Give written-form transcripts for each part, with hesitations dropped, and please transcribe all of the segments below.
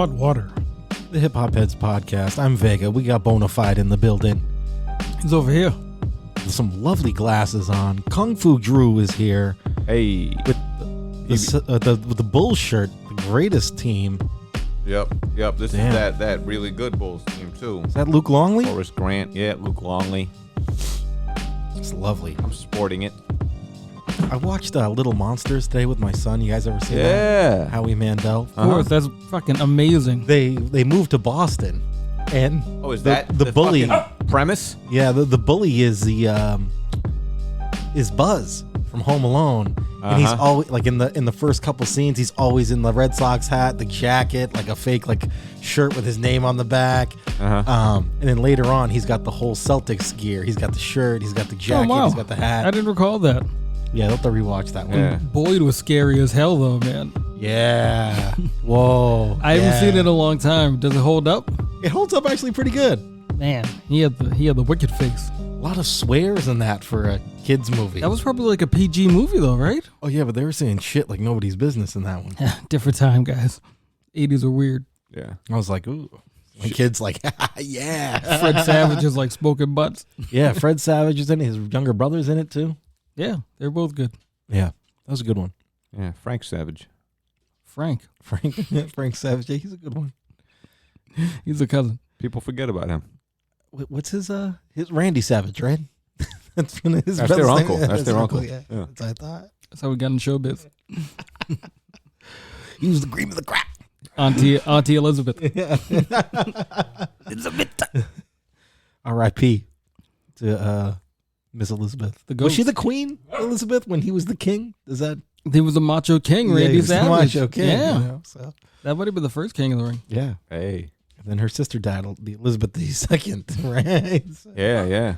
hot water. The HipHopHeads podcast. I'm Vega. We got Bonafide in the building. He's over here. With some lovely glasses on. Kung Fu Drew is here. Hey. With the Bulls shirt. The greatest team. Yep. This is that really good Bulls team, too. Is that Luke Longley? Forrest Grant. Yeah, Luke Longley. It's lovely. I'm sporting it. I watched Little Monsters today with my son. You guys ever see that? Yeah. Howie Mandel. Of course, that's fucking amazing. They moved to Boston. And is that the bully premise? Yeah, the bully is Buzz from Home Alone. And he's always like in the first couple scenes, he's always in the Red Sox hat, the jacket, like a fake shirt with his name on the back. And then later on, he's got the whole Celtics gear. He's got the shirt, he's got the jacket, he's got the hat. I didn't recall that. Yeah, I'll have to rewatch that one. Yeah. Boyd was scary as hell, though, man. Yeah. Whoa. I haven't seen it in a long time. Does it hold up? It holds up actually pretty good. Man, he had the wicked face. A lot of swears in that for a kids movie. That was probably like a PG movie, though, right? Oh yeah, but they were saying shit like nobody's business in that one. Different time, guys. 80s are weird. Yeah. I was like, ooh. My kid's like, yeah. Fred Savage is like smoking butts. Yeah, Fred Savage is in it. His younger brother's in it too. Yeah, they're both good. Yeah, that was a good one. Yeah, Frank Savage. Frank Savage. Yeah, he's a good one. He's a cousin. People forget about him. What's his Randy Savage, right? That's their uncle. That's their uncle. Yeah. That's what I thought. That's how we got in showbiz. He was the cream of the crop. Auntie Elizabeth. Yeah. Elizabeth. R.I.P. to Miss Elizabeth. Was she the queen, Elizabeth, when he was the king? Is that? He was a macho king, Randy he was Savage. The macho king. Yeah. You know, so. That might have been the first king of the ring. Yeah. Hey. And then her sister died, the Elizabeth II, right? So. Yeah.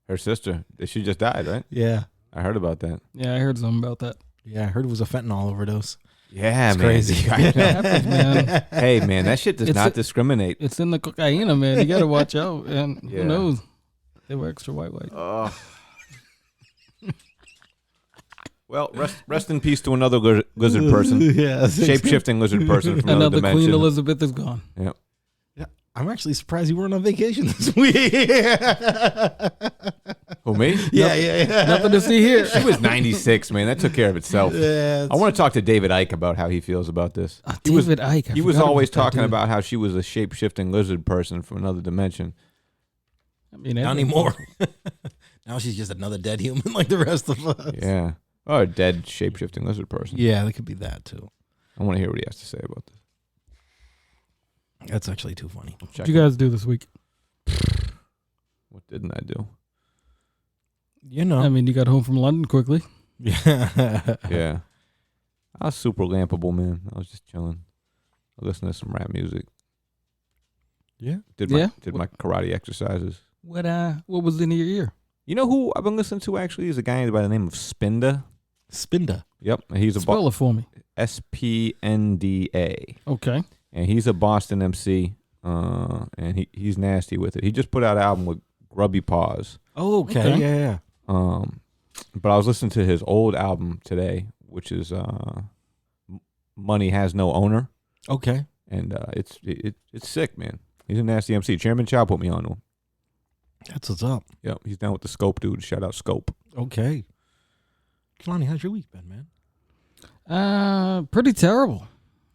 Her sister. She just died, right? Yeah. I heard about that. Yeah, I heard something about that. Yeah, I heard it was a fentanyl overdose. Yeah, it's man. Crazy. Man. Hey, man, that shit does not discriminate. It's in the cocaine, man. You got to watch out. And who knows? They were extra white. Well, rest in peace to another lizard person. Yeah, shape-shifting lizard person from another dimension. Queen Elizabeth is gone. Yeah. I'm actually surprised you weren't on vacation this week. Who, me? Yeah. Nothing to see here. She was 96, man. That took care of itself. Yeah, I want to talk to David Icke about how he feels about this. David Icke. He was always talking about how she was a shape-shifting lizard person from another dimension. I mean, not anymore. Now she's just another dead human like the rest of us. Yeah. Or a dead shape-shifting lizard person. Yeah, that could be that too. I want to hear what he has to say about this. That's actually too funny. What did you guys do this week? What didn't I do? You know. I mean, you got home from London quickly. Yeah. I was super lampable, man. I was just chilling. I listened to some rap music. Yeah. Did my karate exercises. What was in your ear? You know who I've been listening to actually is a guy by the name of Spinda. Spinda. Yep. He's a Spell it for me. SPNDA. Okay. And he's a Boston MC, and he's nasty with it. He just put out an album with Grubby Paws. Oh, okay. Yeah. But I was listening to his old album today, which is Money Has No Owner. Okay. And it's sick, man. He's a nasty MC. Chairman Chow put me on to him. That's what's up. Yep, he's down with the Scope dude. Shout out Scope. Okay. Kalani, how's your week been, man? Pretty terrible.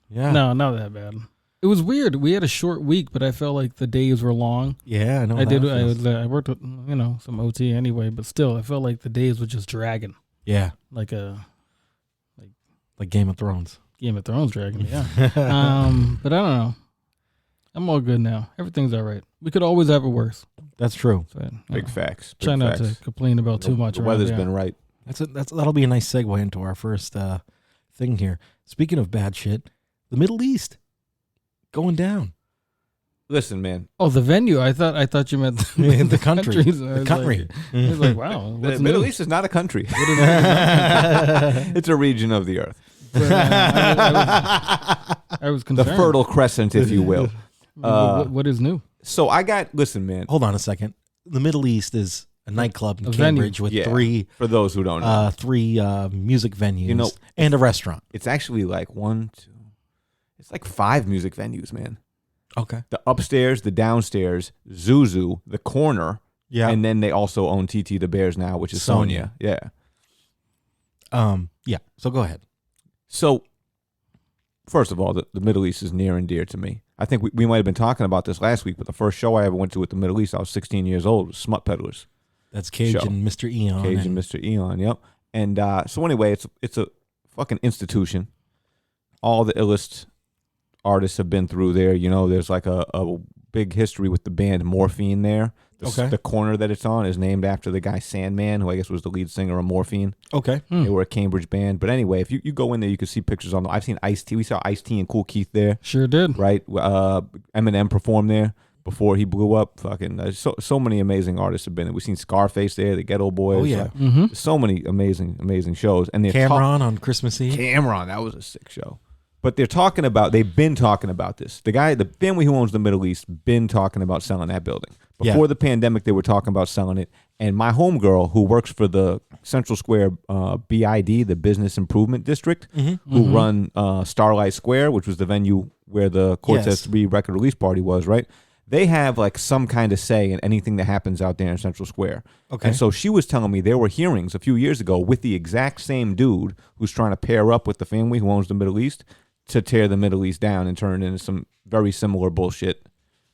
Yeah. No, not that bad. It was weird. We had a short week, but I felt like the days were long. Yeah, I know. I worked with some OT anyway, but still, I felt like the days were just dragging. Yeah, like Game of Thrones. Game of Thrones dragging. Yeah. But I don't know. I'm all good now. Everything's all right. We could always have it worse. That's true. So, Big facts. Try not to complain about too much. The weather's been right. That'll be a nice segue into our first thing here. Speaking of bad shit, the Middle East going down. Listen, man. Oh, the venue. I thought you meant the country. The country. I was like, wow. The Middle East is not a country. It's a region of the earth. But, I was concerned. The Fertile Crescent, if you will. What is new? So listen, man. Hold on a second. The Middle East is a nightclub in Cambridge with three. For those who don't know, three music venues, and a restaurant. It's actually like It's like 5 music venues, man. Okay. The upstairs, the downstairs, Zuzu, the corner, Yeah. and then they also own TT the Bears now, which is Sonia. Yeah. Yeah. So go ahead. So, first of all, the Middle East is near and dear to me. I think we might have been talking about this last week, but the first show I ever went to with the Middle East, I was 16 years old, was Smut Peddlers. That's Cage show. and Mr. Eon. Cage and Mr. Eon, yep. And so anyway, it's a fucking institution. All the illest artists have been through there. You know, there's like a big history with the band Morphine there. The corner that it's on is named after the guy Sandman, who I guess was the lead singer of Morphine. Okay. They were a Cambridge band. But anyway, if you go in there, you can see pictures on them. I've seen Ice-T. We saw Ice-T and Kool Keith there. Sure did. Right? Eminem performed there before he blew up. Fucking so many amazing artists have been there. We've seen Scarface there, the Ghetto Boys. Oh, yeah. Like, so many amazing shows. And Cameron on Christmas Eve. Cameron, that was a sick show. But they've been talking about this. The family who owns the Middle East, been talking about selling that building. Before the pandemic, they were talking about selling it. And my homegirl, who works for the Central Square BID, the Business Improvement District, who run Starlight Square, which was the venue where the Cortez 3 record release party was, right? They have like some kind of say in anything that happens out there in Central Square. Okay. And so she was telling me there were hearings a few years ago with the exact same dude who's trying to pair up with the family who owns the Middle East to tear the Middle East down and turn it into some very similar bullshit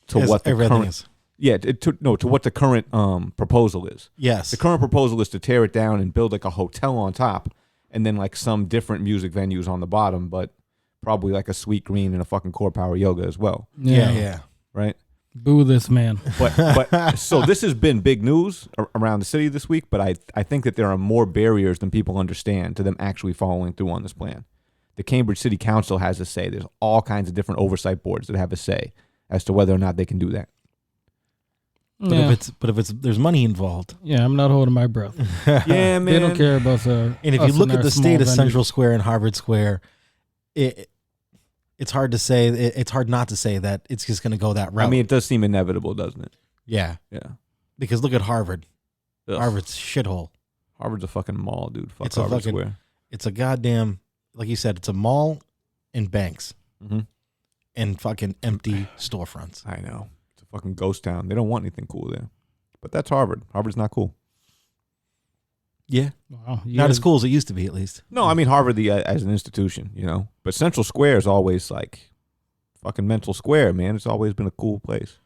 to what the current is. Yeah, to what the current proposal is. Yes. The current proposal is to tear it down and build like a hotel on top and then like some different music venues on the bottom, but probably like a Sweet Green and a fucking Core Power Yoga as well. Yeah. Right? Boo this man. But so this has been big news around the city this week, but I think that there are more barriers than people understand to them actually following through on this plan. The Cambridge City Council has a say. There's all kinds of different oversight boards that have a say as to whether or not they can do that. But if it's there's money involved. Yeah, I'm not holding my breath. Yeah, man. They don't care about and if you look at the state of Central Square and Harvard Square, it's hard to say. It's hard not to say that it's just going to go that route. I mean, it does seem inevitable, doesn't it? Yeah. Because look at Harvard. Ugh. Harvard's shithole. Harvard's a fucking mall, dude. Fuck Harvard Square. It's a goddamn, like you said, it's a mall and banks and fucking empty storefronts. I know. It's a fucking ghost town. They don't want anything cool there. But that's Harvard. Harvard's not cool. Yeah. Wow. Not as cool as it used to be, at least. No, I mean Harvard as an institution, you know. But Central Square is always like fucking mental square, man. It's always been a cool place.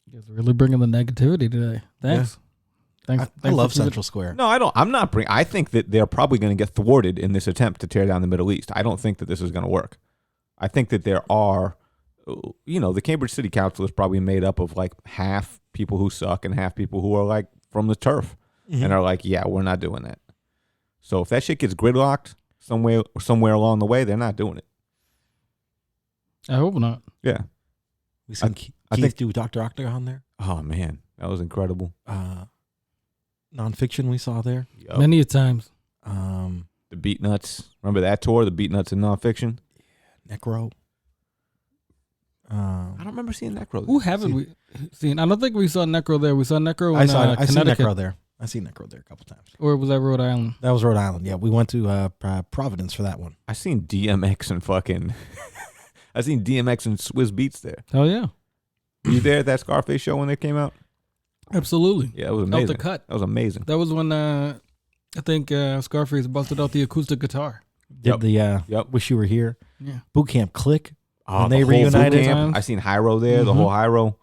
You guys are really bringing the negativity today. Thanks. Yeah. I love Central Square. No, I don't. I think that they're probably going to get thwarted in this attempt to tear down the Middle East. I don't think that this is going to work. I think that there are, the Cambridge City Council is probably made up of like half people who suck and half people who are like from the turf. And are like, yeah, we're not doing that. So if that shit gets gridlocked somewhere along the way, they're not doing it. I hope not. Yeah. We seen Keith do Dr. Octagon there. Oh, man. That was incredible. Nonfiction we saw there. Yep. Many a times. The Beat Nuts. Remember that tour? The Beat Nuts and Nonfiction? Yeah. Necro. I don't remember seeing Necro there. Who haven't we seen? I don't think we saw Necro there. We saw Necro in I Connecticut. seen Necro there. I've seen Necro there a couple times. Or was that Rhode Island? That was Rhode Island. Yeah, we went to Providence for that one. I seen DMX and fucking. I seen DMX and Swizz Beatz there. Oh yeah. Were you there at that Scarface show when they came out? Absolutely. Yeah, it was amazing. Out the cut. That was amazing. That was when I think Scarface busted out the acoustic guitar. Did Wish You Were Here. Yeah. Boot Camp Click. When they reunited. I seen Hyro there. The whole Hyro.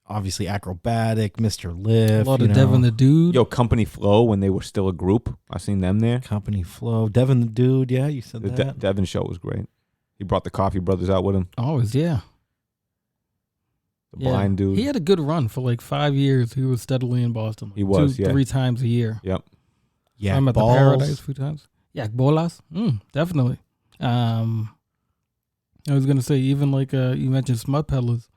Obviously Acrobatic, Mr. Lift. A lot of Devin the Dude. Yo, Company Flow when they were still a group. I seen them there. Company Flow. Devin the Dude. Yeah, you said that. Devin show was great. He brought the Coffee Brothers out with him. Always, yeah. The blind dude. He had a good run for like 5 years. He was steadily in Boston. He was, 3 times a year. Yep. Yeah, I'm at the Paradise a few times. Yeah, Bolas. Definitely. I was going to say, even like you mentioned Smut Peddlers.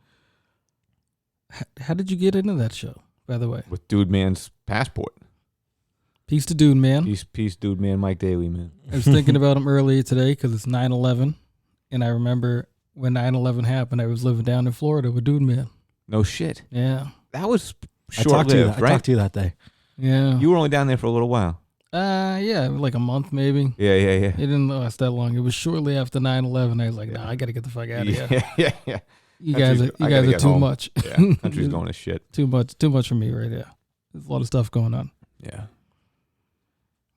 How did you get into that show, by the way? With Dude Man's passport. Peace to Dude Man. Peace, Dude Man, Mike Daly, man. I was thinking about him earlier today because it's 9/11. And I remember when 9/11 happened, I was living down in Florida with Dude Man. No shit. Yeah. That was short-lived, right? I talked to you that day. Yeah. You were only down there for a little while. Yeah, like a month maybe. Yeah. It didn't last that long. It was shortly after 9/11. I was like, nah, I gotta get the fuck out of here. Yeah. You guys I gotta are get too home. much. Yeah, country's going to shit. Too much for me right there. There's a lot of stuff going on. Yeah.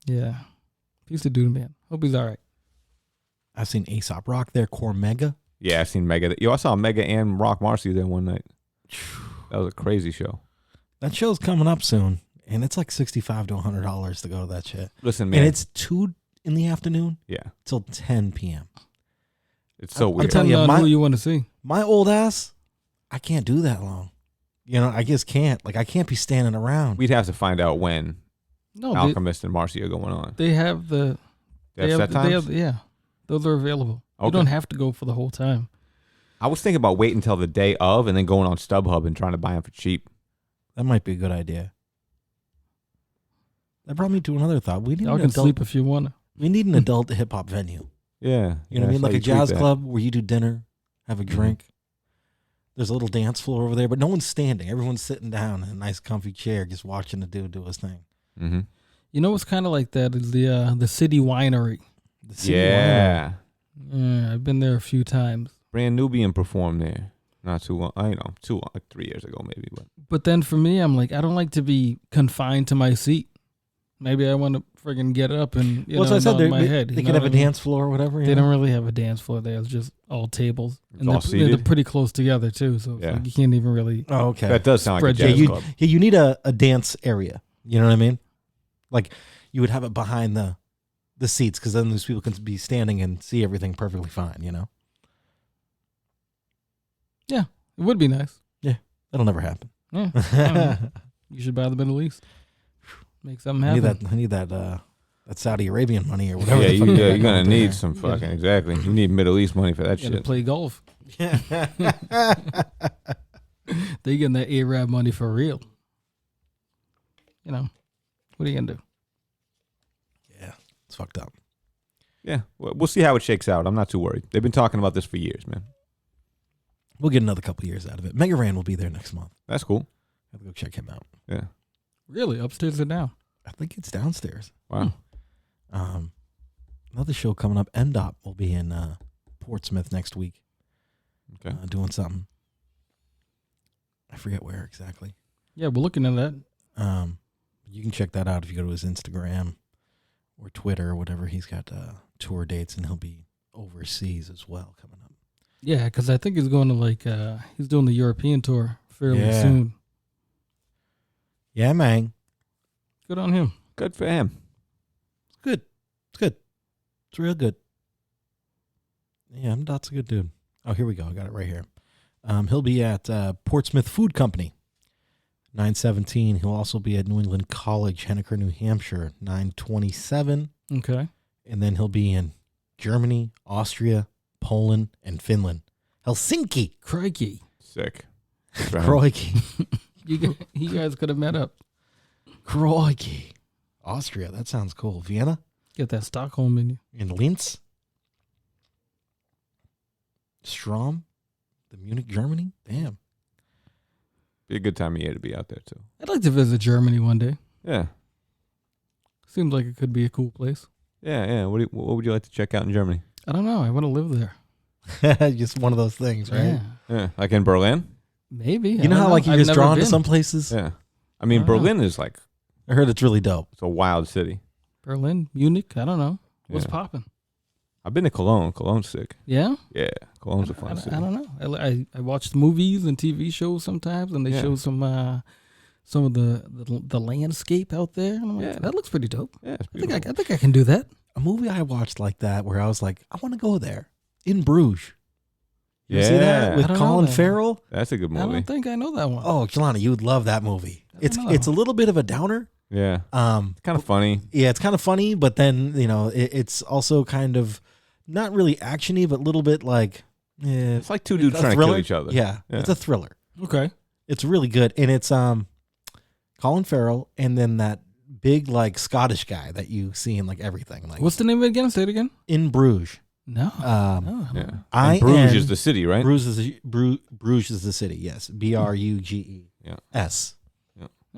Yeah. Piece of dude, man. Hope he's all right. I've seen Aesop Rock there, Core Mega. Yeah, I've seen Mega. Yo, I saw Mega and Rock Marcy there one night. That was a crazy show. That show's coming up soon, and it's like $65 to $100 to go to that shit. Listen, man. And it's 2 in the afternoon yeah. till 10 p.m. It's so weird. telling you, Depending on who you want to see. My old ass, I can't do that long. You know, I just can't. Like, I can't be standing around. We'd have to find out when No, Alchemist and Marcy are going on. they have the They have set times? yeah. Those are available. You Okay. don't have to go for the whole time. I was thinking about waiting until the day of and then going on StubHub and trying to buy them for cheap. That might be a good idea. That brought me to another thought. We need Y'all an can adult. sleep if you want to. We need an adult hip hop venue. Yeah. You know what I mean? Like a jazz club where you do dinner, have a drink. There's a little dance floor over there, but no one's standing. Everyone's sitting down in a nice, comfy chair, just watching the dude do his thing. Mm-hmm. You know what's kind of like that is the City Winery. The city Yeah. Yeah, I've been there a few times. Brand Nubian performed there. Not too long. I know, too long, like 3 years ago maybe. But then for me, I'm like, I don't like to be confined to my seat. Maybe I want to friggin' get up and Well, so I said nod my head. they you could know have what a I mean? dance floor or whatever. They don't really have a dance floor there. It's just all tables. It's And all they're seated? pretty close together too. So it's Yeah. like you can't even really. Oh, okay. That does sound like a Spread jazz you, club. you need a dance area. You know what I mean? Like you would have it behind the seats because then those people can be standing and see everything perfectly fine. You know? Yeah, it would be nice. That'll never happen. Yeah, I don't know. You should buy the Middle East. Make something happen. I need that Saudi Arabian money or whatever. Yeah, the fuck they you're got gonna going need there. some fucking exactly. You need Middle East money for that You gotta shit. play golf. Yeah. They getting that Arab money for real. You know, what are you gonna do? Yeah, it's fucked up. Yeah, we'll see how it shakes out. I'm not too worried. They've been talking about this for years, man. We'll get another couple years out of it. Mega Ran will be there next month. That's cool. I have to go check him out. Yeah. Really, upstairs or down? I think it's downstairs. Wow. Another show coming up. NDOP will be in Portsmouth next week. Okay. Doing something. I forget where exactly. Yeah, we're looking at that. You can check that out if you go to his Instagram or Twitter or whatever. He's got tour dates, and he'll be overseas as well coming up. Yeah, because I think he's going to he's doing the European tour fairly Yeah. soon. Yeah, man. Good on him. Good for him. It's good. It's good. It's real good. Yeah, Dot's a good dude. Oh, here we go. I got it right here. He'll be at Portsmouth Food Company, 9/17. He'll also be at New England College, Henniker, New Hampshire, 9/27. Okay. And then he'll be in Germany, Austria, Poland, and Finland. Helsinki. Crikey. Sick. Good for him. Crikey. You guys could have met up. Crikey. Austria. That sounds cool. Vienna Get that Stockholm in you. and Linz. Strom. The Munich, Germany. Damn. Be a good time of year to be out there too. I'd like to visit Germany one day. Yeah. Seems like it could be a cool place. Yeah. What would you like to check out in Germany? I don't know. I want to live there. Just one of those things, right? Yeah. Yeah, like in Berlin. Maybe. You know how like you're I've just never drawn to been. some places? Yeah. I mean, I don't know. Berlin is like I heard it's really dope. it's a wild city. Berlin, Munich. I don't know. What's Yeah. popping? I've been to Cologne. Cologne's sick. Yeah. Yeah, Cologne's a fun I city. don't know. I watch movies and TV shows sometimes, and they Yeah. show some of the landscape out there. And I'm like, Yeah. that looks pretty dope. Yeah, it's I think beautiful. I think I can do that. A movie I watched like that where I was like, I want to go there. In Bruges. You ever see that Yeah. with I don't know Colin that. Farrell? That's a good I movie. don't think I know that one. Oh, Jelana, you would love that movie. don't know. It's a little bit of a downer. Yeah, kind of funny. Yeah, it's kind of funny, but then it's also kind of not really actiony, but a little bit like It's like two it's dudes a trying to kill thriller. each other. Yeah, it's a thriller. Okay. It's really good, and it's Colin Farrell, and then that big like Scottish guy that you see in like everything. Like What's the name of it again? Say it again. in Bruges. No. Um, No. Yeah. I And Bruges am- is the city, right? Bruges is the city. Yes, BRUGES. Yeah. S.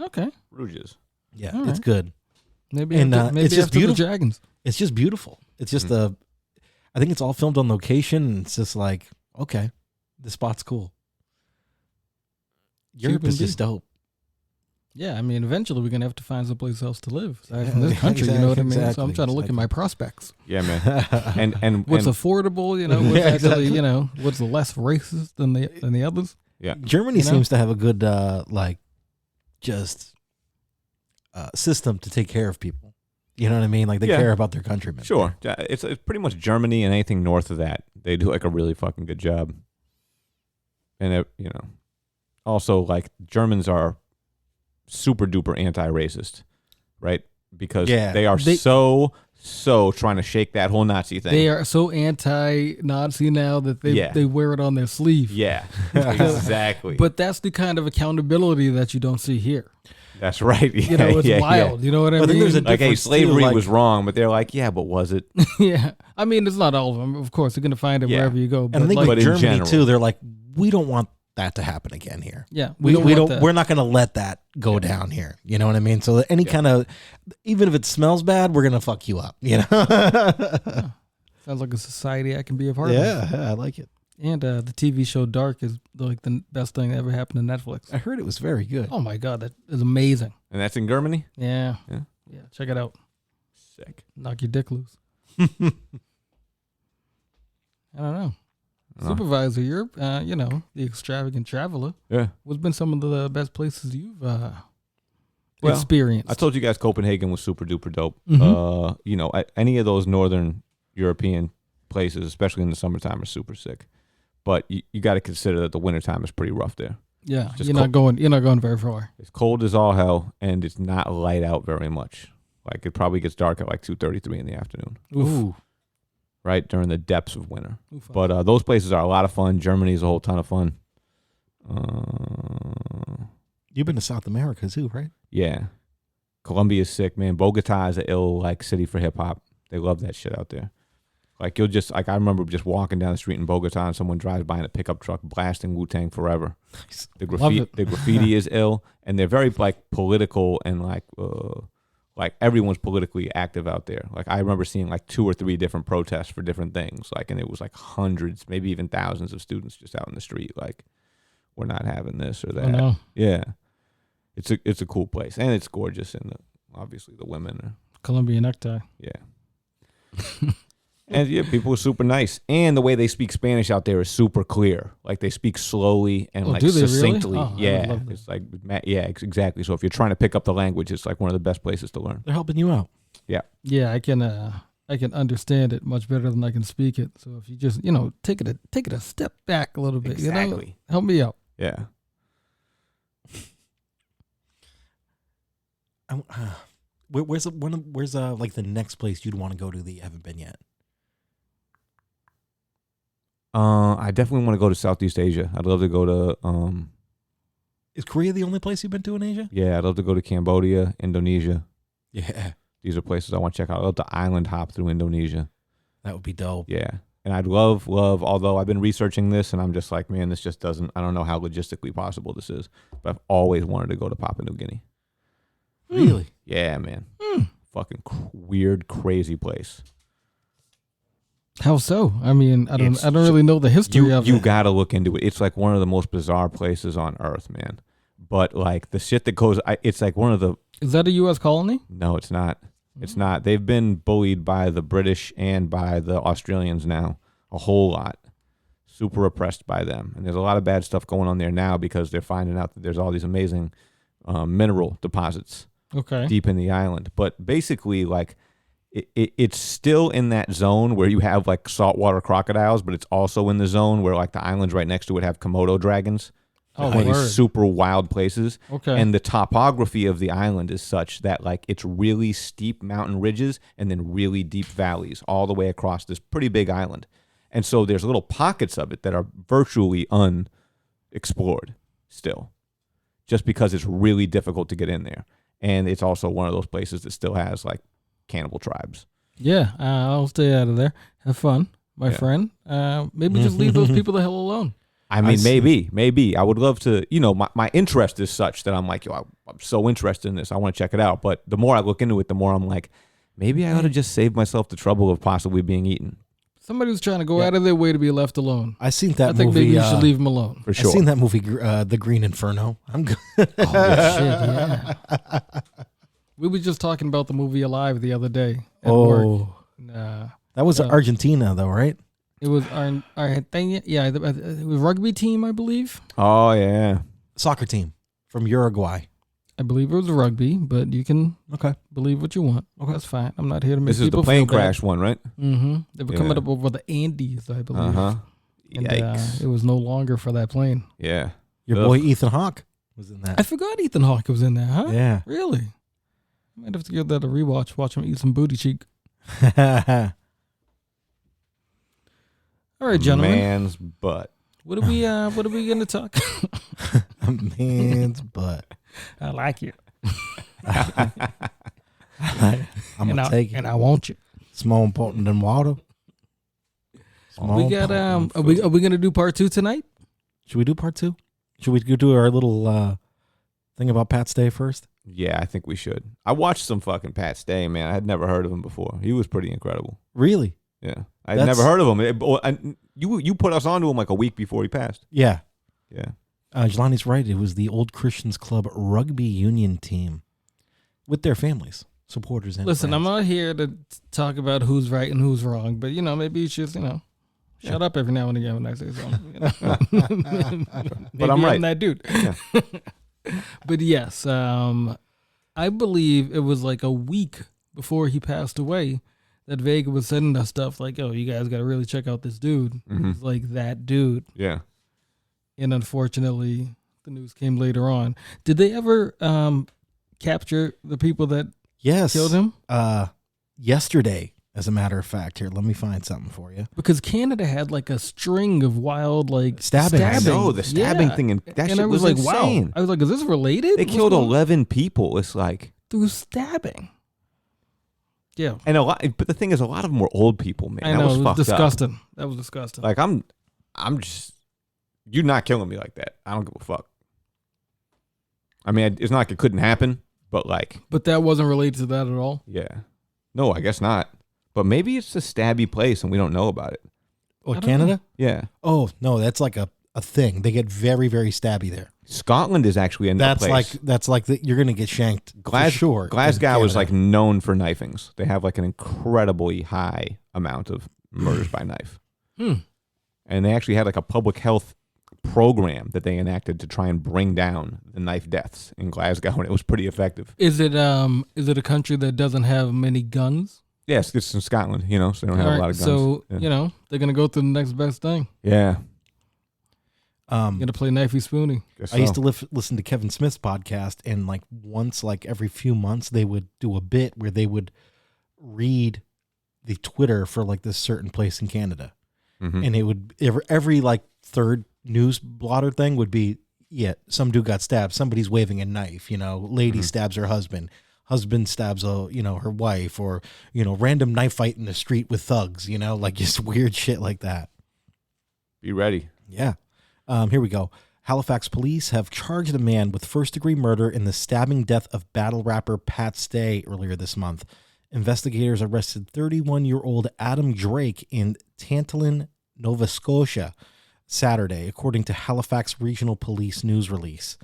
Okay. Bruges. Yeah, All it's right. good. Maybe And, maybe it's just after beautiful. the Dragons. It's just beautiful. It's just I think it's all filmed on location. And it's just like, okay, the spot's cool. Europe is just dope. Yeah, I mean, eventually we're gonna have to find someplace else to live aside Yeah, from this country. You know what I mean? So I'm exactly, trying to look at my prospects. Yeah, man. And What's and, affordable? You know, what's Yeah, actually, exactly. what's less racist than the others? yeah. Germany You know? seems to have a good system to take care of people. You know what I mean? Like they Yeah. care about their countrymen. Sure. It's pretty much Germany and anything north of that. They do like a really fucking good job. And also like Germans are super duper anti-racist, right? Because they are so trying to shake that whole Nazi thing. They are so anti-Nazi now that they wear it on their sleeve. Yeah, exactly. But that's the kind of accountability that you don't see here. That's right. You know, it's wild. Yeah. You know what I Well, I think mean? there's a Like, hey, difference, slavery too, like- was wrong, but they're like, yeah, but was it? Yeah, I mean, it's not all of them. Of course, you're gonna find it Yeah. wherever you go. And I think like, but with in Germany general. too, they're like, we don't want that to happen again here. yeah, We want don't. that. We're not going to let that go down here. You know what I mean? So that any kind of, even if it smells bad, we're going to fuck you up. You know? Sounds like a society I can be a part of. Yeah, I like it. And the TV show Dark is like the best thing that ever happened to Netflix. I heard it was very good. Oh my god, that is amazing. And that's in Germany? Yeah, Yeah. check it out. Sick. Knock your dick loose. I don't know. Oh. Supervisor, you're the extravagant traveler. Yeah. What's been some of the best places you've Well, experienced? I told you guys Copenhagen was super duper dope. Mhm. Any of those northern European places, especially in the summertime, are super sick. But you got to consider that the wintertime is pretty rough there. Yeah, Just you're not going very far. It's cold as all hell, and it's not light out very much. Like, it probably gets dark at like 2:33 in the afternoon, Ooh. right during the depths of winter. Oof. But those places are a lot of fun. Germany is a whole ton of fun. You've been to South America too, right? Yeah. Colombia's sick, man. Bogota is an ill like city for hip hop. They love that shit out there. Like, I remember just walking down the street in Bogota and someone drives by in a pickup truck blasting Wu-Tang Forever. Nice. The Love it. graffiti is ill, and they're very like political and like everyone's politically active out there. Like, I remember seeing like 2 or 3 different protests for different things. Like, and it was like hundreds, maybe even thousands of students just out in the street. Like, we're not having this or that. Oh, no. Yeah, it's a cool place, and it's gorgeous, and obviously the women are. Colombian necktie. Yeah. And yeah, people are super nice. And the way they speak Spanish out there is super clear. Like, they speak slowly and like do they really? succinctly. Oh, I would Yeah. love that. It's like, exactly. So if you're trying to pick up the language, it's like one of the best places to learn. They're helping you out. Yeah, I can understand it much better than I can speak it. So if you just take it a step back a little bit, Exactly. help me out. Yeah. Where's like the next place you'd want to go to that you haven't been yet? I definitely want to go to Southeast Asia. I'd love to go to, Is Korea the only place you've been to in Asia? I'd love to go to Cambodia, Indonesia. Yeah, These are places I want to check out. I'd love to island hop through Indonesia. that would be dope. Yeah. And I'd love, although I've been researching this and I'm just like, man, this just doesn't, I don't know how logistically possible this is, but I've always wanted to go to Papua New Guinea. Really? Yeah, man. Fucking weird, crazy place. How so? I mean, I don't It's really know the history of You it. got to look into it. It's like one of the most bizarre places on earth, man. But like the shit that goes, it's like one of the, Is that a U.S. colony? no, it's not. It's not. They've been bullied by the British and by the Australians now a whole lot. Super oppressed by them. And there's a lot of bad stuff going on there now because they're finding out that there's all these amazing mineral deposits Okay. deep in the island. But basically, like, it's still in that zone where you have like saltwater crocodiles, but it's also in the zone where like the islands right next to it have Komodo dragons. Oh, One of word. these super wild places. Okay. And the topography of the island is such that like it's really steep mountain ridges and then really deep valleys all the way across this pretty big island. And so there's little pockets of it that are virtually unexplored still, just because it's really difficult to get in there. And it's also one of those places that still has like cannibal tribes. Yeah, I'll stay out of there. Have fun, my Yeah. friend. Maybe just leave those people the hell alone. I mean, maybe. I would love to, my interest is such that I'm like, I'm so interested in this. I want to check it out. But the more I look into it, the more I'm like, maybe I ought to just save myself the trouble of possibly being eaten. Somebody who's trying to go out of their way to be left alone. I seen that movie. I think maybe you should leave him alone. For sure. I seen that movie, The Green Inferno. I'm good. Oh, shit, yeah. We were just talking about the movie Alive the other day at work. That was Argentina, though, right? It was our thing. Yeah, it was a rugby team, I believe. Oh, yeah. Soccer team from Uruguay. I believe it was rugby, but you can believe what you want. Okay, that's fine. I'm not here to make people feel bad. This is the plane crash one, right? Mm-hmm. They were coming up over the Andes, I believe. Uh-huh. Yikes. And, it was no longer for that plane. Yeah. Your boy Ethan Hawke was in that. I forgot Ethan Hawke was in there, huh? Yeah. Really? I might have to give that a rewatch. Watch him eat some booty cheek. All right, gentlemen. Man's butt. What are we going to talk? A man's butt. I like you. I'm gonna take it. And I want you. It's more important than water. We got are we gonna do part 2 tonight? Should we do part 2? Should we do our little thing about Pat Stay first? Yeah, I think we should. I watched some fucking Pat Stay, man. I had never heard of him before. He was pretty incredible. Really? Yeah. I'd never heard of him. You put us onto him like a week before he passed. Yeah. Yeah. Jelani's right. It was the Old Christians Club rugby union team with their families, supporters, and Listen, friends. I'm not here to talk about who's right and who's wrong, but, maybe you should, shut up every now and again when I say something. But I'm right. I'm that dude. Yeah. But yes, I believe it was like a week before he passed away that Vega was sending us stuff like, oh, you guys got to really check out this dude. Mm-hmm. He's like that dude. Yeah. And unfortunately, the news came later on. Did they ever capture the people that killed him? Yesterday, as a matter of fact. Here, let me find something for you. Because Canada had like a string of wild stabbing. I know, the stabbing thing. And that shit was like, insane. wow. I was like, is this related? They killed 11 people. It's like... through stabbing. Yeah. And but the thing is, a lot of them were old people, man. I know, that was disgusting. Up. That was disgusting. Like, I'm just... You're not killing me like that. I don't give a fuck. I mean, it's not like it couldn't happen, but like... But that wasn't related to that at all? Yeah. No, I guess not. But maybe it's a stabby place and we don't know about it. Oh, Canada? Yeah. Oh, no, that's like a thing. They get very, very stabby there. Scotland is actually a place. That's like you're going to get shanked for sure. Glasgow is like known for knifings. They have like an incredibly high amount of murders by knife. And they actually had like a public health program that they enacted to try and bring down the knife deaths in Glasgow, and it was pretty effective. Is it a country that doesn't have many guns? Yes, it's in Scotland, so they don't have a lot of guns. So, yeah. They're going to go to the next best thing. Yeah. Going to play Knifey Spoony. I used to listen to Kevin Smith's podcast, and like once, like every few months, they would do a bit where they would read the Twitter for like this certain place in Canada. Mm-hmm. And it would, every like third news blotter thing would be, some dude got stabbed. Somebody's waving a knife, lady stabs her husband stabs her wife, or, random knife fight in the street with thugs, like just weird shit like that. Be ready. Yeah. Here we go. Halifax police have charged a man with first-degree murder in the stabbing death of battle rapper Pat Stay earlier this month. Investigators arrested 31-year-old Adam Drake in Tantallin, Nova Scotia, Saturday, according to Halifax Regional Police news release.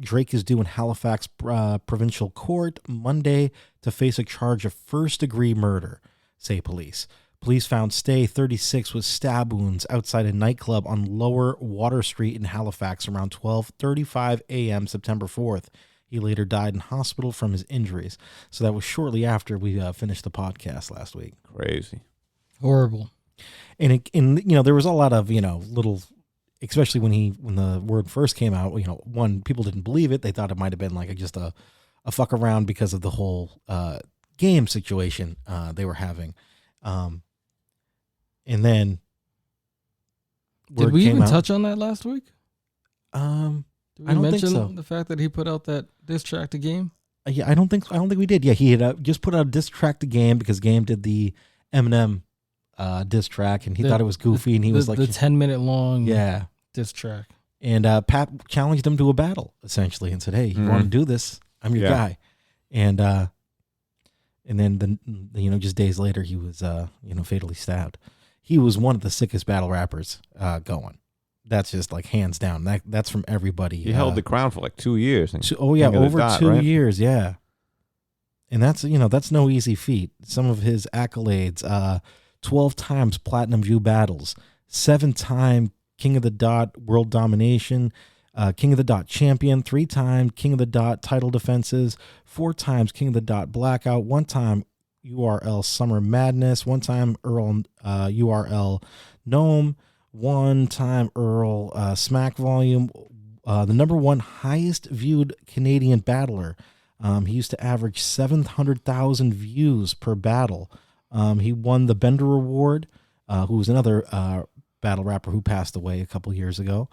Drake is due in Halifax Provincial Court Monday to face a charge of first-degree murder, say police. Police found Stay, 36, with stab wounds outside a nightclub on Lower Water Street in Halifax around 12:35 a.m. September 4th. He later died in hospital from his injuries. So that was shortly after we finished the podcast last week. Crazy. Horrible. And there was a lot of, little, especially when the word first came out, one, people didn't believe it. They thought it might have been like just a fuck around because of the whole game situation they were having. And then did we even touch on that last week? Did we mention the fact that he put out that diss track to Game? Yeah, I don't think we did. Yeah, he had just put out a diss track to Game because Game did the Eminem diss track, and he thought it was goofy, and he was like the 10-minute long diss track. And Pat challenged him to a battle essentially and said, "Hey, you want to do this? I'm your guy." And then just days later he was fatally stabbed. He was one of the sickest battle rappers going. That's just like hands down. That's from everybody. He held the crown for like 2 years. Over 2 years, yeah. And that's no easy feat. Some of his accolades: 12 times platinum view battles, 7-time King of the Dot world domination, King of the Dot champion, 3-time King of the Dot title defenses, 4 times King of the Dot blackout, 1-time URL Summer Madness, 1-time Earl URL Gnome, 1-time Earl Smack Volume, the number 1 highest viewed Canadian battler. He used to average 700,000 views per battle. He won the Bender Award, who was another battle rapper who passed away a couple years ago.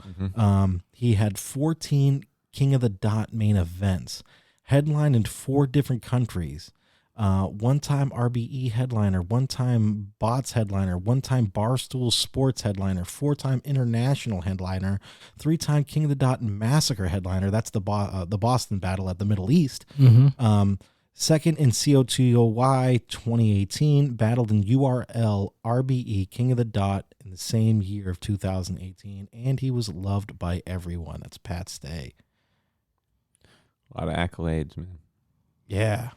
He had 14 King of the Dot main events, headlined in 4 different countries. 1-time RBE headliner, 1-time Bots headliner, 1-time Barstool Sports headliner, 4-time international headliner, 3-time King of the Dot Massacre headliner. That's the Boston battle at the Middle East. Second in COTOY 2018, battled in URL RBE King of the Dot in the same year of 2018, and he was loved by everyone. That's Pat Stay. A lot of accolades, man. Yeah.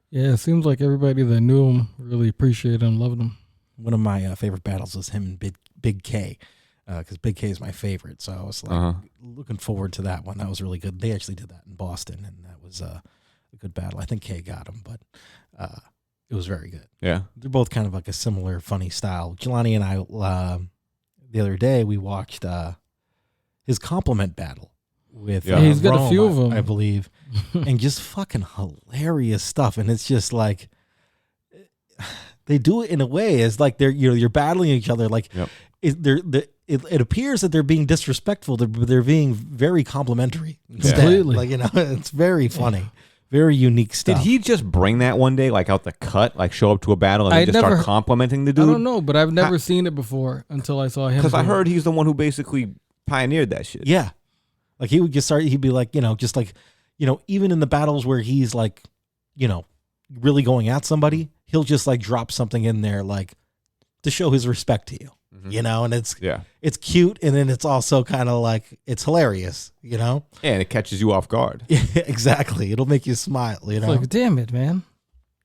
Yeah, it seems like everybody that knew him really appreciated him, loved him. One of my favorite battles was him and Big K, because Big K is my favorite. So I was like looking forward to that one. That was really good. They actually did that in Boston, and that was a good battle. I think K got him, but it was very good. Yeah. They're both kind of like a similar funny style. Jelani and I, the other day, we watched his compliment battle with he's got Rome, a few of them, I believe, and just fucking hilarious stuff. And it's just like they do it in a way as like you're battling each other. Like it appears that they're being disrespectful. They're being very complimentary. Completely. Like, it's very funny. Very unique stuff. Did he just bring that one day, like out the cut, like show up to a battle and then just start complimenting the dude? I don't know, but I've never seen it before until I saw him. Because I heard he's the one who basically pioneered that shit. Yeah. Like he would just start, he'd be like, just like, even in the battles where he's like, really going at somebody, he'll just like drop something in there like to show his respect to you. And it's cute, and then it's also kind of like it's hilarious, and it catches you off guard. Yeah, exactly. It'll make you smile, It's like, damn it, man,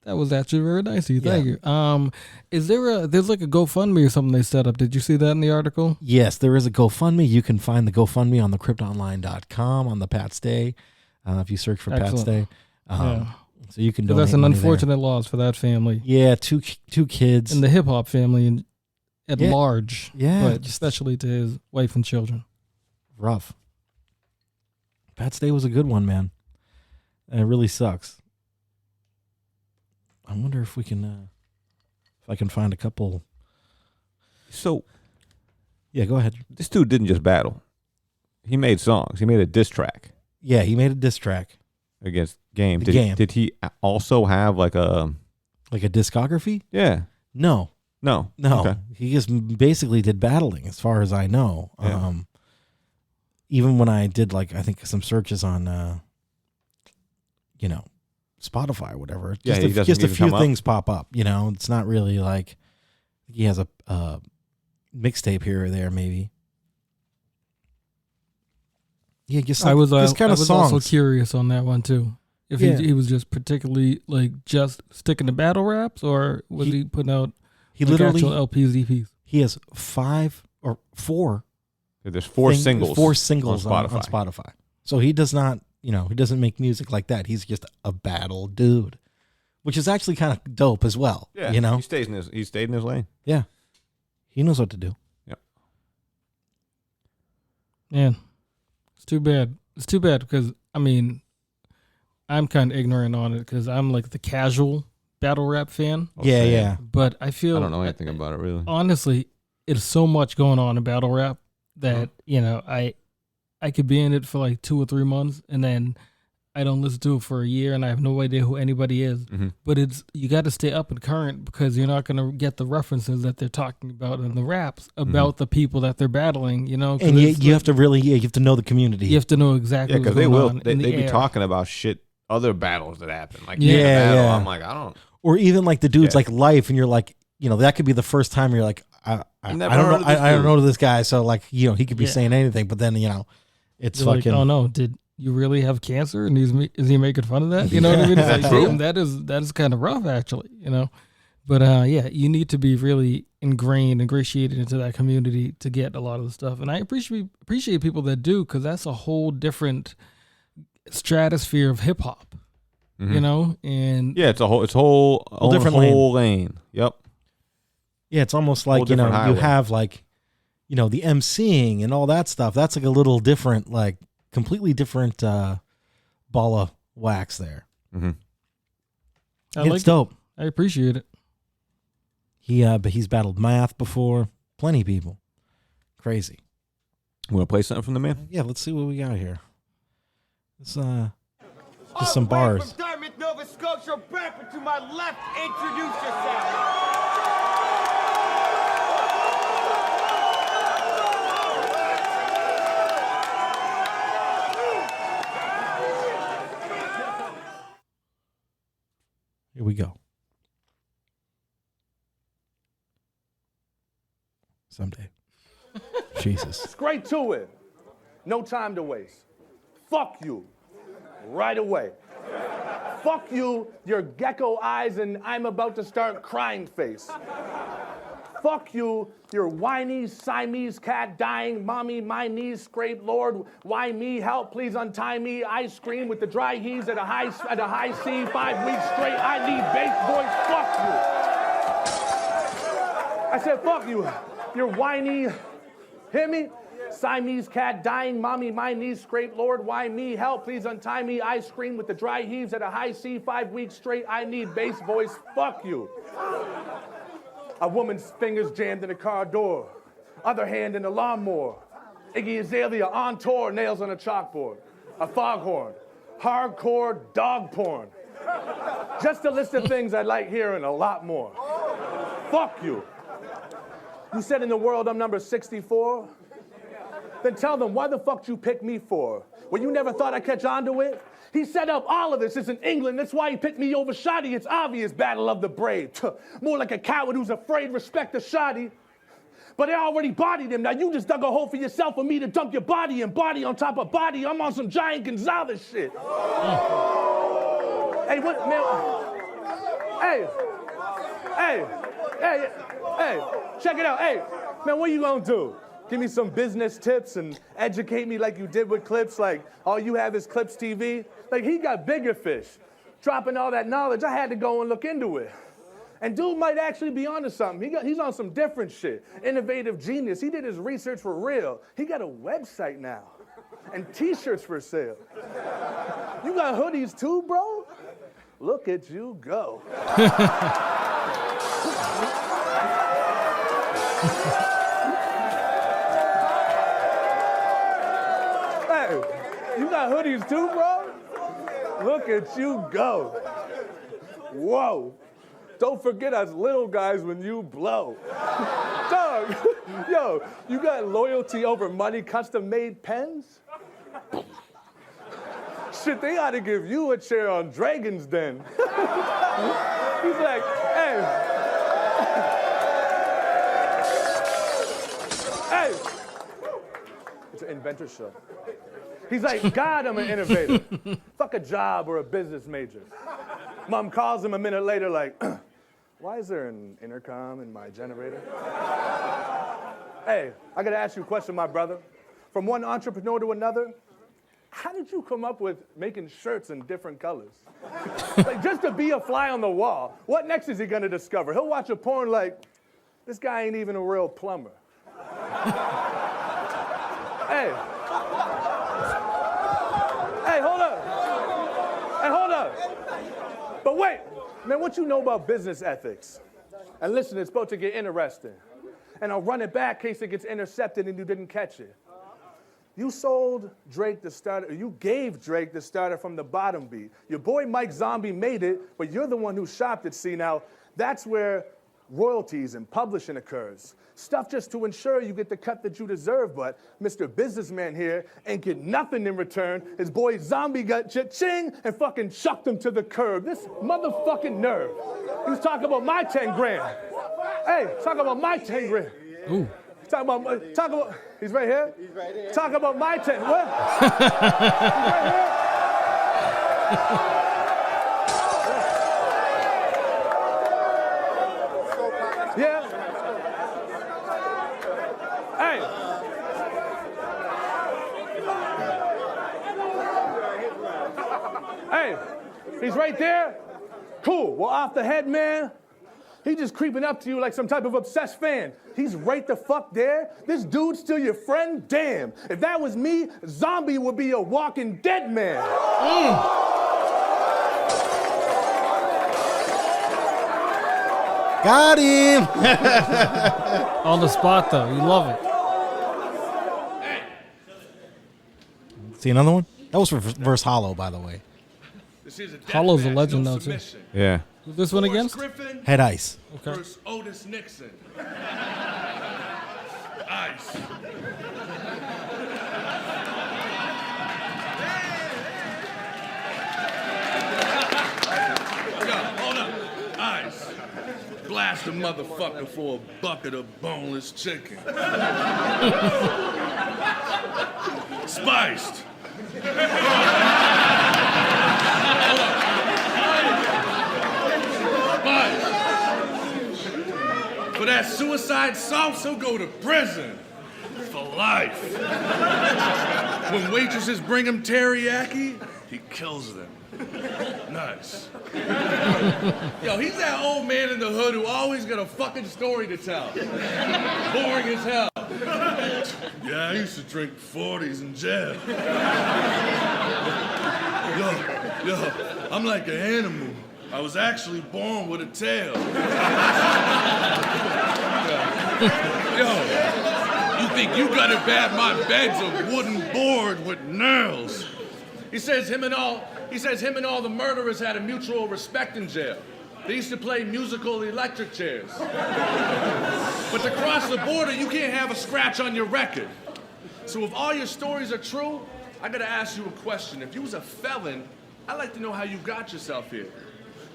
that was actually very nice of you. Thank you. Is there's like a GoFundMe or something they set up? Did you see that in the article? Yes, there is a GoFundMe. You can find the GoFundMe on thecryptonline.com on the Pat's Day. If you search for Pat's Day, so you can donate. That's an unfortunate loss for that family. Yeah, two kids and the hip hop family at large, but especially to his wife and children. Rough. Pat's Day was a good one, man. And it really sucks. I wonder if we can, if I can find a couple. So, yeah, go ahead. This dude didn't just battle. He made songs. He made a diss track. Yeah, he made a diss track against Game. Did he also have like a discography? Yeah. No. Okay. He just basically did battling, as far as I know. Yeah. Even when I did I think some searches on, Spotify or whatever, just a few things pop up. It's not really like he has a mixtape here or there, maybe. Yeah, just I was kind of songs. Also curious on that one too. If he was just particularly just sticking to battle raps, or was he putting out? He literally actual LPs, EPs. He has 5 or 4. There's 4 singles. 4 singles on Spotify. So he does not, he doesn't make music like that. He's just a battle dude, which is actually kind of dope as well. Yeah, he stayed in his lane. Yeah, he knows what to do. Yep. Man, it's too bad. It's too bad because I'm kind of ignorant on it because I'm like the casual battle rap fan. Yeah. But I feel I don't know anything about it really. Honestly, it's so much going on in battle rap that I could be in it for like 2 or 3 months and then I don't listen to it for a year and I have no idea who anybody is. But you got to stay up and current because you're not going to get the references that they're talking about in the raps about the people that they're battling, you know. And you have to really, you have to know the community. You have to know exactly what's going on. They be talking about shit, other battles that happen. Like, yeah. I'm like, I don't. Or even like the dude's like life, and you're like, you know, that could be the first time you're like, I don't know this guy, so like, you know, he could be saying anything, but then, you know, it's you're fucking. Like, oh no, did you really have cancer? And is he making fun of that? You know what I mean? It's like, damn, that is kind of rough, actually. You know, but yeah, you need to be really ingratiated into that community to get a lot of the stuff, and I appreciate people that do, because that's a whole different stratosphere of hip hop. You know, and it's a whole different lane. Yep. Yeah, it's almost like, you know, highway. You have like, you know, the MCing and all that stuff. That's like a little different, like completely different ball of wax there. It's dope. I appreciate it. But he's battled Math before. Plenty of people. Crazy. You want to play something from the man? Yeah, let's see what we got here. It's just some bars. From Dartmouth, Nova Scotia, Bradford to my left, introduce yourself. Here we go. Someday. Jesus. Straight to it. No time to waste. Fuck you. Right away. Fuck you, your gecko eyes, and I'm about to start crying face. Fuck you, your whiny Siamese cat dying, mommy, my knees scrape, Lord, why me, help, please untie me, I scream with the dry heaves at a high C, 5 weeks straight, I need bass voice, fuck you. I said, fuck you, your whiny, hear me? Siamese cat dying, mommy, my knees scrape, Lord, why me, help, please untie me, I scream with the dry heaves at a high C, 5 weeks straight, I need bass voice, fuck you. A woman's fingers jammed in a car door, other hand in a lawnmower, Iggy Azalea on tour, nails on a chalkboard, a foghorn, hardcore dog porn. Just a list of things I like hearing, a lot more. Fuck you. You said in the world I'm number 64? Then tell them, why the fuck you pick me for? Well, you never thought I'd catch on to it? He set up all of this. It's in England. That's why he picked me over Shoddy. It's obvious, battle of the brave. More like a coward who's afraid, respect the Shoddy. But I already bodied him. Now you just dug a hole for yourself for me to dump your body and body on top of body. I'm on some Giant Gonzalez shit. Hey, what, man? Hey, check it out. Hey, man, what you gonna do? Give me some business tips and educate me like you did with Clips, like all you have is Clips TV. Like, he got bigger fish. Dropping all that knowledge, I had to go and look into it. And dude might actually be onto something. He's on some different shit. Innovative genius. He did his research for real. He got a website now. And t-shirts for sale. You got hoodies too, bro? Look at you go. You got hoodies too, bro? Look at you go. Whoa. Don't forget us little guys when you blow. Dog, yo, you got loyalty over money, custom-made pens? Shit, they ought to give you a chair on Dragon's Den. He's like, hey. Hey. It's an inventor show. He's like, God, I'm an innovator. Fuck a job or a business major. Mom calls him a minute later like, why is there an intercom in my generator? Hey, I gotta ask you a question, my brother. From one entrepreneur to another, how did you come up with making shirts in different colors? Like, just to be a fly on the wall. What next is he gonna discover? He'll watch a porn like, this guy ain't even a real plumber. Hey. Hey, hold up. Hey, hold up. But wait, man, what you know about business ethics? And listen, it's about to get interesting. And I'll run it back in case it gets intercepted and you didn't catch it. You sold Drake the starter, you gave Drake the starter from the bottom beat. Your boy Mike Zombie made it, but you're the one who shopped it. See, now, that's where royalties and publishing occurs. Stuff just to ensure you get the cut that you deserve, but Mr. Businessman here ain't get nothing in return. His boy Zombie got cha-ching and fucking chucked him to the curb. This motherfucking nerve. He was talking about my 10 grand. Hey, talk about my 10 grand. Ooh. Talk about, he's right here? He's right here. Talk about my 10, what? He's right here? Yeah. Hey. Hey, he's right there? Cool. Well, off the head, man. He just creeping up to you like some type of obsessed fan. He's right the fuck there. This dude's still your friend? Damn. If that was me, Zombie would be a walking dead man. Got him. On the spot, though. You love it. See another one? That was for verse Hollow, by the way. Hollow's a legend, though, too. Yeah. Who's this one against? Griffin Head Ice. Okay. versus Otis Nixon. Ice. Yo, hold up. Ice. Blast a motherfucker for a bucket of boneless chicken. Spiced. For that suicide sauce, he'll go to prison for life. When waitresses bring him teriyaki, he kills them. Nice. Yo, he's that old man in the hood who always got a fucking story to tell. Boring as hell. Yeah, I used to drink 40s in jail. Yo, I'm like an animal. I was actually born with a tail. Yo, you think you got it bad? My bed's a wooden board with nails. He says him and all the murderers had a mutual respect in jail. They used to play musical electric chairs. But to cross the border, you can't have a scratch on your record. So if all your stories are true, I gotta ask you a question. If you was a felon, I'd like to know how you got yourself here.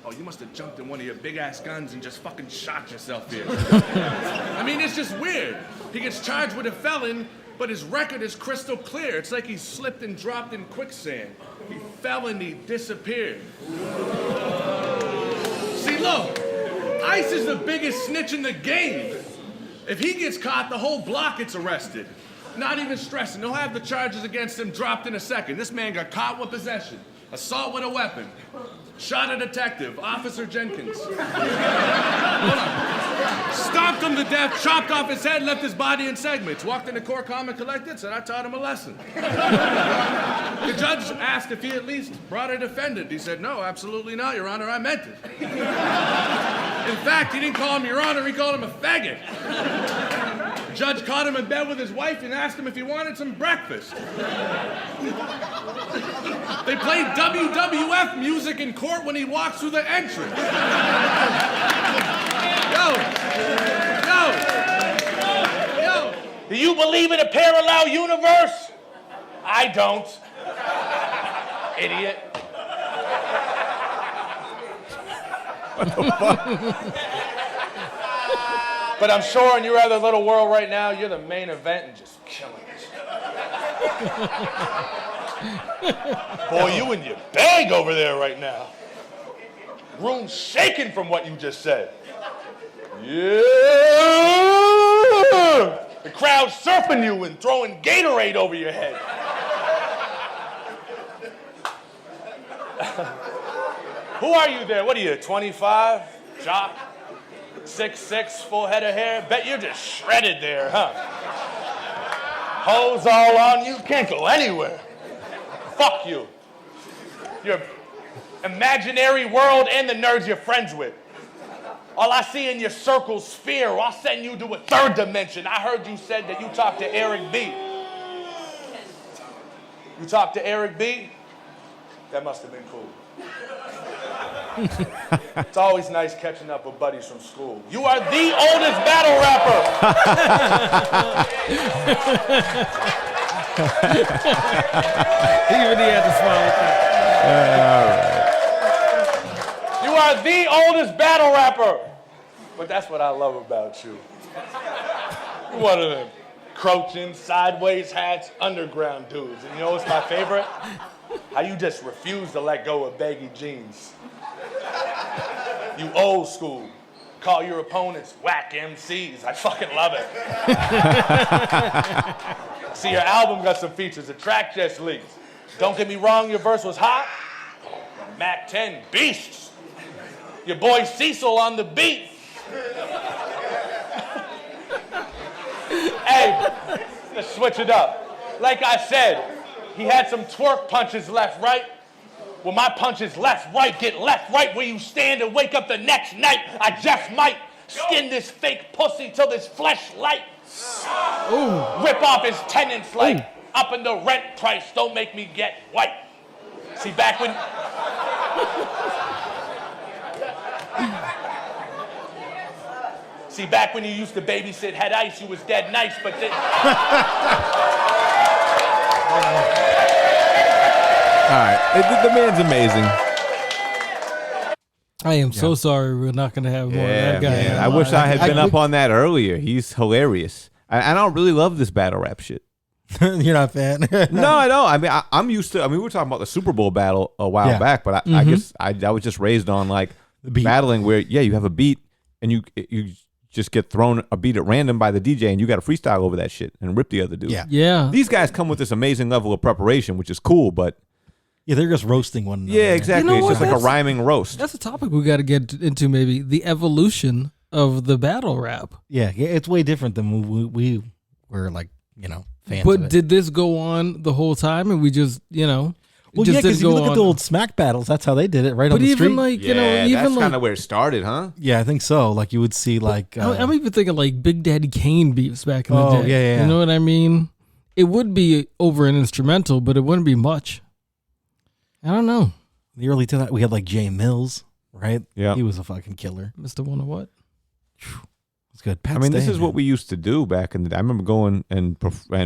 Oh, you must have jumped in one of your big-ass guns and just fucking shot yourself here. I mean, it's just weird. He gets charged with a felon, but his record is crystal clear. It's like he slipped and dropped in quicksand. He fell and he disappeared. See, look, Ice is the biggest snitch in the game. If he gets caught, the whole block gets arrested. Not even stressing. They'll have the charges against him dropped in a second. This man got caught with possession, assault with a weapon, shot a detective, Officer Jenkins. Stomped him to death, chopped off his head, left his body in segments. Walked into court, calm and collected, said I taught him a lesson. The judge asked if he at least brought a defendant. He said, no, absolutely not, Your Honor, I meant it. In fact, he didn't call him Your Honor, he called him a faggot. The judge caught him in bed with his wife and asked him if he wanted some breakfast. They played WWF music in court when he walked through the entrance. Yo. Do you believe in a parallel universe? I don't. Idiot. What the fuck? But I'm sure in your other little world right now, you're the main event and just killing it. Boy, you in your bag over there right now. Room shaking from what you just said. Yeah! The crowd surfing you and throwing Gatorade over your head. Who are you there? What are you, 25? Jock? 6'6", full head of hair? Bet you're just shredded there, huh? Hoes all on you? Can't go anywhere. Fuck you. Your imaginary world and the nerds you're friends with. All I see in your circle's sphere, I'll send you to a third dimension. I heard you said that you talked to Eric B. You talked to Eric B? That must have been cool. It's always nice catching up with buddies from school. You are the oldest battle rapper. Even he had to smile at that. You are the oldest battle rapper. But that's what I love about you. You're one of them crouching, sideways hats, underground dudes. And you know what's my favorite? How you just refuse to let go of baggy jeans. You old school. Call your opponents whack MCs. I fucking love it. See, your album got some features. The track just leaked. Don't get me wrong, your verse was hot. Mac 10 beasts. Your boy Cecil on the beat. Hey, let's switch it up. Like I said, he had some twerk punches left, right? Well, my punches left, right, get left, right where you stand and wake up the next night. I just might skin this fake pussy till this flesh light. Ooh. Rip off his tenants like up in the rent price. Don't make me get white. See, back when... See, back when you used to babysit Head Ice, you was dead nice, but then... All right, the man's amazing. I am so sorry we're not going to have more of that guy. Man. I wish I had been up on that earlier. He's hilarious. I don't really love this battle rap shit. You're not a fan? No, I don't. I mean, I'm used to. I mean, we were talking about the Super Bowl battle a while back, but I guess I was just raised on like battling where you have a beat and you just get thrown a beat at random by the DJ and you got to freestyle over that shit and rip the other dude. Yeah. These guys come with this amazing level of preparation, which is cool, but yeah, they're just roasting one another. Yeah, exactly. You know it's what? just like a rhyming roast. That's a topic we got to get into, maybe the evolution of the battle rap. Yeah, it's way different than we were like, fans. But of it. did this go on the whole time, and we just, Well, just yeah, because didn't you go look at on? the old smack battles. That's how they did it, right But on the even street. like, Yeah, even that's like, kind of where it started, huh? Yeah, I think so. Like you would see like I'm even thinking like Big Daddy Kane beats back in the Oh, day. yeah. You know what I mean? It would be over an instrumental, but it wouldn't be much. I don't know. the early 2000s. We had like Jay Mills, right? Yeah, he was a fucking killer. Mr. Wanna What? It's good. Pat I mean, this Stay, is man. what we used to do back in the day. I remember going and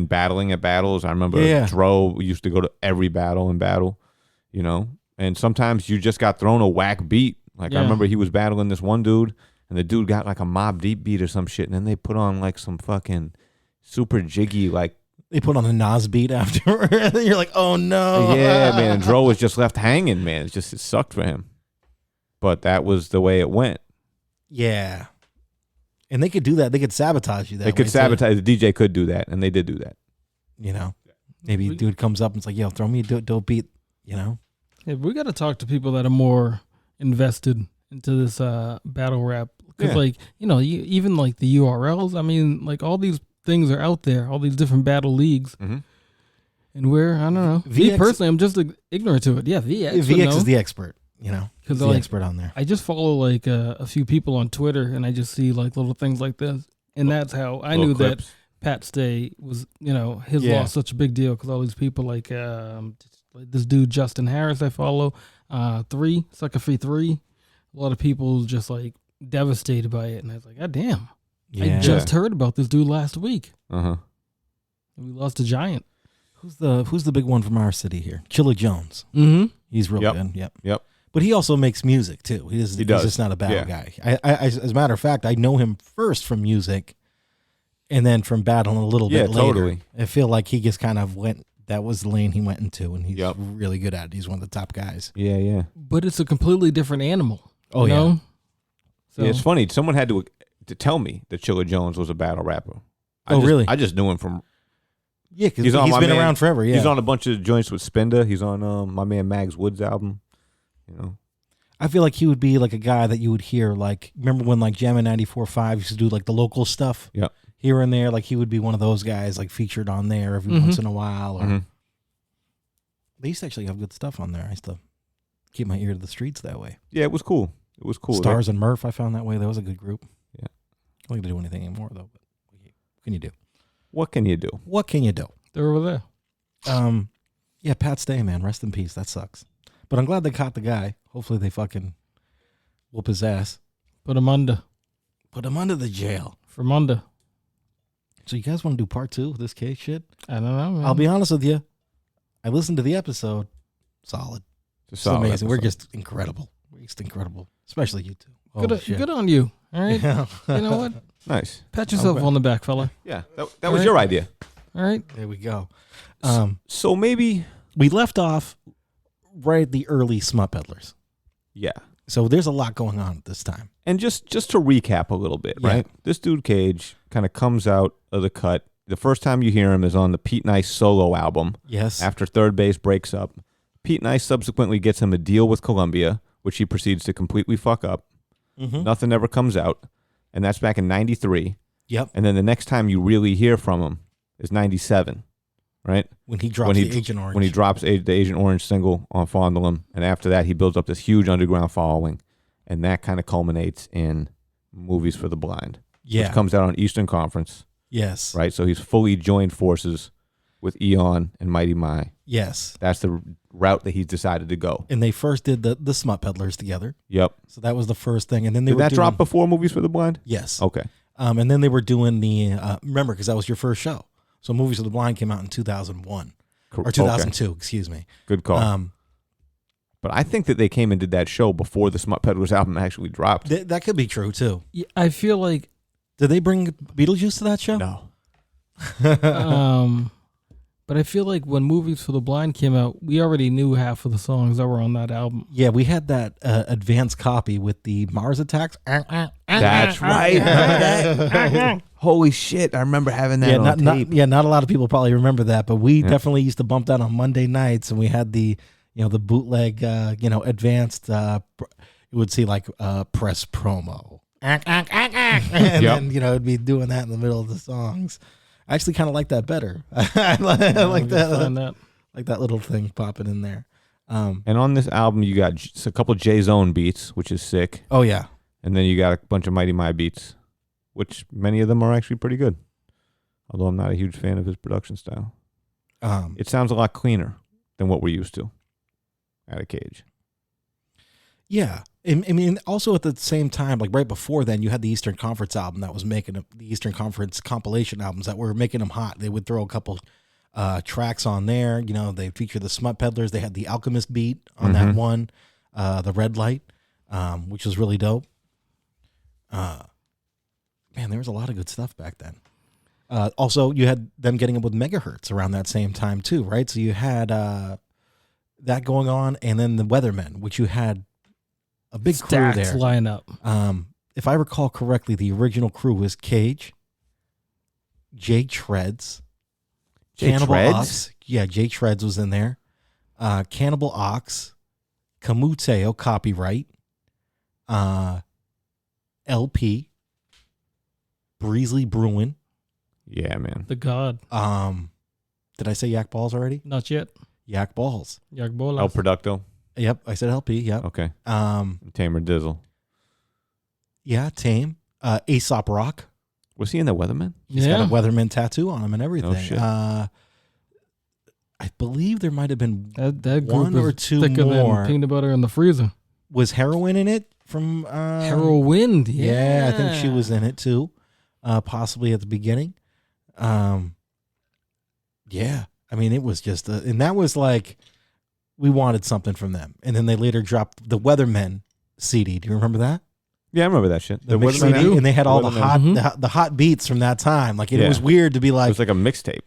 battling at battles. I remember Yeah. Dro used to go to every battle and battle, and sometimes you just got thrown a whack beat. Like I Yeah. remember he was battling this one dude and the dude got like a Mob Deep beat or some shit. And then they put on like some fucking super jiggy, like, They put on the Nas beat after, and then you're like, oh no. yeah, man. And Dro was just left hanging, man. It sucked for him. But that was the way it went. Yeah. And they could do that. They could sabotage you that They could way, too. sabotage. The DJ could do that, and they did do that. Maybe a dude comes up and it's like, yo, throw me a dope beat, Yeah, we got to talk to people that are more invested into this battle rap. Because, even like the URLs, I mean, like all these things are out there, all these different battle leagues. Mm-hmm. And I don't know. Me personally, I'm just ignorant to it. Yeah, VX. VX is the expert, He's the like, expert on there. I just follow like a few people on Twitter, and I just see like little things like this. And that's how I knew that Pat Stay was, his loss such a big deal, because all these people like this dude Justin Harris I follow, Sucker Free 3. A lot of people just like devastated by it, and I was like, God damn. Yeah. I just heard about this dude last week. Uh-huh. We lost a giant. Who's the big one from our city here? Chilla Jones. Mm-hmm. He's real Yep. good. Yep. But he also makes music too. He's just not a battle guy. I, as a matter of fact, I know him first from music, and then from battling a little bit later. Totally. I feel like he just kind of went. That was the lane he went into, and he's Yep. really good at it. He's one of the top guys. Yeah. But it's a completely different animal. Oh, you yeah. know? So, Yeah, it's funny. Someone had to tell me that Chilla Jones was a battle rapper. Really? I just knew him from. Yeah, because He's he's on my been man- around forever. Yeah, He's on a bunch of joints with Spenda. He's on my man Mags Wood's album. I feel like he would be like a guy that you would hear. Like, remember when like Jammin' 94.5 used to do like the local stuff? Yeah. Here and there, like he would be one of those guys like featured on there every once in a while. Or they used to actually have good stuff on there. I used to keep my ear to the streets that way. Yeah, it was cool. It was cool. Stars and Murph, I found that way. That was a good group. Yeah. I don't think they do anything anymore though. But what can you do? What can you do? What can you do? they're over there. Yeah, Pat Stay, man. Rest in peace. That sucks. But I'm glad they caught the guy. Hopefully they fucking whoop his ass. Put him under. Put him under the jail. From under. So you guys want to do part 2 of this case shit? I don't know, man. I'll be honest with you. I listened to the episode. Solid. It's amazing. We're just incredible. We're just incredible. Especially you two. Oh, good on you. All right. Yeah. You know what? Nice. Pat yourself on the back, fella. Yeah, that was your idea. All right. There we go. So maybe we left off right at the early Smut Peddlers. Yeah. So there's a lot going on at this time. And just to recap a little bit, right? This dude Cage kind of comes out of the cut. The first time you hear him is on the Pete Nice solo album. Yes. After Third Base breaks up. Pete Nice subsequently gets him a deal with Columbia, which he proceeds to completely fuck up. Mm-hmm. Nothing ever comes out. And that's back in 93. Yep. And then the next time you really hear from him is 97, right? When he drops the Agent Orange. When he drops the Agent Orange single on Fondle 'Em. And after that, he builds up this huge underground following. And that kind of culminates in Movies for the Blind. Yeah. Which comes out on Eastern Conference. Yes. Right? So he's fully joined forces with Eon and Mighty My. Yes. That's the route that he's decided to go. And they first did the Smut Peddlers together. Yep. So that was the first thing. And then they Did that drop before Movies for the Blind? Yes. Okay. And then they were doing the, remember, because that was your first show. So Movies for the Blind came out in 2001. Or 2002, excuse me. Good call. But I think that they came and did that show before the Smut Peddlers album actually dropped. That could be true, too. Yeah, I feel like... Did they bring Beetlejuice to that show? No. But I feel like when Movies for the Blind came out, we already knew half of the songs that were on that album. Yeah, we had that advanced copy with the Mars attacks. That's right. Remember that? Holy shit, I remember having that on tape. Not a lot of people probably remember that, but we definitely used to bump that on Monday nights, and we had the bootleg, advanced, you would see like press promo. And then, it'd be doing that in the middle of the songs. I actually kind of like that better. I like that. Like that little thing popping in there. And on this album, you got a couple J-Zone beats, which is sick. Oh, yeah. And then you got a bunch of Mighty My beats, which many of them are actually pretty good. Although I'm not a huge fan of his production style. It sounds a lot cleaner than what we're used to at a Cage. Yeah. I mean, also at the same time, like right before then, you had the Eastern Conference album that was making the Eastern Conference compilation albums that were making them hot. They would throw a couple tracks on there. They featured the Smut Peddlers. They had the Alchemist beat on that one, the Red Light, which was really dope. Man, there was a lot of good stuff back then. Also, you had them getting up with Megahertz around that same time too, right? So you had that going on, and then the Weathermen, which you had a big crew there. Line up. If I recall correctly, the original crew was Cage, Jay Treads, Cannibal Ox. Yeah, Jay Treads was in there. Cannibal Ox, Camuteo, Copyright, LP, Breesley Bruin. Yeah, man. The God. Did I say Yak Balls already? Not yet. Yak Balls. Yak Bolas. El Producto. Yep, I said LP. Yep. Okay. Tamer Dizzle. Yeah, Tame. Aesop Rock. Was he in the Weatherman? He's got a Weatherman tattoo on him and everything. Oh, shit. I believe there might have been that group one or two thicker more. Than peanut butter in the freezer. Was Heroin in it? From Heroin? Yeah, I think she was in it too. Possibly at the beginning. Yeah. I mean, it was just, and that was like, we wanted something from them. And then they later dropped the Weathermen CD. Do you remember that? Yeah, I remember that shit. The mix CD, and they had all the hot beats from that time. Like, it was weird to be like, it was like a mixtape.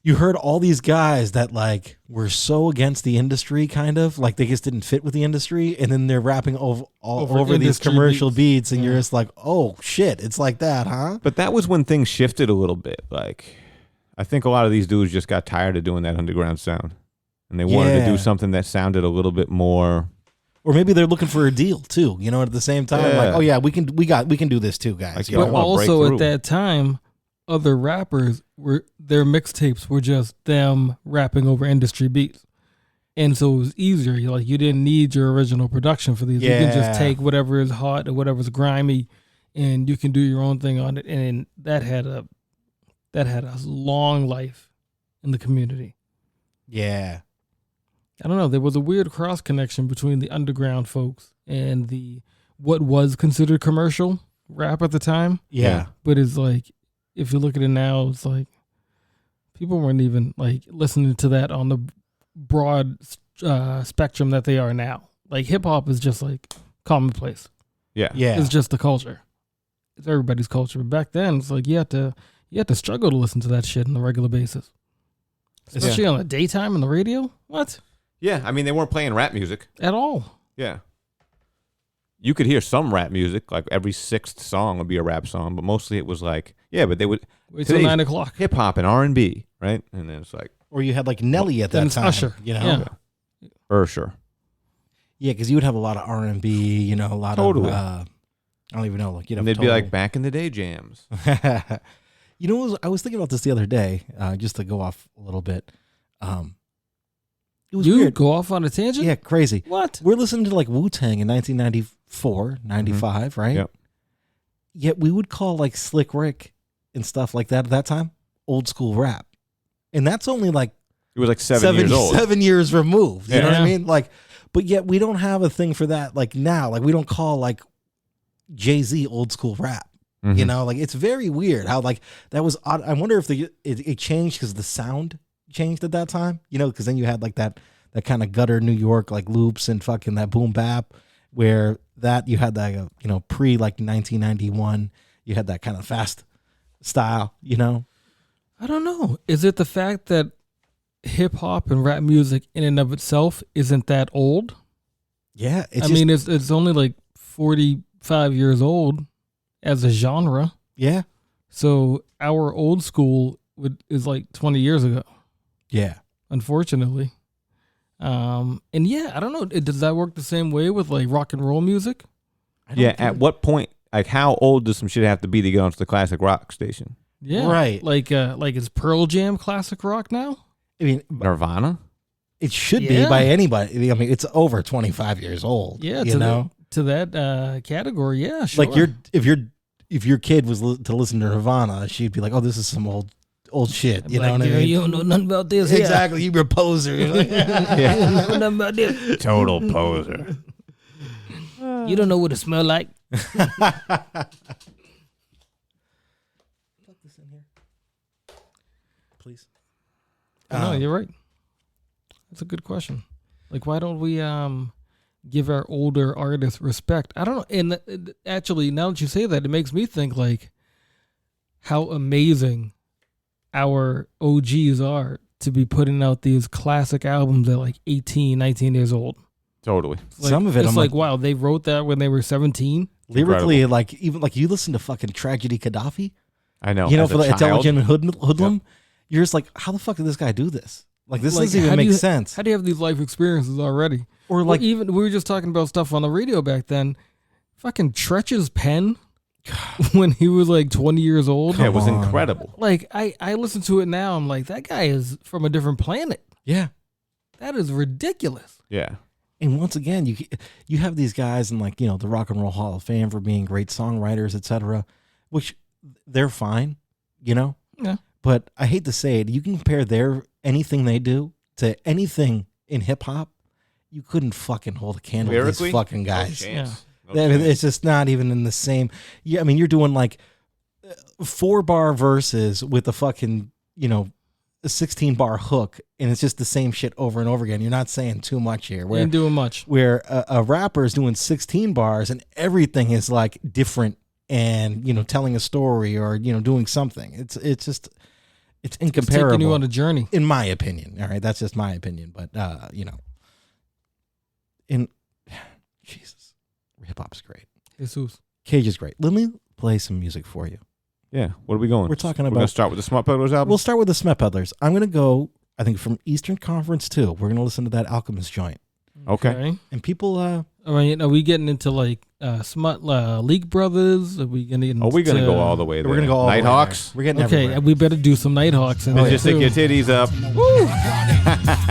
You heard all these guys that like were so against the industry, kind of like they just didn't fit with the industry, and then they're rapping over these commercial beats, and you're just like, oh shit, it's like that, huh? But that was when things shifted a little bit. Like, I think a lot of these dudes just got tired of doing that underground sound, and they wanted to do something that sounded a little bit more. Or maybe they're looking for a deal too, at the same time, like, oh yeah, we can do this too, guys. Like, but also at that time, other rappers their mixtapes were just them rapping over industry beats, and so it was easier. You didn't need your original production for these. You can just take whatever is hot or whatever's grimy, and you can do your own thing on it. And that had a long life in the community. Yeah, I don't know. There was a weird cross connection between the underground folks and the what was considered commercial rap at the time. Yeah. But it's like, if you look at it now, it's like people weren't even like listening to that on the broad spectrum that they are now. Like hip hop is just like commonplace. Yeah. It's just the culture. It's everybody's culture. But back then, it's like you had to struggle to listen to that shit on a regular basis, especially on the daytime on the radio. What? Yeah, I mean, they weren't playing rap music At all. Yeah. You could hear some rap music, like every sixth song would be a rap song, but mostly it was like, but they would wait till 9 o'clock. Hip hop and R&B, right? And then it's like, or you had like Nelly at that time. Usher, you know, Usher. Yeah, because you would have a lot of R&B, you know, a lot of I don't even know, like and they'd be like back in the day jams. You know, I was thinking about this the other day, just to go off a little bit. It was weird. Go off on a tangent? Yeah, crazy. What? We're listening to like Wu-Tang in 1994, 95, right? Yep. Yet we would call like Slick Rick and stuff like that at that time old school rap. And that's only like it was like 7 years old. 7 years removed. You know what I Yeah. mean? Like, but yet we don't have a thing for that like now. Like we don't call like Jay-Z old school rap. Mhm. You know, like it's very weird how like that was odd. I wonder if it changed because the sound changed at that time, you know, because then you had like that kind of gutter New York like loops and fucking that boom bap, where that you had that you know, pre like 1991, you had that kind of fast style, you know. I don't know. Is it the fact that hip hop and rap music in and of itself isn't that old? Yeah, it's only like 45 years old as a genre. Yeah, so our old school is like 20 years ago. Yeah, unfortunately. And I don't know. Does that work the same way with like rock and roll music? Yeah. At what point, like, how old does some shit have to be to get onto the classic rock station? Yeah, right. Like is Pearl Jam classic rock now? I mean, Nirvana. It should be by anybody. I mean, it's over 25 years old. Yeah, you know, to that category. Yeah, sure. Like if your kid was to listen to Nirvana, she'd be like, "Oh, this is some old shit." You know what I mean? You don't know nothing about this. Exactly. You're a poser. You're like, You don't know nothing about this. Total poser. You don't know what it smell like. Plug this in here, please. No, you're right. That's a good question. Like, why don't we give our older artists respect? I don't know. And actually, now that you say that, it makes me think like how amazing our OGs are to be putting out these classic albums at like 18, 19 years old. Totally. Like, some of it, it's I'm like, wow, they wrote that when they were 17. Lyrically, like even like you listen to fucking Tragedy Gaddafi. I know. You know, as for the a child. Intelligent Hoodlum, you're just like, how the fuck did this guy do this? Like, this Like, doesn't even how do make you- sense. How do you have these life experiences already? Or like, even we were just talking about stuff on the radio back then. Fucking Tretch's pen when he was like 20 years old. Yeah, it was Come on. incredible. Like I listen to it now. I'm like, that guy is from a different planet. yeah. That is ridiculous. Yeah. And once again, you have these guys in like, you know, the Rock and Roll Hall of Fame for being great songwriters, etc., which they're fine, you know. Yeah. But I hate to say it, you can compare anything they do to anything in hip hop, you couldn't fucking hold a candle to these fucking guys. No chance. I mean, it's just not even in the same. Yeah, I mean, you're doing like 4-bar verses with a fucking, you know, a 16-bar hook, and it's just the same shit over and over again. You're not saying too much here. We ain't doing much. Where a rapper is doing 16 bars and everything is like different and, you know, telling a story or, you know, doing something. It's just, it's incomparable. It's taking you on a journey. In my opinion. All right. That's just my opinion. But, you know, Jesus, hip hop's great. Jesus. Cage is great. Let me play some music for you. Yeah. What are we going? We're talking We're about. going to start with the Smart Peddlers album? We'll start with the Smut Peddlers. I'm going to go, I think, from Eastern Conference 2. We're going to listen to that Alchemist joint. Okay. And people, I mean, are we getting into like Smut League Brothers? Are we gonna? Are we going to go all the way there? we're going to go all the way Nighthawks? there. We're getting Okay, everywhere. we better do some Nighthawks. Then just stick your titties up.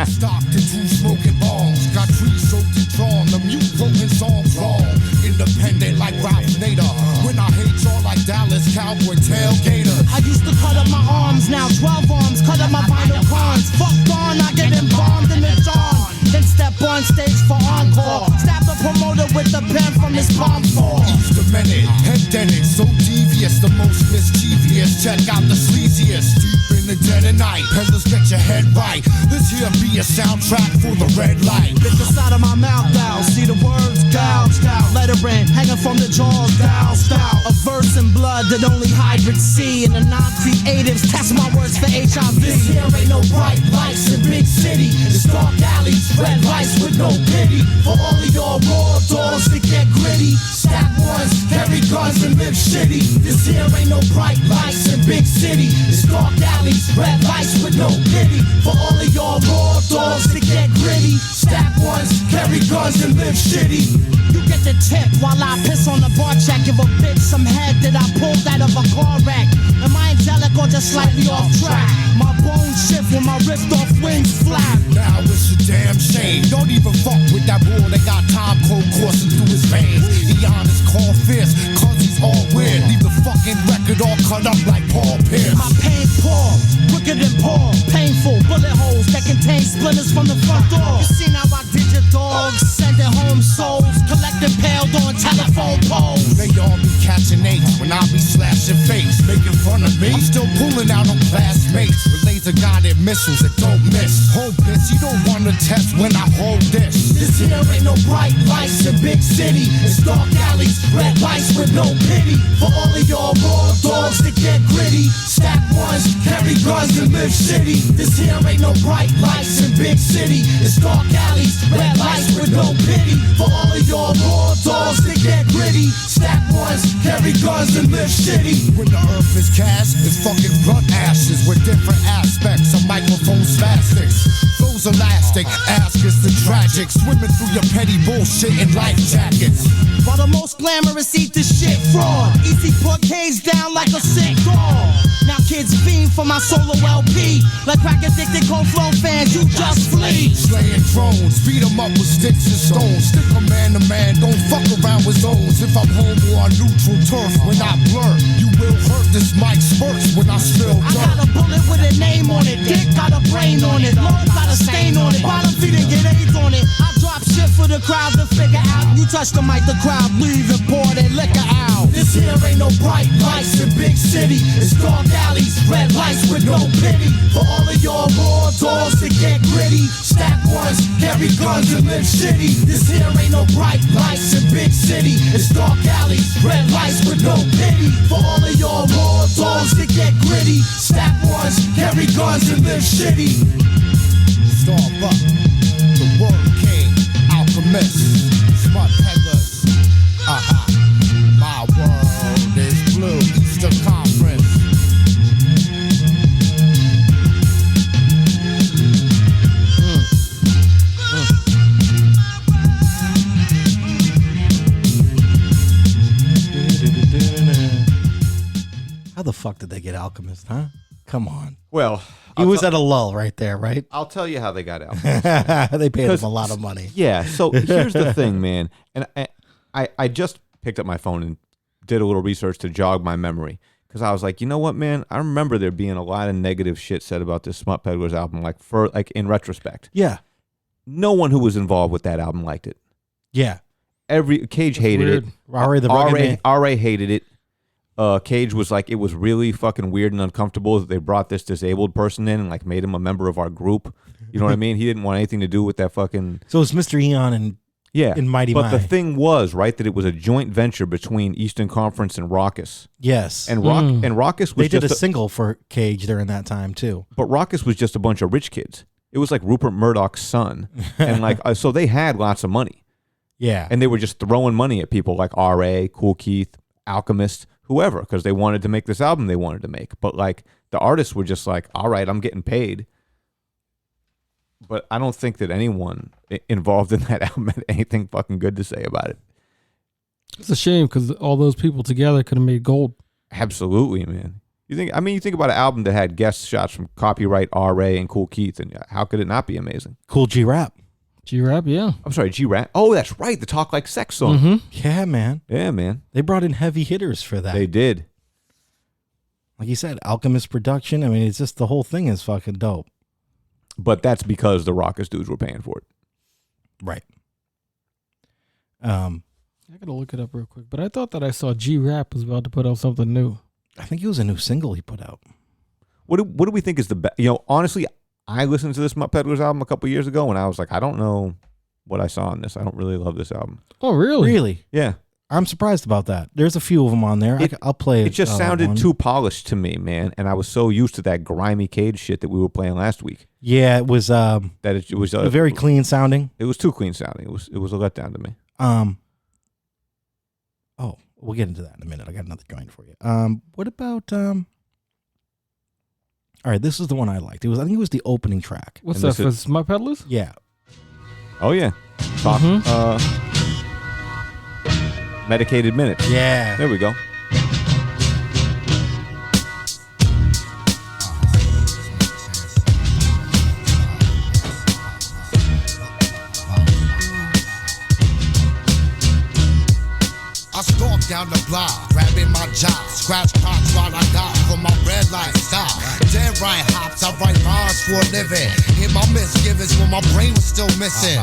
Stocked and two smoking balls. Got trees soaked and drawn. The mute quoting songs long. Independent like Ralph Nader. When I hate y'all like Dallas Cowboy tailgater. I used to cut up my arms, now 12 arms, cut up my vital corns. Fuck gone, I get embalmed in the dawn. Then on stage for encore. Stab the promoter with the pen from his palm fall. East a minute, head dented, so devious, the most mischievous. Check out the sleaziest. Deep in the dead of night, peddlers get your head right. This here be a soundtrack for the red light. Lick the side of my mouth out, see the words gouged out. Lettering hanging from the jaws, doused out. A verse in blood that only hybrids see. And the non-creatives test my words for HIV. This here ain't no bright lights in big city. It's dark alleys, red lights with no pity. For all of y'all raw dogs that get gritty. Stack ones, carry guns and live shitty. This here ain't no bright lights in big city. It's dark alleys, red lights with no pity. For all of y'all raw dogs that get gritty. Stack ones, carry guns and live shitty. You get the tip while I piss on the bar check. Give a bitch some head that I pulled out of a car wreck. Am I angelic or just slightly off track? My bones shift when my ripped off wings flap. Now it's a damn shame. Don't even fuck with that bull that got time cold coursing through his veins. Eon is called fierce, cause he's all weird. Leave the fucking record all cut up like Paul Pierce. My pain pour, quicker than Paul. Painful bullet holes that contain splinters from the front door. You see now I did your dogs, sending home souls, collecting paled on telephone poles. They all be catching apes when I be slashing face, making fun of me. I'm still pulling out on classmates with laser guided missiles that don't miss. Hold this, you don't wanna test when I hold this. This here ain't no bright lights in big city. It's dark alleys, red lights with no pity. For all of y'all raw dogs that get gritty. Stack ones, carry guns and live shitty. This here ain't no bright lights in big city. It's dark alleys, red lights with no pity. For all of y'all raw dogs that get gritty. Stack ones, carry guns and live shitty. When the earth is cast, it's fucking blood ashes with different aspects of microphone spastics. Flows elastic, ask is the tragic. Swimming through your petty bullshit in life jackets. While the most glamorous eat the shit fraud. Easy put K's down like a sick dog. Now kids fiend for my solo LP. Like crack addicted cold flow fans, you just flee. Slaying drones, beat 'em up with sticks and stones. Stick 'em man to man, don't fuck around with zones. If I'm home or on neutral turf, when I blur, you will hurt. This mic spurts when I spill dirt. I got a bullet with a name on it. Dick got a brain on it. Love got a stain on it. Bottom feet and get AIDS on it. I drop shit for the crowd to figure out. You touch the mic, the crowd leave and pour that liquor out. This here ain't no bright lights in big city. It's dark alleys, red lights with no pity. For all of y'all raw dogs that get gritty. Stack ones, carry guns and live shitty. This here ain't no bright lights in big city. It's dark alleys, red lights with no pity. For all of y'all raw dogs that get gritty. Stack ones, carry guns and live shitty. Starbuck, the word king, alchemist, smart peddlers. My world is blue, Eastern Conference. How the fuck did they get Alchemist, huh? Come on. Well, He was at a lull right there, right? I'll tell you how they got out. They paid him a lot of money. Yeah. So here's the thing, man. And I just picked up my phone and did a little research to jog my memory. Because I was like, you know what, man? I remember there being a lot of negative shit said about this Smut Peddlers album, like in retrospect. Yeah. No one who was involved with that album liked it. Yeah. Cage hated weird. it. RA hated it. Cage was like, it was really fucking weird and uncomfortable that they brought this disabled person in and like made him a member of our group. You know what I mean? He didn't want anything to do with that fucking. So it's Mr. Eon and Mighty But Mai. the thing was, right, that it was a joint venture between Eastern Conference and Raucus. Yes. And Raucus was they did a single for Cage during that time too. But Raucus was just a bunch of rich kids. It was like Rupert Murdoch's son. And like so they had lots of money. Yeah. And they were just throwing money at people like R.A., Kool Keith, Alchemist, whoever, because they wanted to make this album they wanted to make. But like the artists were just like, all right, I'm getting paid. But I don't think that anyone involved in that album had anything fucking good to say about it. It's a shame because all those people together could have made gold. Absolutely, man. You think about an album that had guest shots from Copyright R.A. and Kool Keith, and how could it not be amazing? Cool G-Rap. G-Rap, yeah. I'm sorry, G-Rap. Oh, that's right, the Talk Like Sex song. Mm-hmm. Yeah, man. Yeah, man. They brought in heavy hitters for that. They did. Like you said, Alchemist production. I mean, it's just the whole thing is fucking dope. But that's because the Raucus dudes were paying for it. Right. I gotta look it up real quick. But I thought that I saw G-Rap was about to put out something new. I think it was a new single he put out. What do we think is the best? Honestly, I listened to this Mutt Peddlers album a couple years ago, and I was like, I don't know what I saw on this. I don't really love this album. Oh, really? Really? Yeah. I'm surprised about that. There's a few of them on there. I'll play it. It just sounded one. too polished to me, man. And I was so used to that grimy Cage shit that we were playing last week. Yeah, it was That it was very clean sounding. It was too clean sounding. It was a letdown to me. Oh, we'll get into that in a minute. I got another joint for you. What about all right, this is the one I liked. I think it was the opening track. What's that for Smut Peddlers? Yeah. Oh yeah. Talk. Medicated minutes. Yeah. There we go. I stalk down the block, grabbing my job, scratch pots while I got from my red light stop. Dead right hops, I write rhymes for a living. Hit my misgivings when my brain was still missing.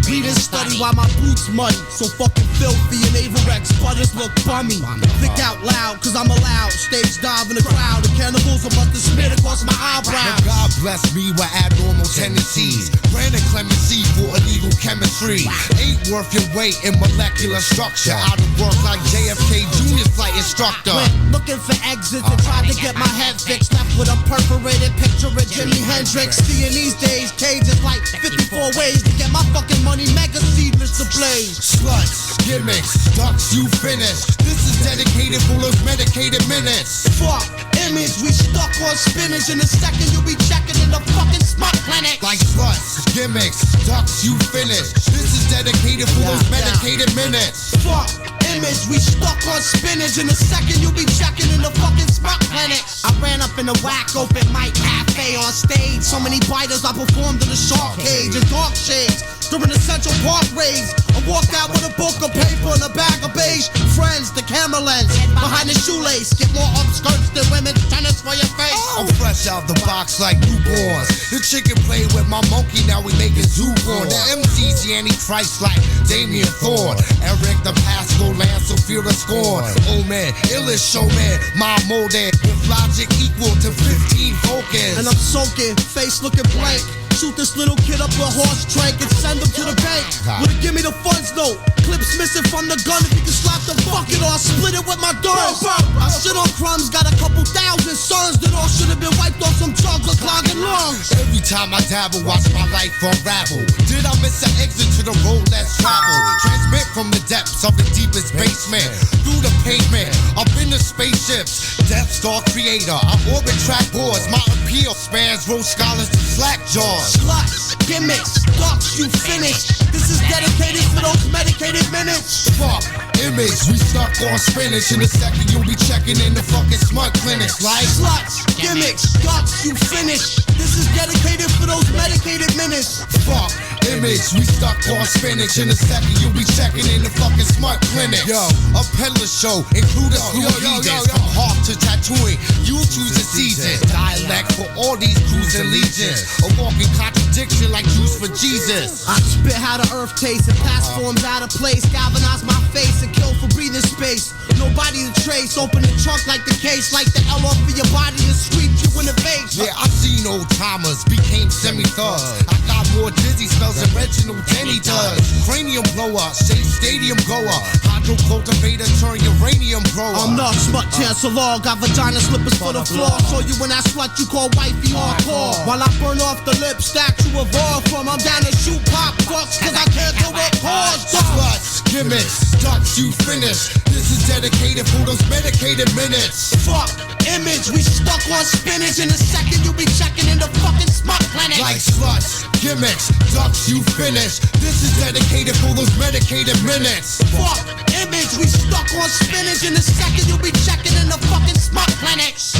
Read and study while my boots muddy. So fucking filthy and Averex butters look bummy. Think out loud, cause I'm allowed. Stage dive in the crowd. The cannibals are must have smeared across my eyebrows. God bless me with abnormal tendencies. Granted clemency for illegal chemistry. Ain't worth your weight in molecular structure. Out of work like JFK Jr.'s flight instructor. Went looking for exits and tried to get my head fixed. Left with a perforated picture of Jimi Hendrix. Seeing these days, Cage is like 54 ways to get my fucking money mega seedless to blaze. Sluts, gimmicks, ducks, you finished. This is dedicated for those medicated minutes. Fuck, image, we stuck on spinach. In a second you'll be checking in the fucking smut clinic. Like sluts, gimmicks, ducks, you finished. This is dedicated for those medicated minutes. Fuck, image, we stuck on spinach. In a second you'll be checking in the fucking smut clinic. I ran up in the whack open mic cafe on stage. So many biters I performed in the shark cage and dark shades. During the Central Park raids, I walked out with a book of paper and a bag of beige. Friends, the camera lens, behind the shoelace. Get more upskirts than women, tennis for your face. I'm fresh out the box like newborns. The chicken played with my monkey, now we making zoo porn. The MC's the Antichrist like Damien Thorne. Eric the Pascal Lance, so feel the scorn. Oh man, illest showman, my molded. With logic equal to 15 focus. And I'm soaking, face looking blank. Shoot this little kid up a horse trank and send him to the bank. Woulda give me the funds note. Clips missing from the gun. If you can slap the bucket or I'll split it with my guns. I shit on crumbs, got a couple thousand sons that all should have been wiped off some chocolate clogging lungs. Every time I dabble, watch my life unravel. Did I miss an exit to the road less travel? Transmit from the depths of the deepest basement. Through the pavement, up in the spaceships. Death Star creator, I orbit track boards. My appeal spans road scholars to slack jaws. Sluts, gimmicks, ducks, you finished. This is dedicated for those medicated minutes. Fuck, image, we stuck on spinach. In a second you'll be checking in the fucking smut clinics. Like sluts, gimmicks, ducks, you finished. This is dedicated for those medicated minutes. Fuck, image, we stuck on spinach. In a second you'll be checking in the fucking smut clinics. Yo, a peddler show, include a slew of legions. From Hawk to tattooing, you choose a season. Dialect for all these crews and legions. A walking contradiction like juice for Jesus. I spit how the earth tastes and pass forms out of place. Galvanize my face and kill for breathing space. Nobody to trace. Open the trunk like the case. Like the L off of your body to sweep you in the face. Yeah, I seen old timers became semi-thugs. I got more dizzy spells than Reginald Denny does. Cranium blower, shade stadium goer. Hydro cultivator, turn uranium grower. I'm not smut chancellor. Got vagina slippers for the floor. Show you when I slut you call wifey hardcore. While I burn off the lip statue of all from. I'm down to shoot pop fucks cause I can't do it cause. Sluts, gimmicks, ducks, you finish. This is dedicated for those medicated minutes. Fuck, image, we stuck on spinach. In a second you'll be checking in the fucking smut clinic. Like sluts, gimmicks, ducks, you finish. This is dedicated for those medicated minutes. Fuck, image, we stuck on spinach. In a second you'll be checking in the fucking smut clinics.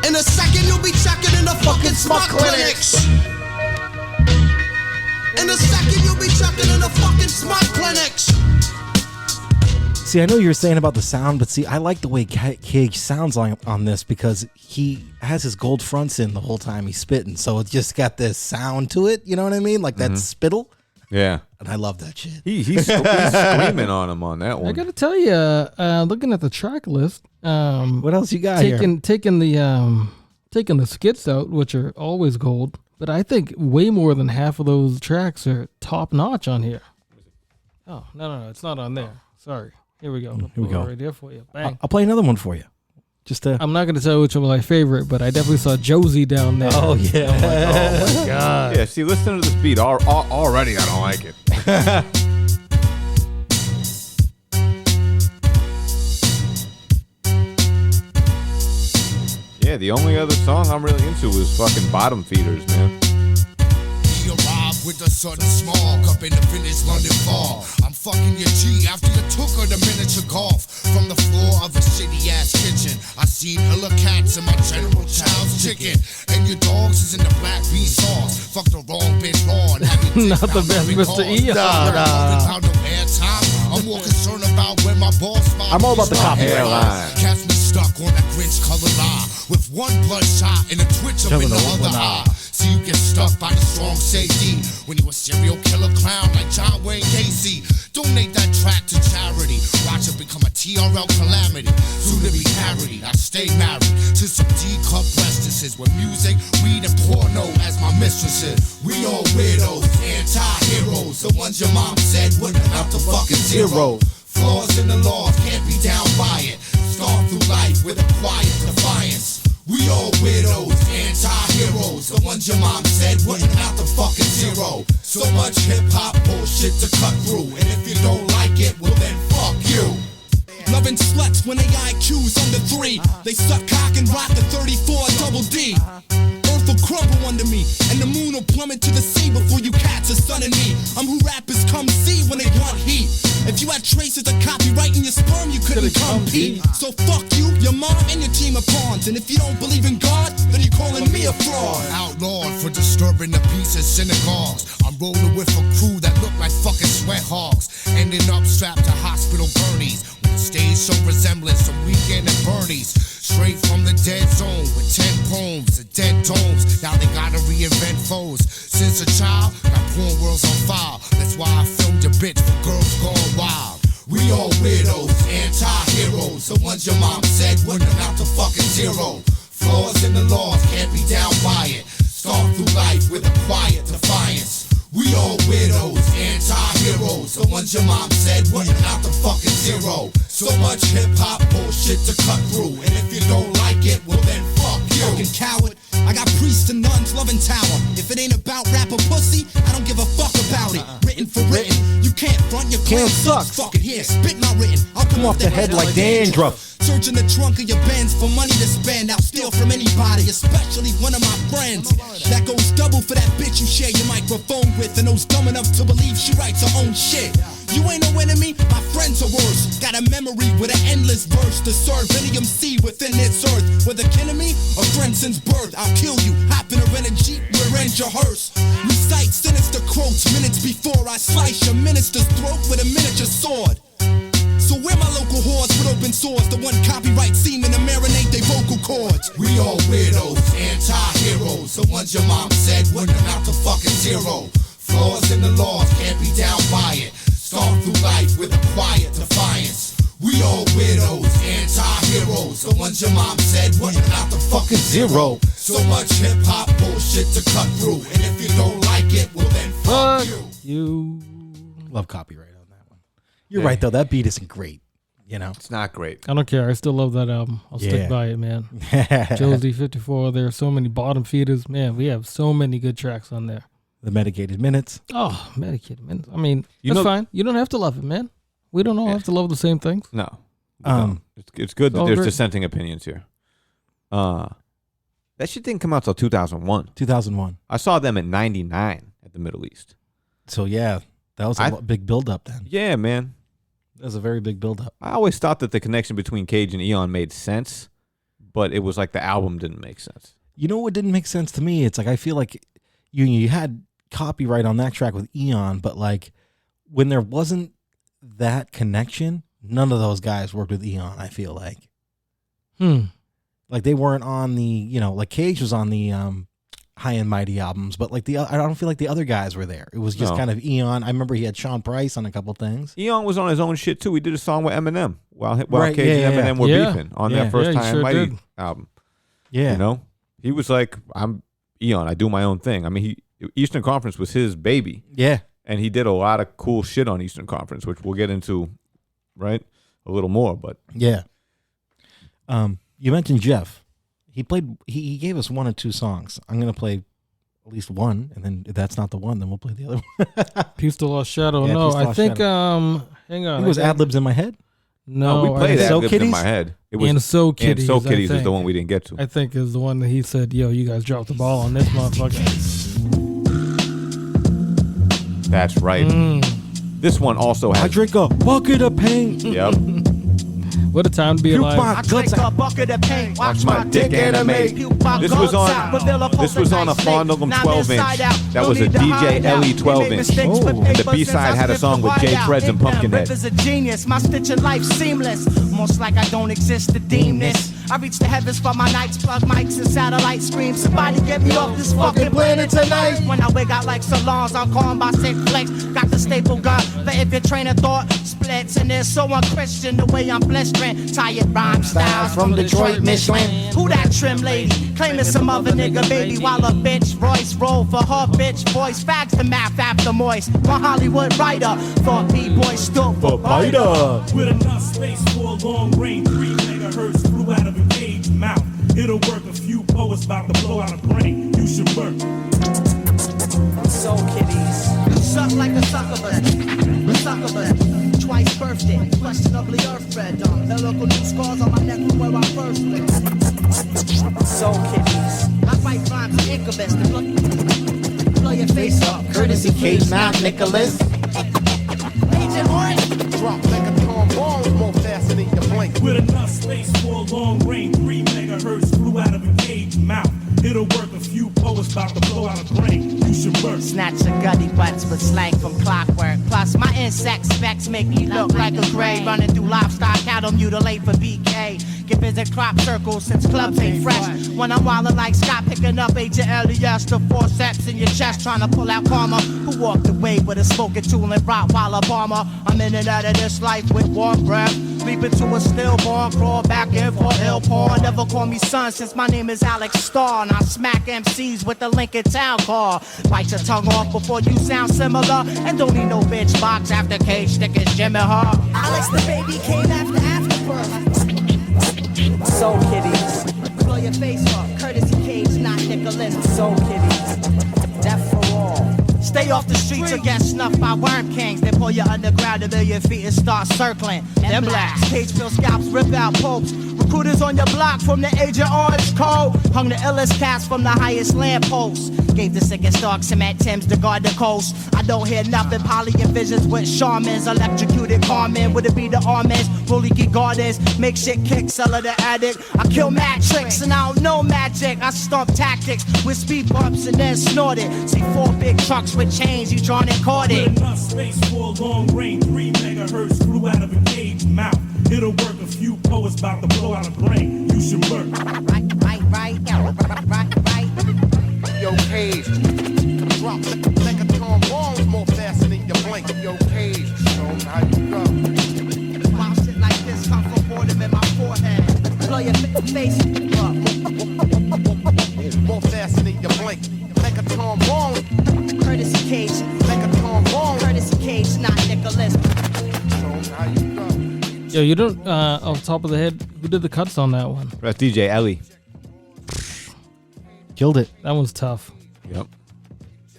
In a second you'll be checking in the fucking smut clinics. In a second you'll be checking in the fucking smut clinics. See, I know you were saying about the sound, but see, I like the way Cage sounds on this because he has his gold fronts in the whole time he's spitting. So it's just got this sound to it. You know what I mean? Like that spittle. Yeah. And I love that shit. He's screaming on him on that one. I gotta tell you, looking at the track list, what else you got here? Taking the skits out, which are always gold, but I think way more than half of those tracks are top notch on here. Oh no, it's not on there. Sorry. Here we go. Here we go. Right there for you. Bang. I'll play another one for you. Just I'm not gonna tell you which one was my favorite, but I definitely saw Josie down there. Oh yeah. Oh my god. Yeah. See, listen to this beat. Already, I don't like it. Yeah, the only other song I'm really into is fucking Bottom Feeders, man. With the sudden smog up in the village London bar. I'm fucking your G after you took her to miniature golf from the floor of a shitty ass kitchen. I seen hella cats in my General Child's chicken, and your dogs is in the black bean sauce. Fuck the wrong bitch raw and have you not the best Mr. E. I'm more concerned about when my boss. I'm all about the copyright line. Catch me stuck on that Grinch colored lie with one bloodshot and a twitch up in the other eye. So you get stuck by the strong safety when you a serial killer clown like John Wayne Gacy. Donate that track to charity. Watch it become a TRL calamity. Soon to be parodied. I stay married to some D-cup breastesses with music, weed, and porno as my mistresses. We all weirdos, anti-heroes, the ones your mom said wouldn't amount to fucking zero. Flaws in the laws can't be down by it. Storm through life with a quiet defiance. We all weirdos, anti-heroes, the ones your mom said wouldn't amount to fucking zero. So much hip-hop bullshit to cut through, and if you don't like it, well then fuck you. Loving sluts when they IQ's under 3. They suck cock and rock the 34 double D. Earth will crumble under me, and the moon will plummet to the sea before you cats are sunning me. I'm who rappers come see when they want heat. If you had traces of copyright in your sperm, you couldn't compete. So fuck you, your mom, and your team of pawns. And if you don't believe in God, then you're calling me a fraud. Outlawed for disturbing the peace of synagogues. I'm rolling with a crew that look like fucking sweat hogs. Ending up strapped to hospital gurneys. With the stage show resemblance of Weekend at Bernie's. Straight from the dead zone with 10 poems and dead tomes. Now they gotta reinvent foes. Since a child, got porn worlds on file. That's why I filmed a bitch for girls gone wild. We all weirdos, anti-heroes, the ones your mom said wouldn't amount to fucking zero. Flaws in the laws can't be down by it. Storm through life with a quiet defiance. We all weirdos, anti-heroes, the ones your mom said wouldn't amount to fucking zero. So much hip-hop bullshit to cut through, and if you don't like it, well then fuck you. Fucking coward. I got priests and nuns loving tower. If it ain't about rap or pussy, I don't give a fuck about it. Written for written, you can't front your clan sucks. Fuck it, here, spit my written. I'll Come off the head like dandruff. Searching the trunk of your Benz for money to spend. I'll steal from anybody, especially one of my friends. That goes double for that bitch you share your microphone with, and those dumb enough to believe she writes her own shit. You ain't no enemy, my friends are worse. Got a memory with an endless verse to serve any MC within this earth. Whether kin of me or friend since birth, I'll kill you, hop in a rented Jeep, rearrange your hearse. Recite sinister quotes minutes before I slice your minister's throat with a miniature sword. So where my local whores with open swords, the one copyright seeming to marinate they vocal cords. We all weirdos, anti-heroes, the ones your mom said wouldn't amount to fucking zero. Flaws in the laws can't be down by it. Storm through life with a quiet defiance. We all weirdos, anti-heroes, the ones your mom said wouldn't amount to fucking zero. So much hip-hop bullshit to cut through, and if you don't like it, well then fuck you. Love copyright on that one. You're right though, that beat isn't great. You know, it's not great. I don't care. I still love that album. I'll stick by it, man. Josie 54. There are so many bottom feeders. Man, we have so many good tracks on there. The Medicated Minutes. Oh, Medicated Minutes. I mean, that's fine. You don't have to love it, man. We don't all have to love the same things. No. It's good that there's dissenting opinions here. That shit didn't come out till 2001. 2001. I saw them at 99 at the Middle East. So, yeah, that was a big build-up then. Yeah, man. That was a very big build-up. I always thought that the connection between Cage and Eon made sense, but it was like the album didn't make sense. You know what didn't make sense to me? It's like I feel like you had copyright on that track with Eon, but like when there wasn't that connection, none of those guys worked with Eon, I feel like. Like they weren't on the, like Cage was on the High and Mighty albums, but like I don't feel like the other guys were there. It was just kind of Eon. I remember he had Sean Price on a couple things. Eon was on his own shit too. He did a song with Eminem while Right, Cage and Eminem were beefing on that first High and sure Mighty did. album. Yeah. He was like, I'm Eon. I do my own thing. I mean, Eastern Conference was his baby. Yeah. And he did a lot of cool shit on Eastern Conference, which we'll get into, right, a little more. But yeah. You mentioned Jeff. He gave us one or two songs. I'm gonna play at least one, and then if that's not the one, then we'll play the other one. Peace to Lost Shadow. Yeah, no, Peace to I Lost think Shadow. hang on. It was ad libs in my head. No, we played I ad So libs in Kitties? my head. It was And So Kitties. And So I Kitties is the think. one we didn't get to. I think is the one that he said, "Yo, you guys dropped the ball on this motherfucker." That's right. This one also I has. drink a bucket of paint. Yep. What a time to be alive. I drink a bucket of paint, Watch my dick animate. This was on a Fondle 12 inch. That was a DJ Ellie 12 inch. And the B-side had a song with Jay Trez and Pumpkinhead. Rivers a genius, my stitching life seamless. Almost like I don't exist to deem this. I reach the heavens for my nights, plug mics and satellite screams. Somebody get me off this fucking planet tonight. When I wake out like salons, I'm calling by sick flex. Got the staple gun for if your train of thought splits. And it's so unchristian the way I'm blistering. Tired rhyme styles from Detroit, Michigan. Who that trim lady? Claiming some other nigga baby while a bitch voice roll for her bitch voice. Facts the math after moist. One Hollywood writer thought B-boy stood for biter. With enough space for a long range, 3 megahertz flew out of a cage mouth. It'll work. A few poets about to blow out a brain. You should work. So kitties, you suck like a succubus. Twice birthday, questionably earthbred. Lyrical new scars on my neck from where I first lived. So kitties, I write rhymes to incubus to blow your face up. Courtesy Cage, not Nicholas. Agent Orange, drop like a trombone, more faster than your blink. With enough space for a long range, 3 megahertz flew out of a cage mouth. It'll work. A few poets about to blow out a brain. You should work. Snatch your gutty butts with slang from clockwork. Plus, my insect specs make me look like a gray. Running through livestock, cattle mutilate for BK. Get busy crop circles since clubs ain't fresh. When I'm wildin' like Scott, picking up Agent Elias, the forceps in your chest, trying to pull out karma. Who walked away with a smoking tool and Rottweiler bomber? I'm in and out of this life with warm breath. Leap into a stillborn, crawl back in for ill porn. Never call me son since my name is Alex Starr. And I smack MCs with the Lincoln Town car. Bite your tongue off before you sound similar. And don't need no bitch box after Cage stick his Jimmy Hart. Alex the baby came after afterbirth. So kitties, blow your face off. Courtesy Cage, not Nicholas. So kitties, death for all. Stay off the streets or get snuffed by worm kings. They pull you underground a million feet and start circling. Them blacks, Cage fill scalps, rip out popes. Recruiters on your block from the Agent Orange Code. Hung the illest cats from the highest lampposts. Gave the sickest dog cement Timbs to guard the coast. I don't hear nothing, poly and visions with shamans. Electrocuted Carmen, would it be the Armans? Bully geek gardens, make shit kick, seller the addict. I kill matrix and I don't know magic. I stomp tactics with speed bumps and then snort it. See 4 big trucks with chains, you drawn and corded. With enough space for a long range, 3 megahertz flew out of a cage mouth. It'll work. A few poets about to blow out a brain. You should work. Right. Yo, Cage, drop like a trombone, more faster than your blink. Yo, Cage, show 'em how you go. While shit like this come from boredom in my forehead. Blow your face up. More faster than your blink. Like a trombone, Courtesy Cage, like a trombone. Courtesy Cage, not Nicholas. Show 'em how you go. Yo, you don't off the top of the head, who did the cuts on that one? That's DJ Ellie. Killed it. That one's tough. Yep.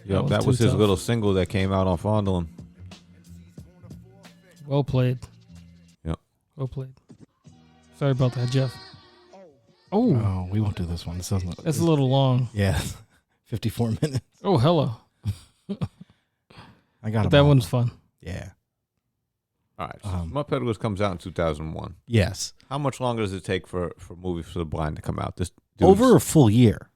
was That was too his tough. little single that came out on Fondling. Well played. Yep. Well played. Sorry about that, Jeff. Oh, Oh, we won't do this one. This doesn't. that's a little long. Yeah, 54 minutes. Oh, hello. I got But that one's fun. Yeah. All right. So Smut Peddlers comes out in 2001. Yes. How much longer does it take for Movie for the Blind to come out? This dude's Over a full year.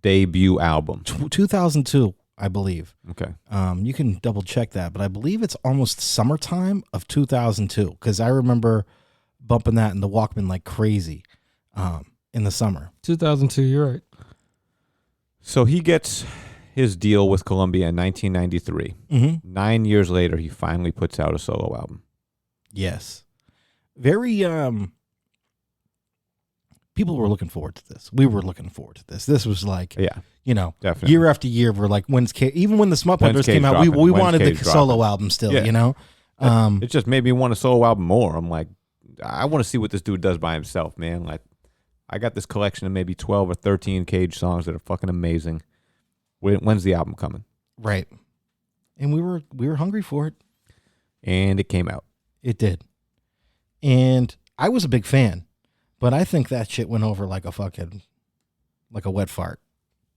debut album. 2002. I believe. Okay. You can double check that, but I believe it's almost summertime of 2002 because I remember bumping that in the Walkman like crazy in the summer. 2002, you're right. So he gets his deal with Columbia in 1993. 9 years later, he finally puts out a solo album. Yes. Very, people were looking forward to this. We were looking forward to this. This was like, definitely. year after year, we're like, even when the Smut Peddlers came out, we wanted the solo album still, It just made me want a solo album more. I'm like, I want to see what this dude does by himself, man. Like, I got this collection of maybe 12 or 13 Cage songs that are fucking amazing. When's the album coming? Right. And we were hungry for it. And it came out. It did. And I was a big fan, but I think that shit went over like a wet fart.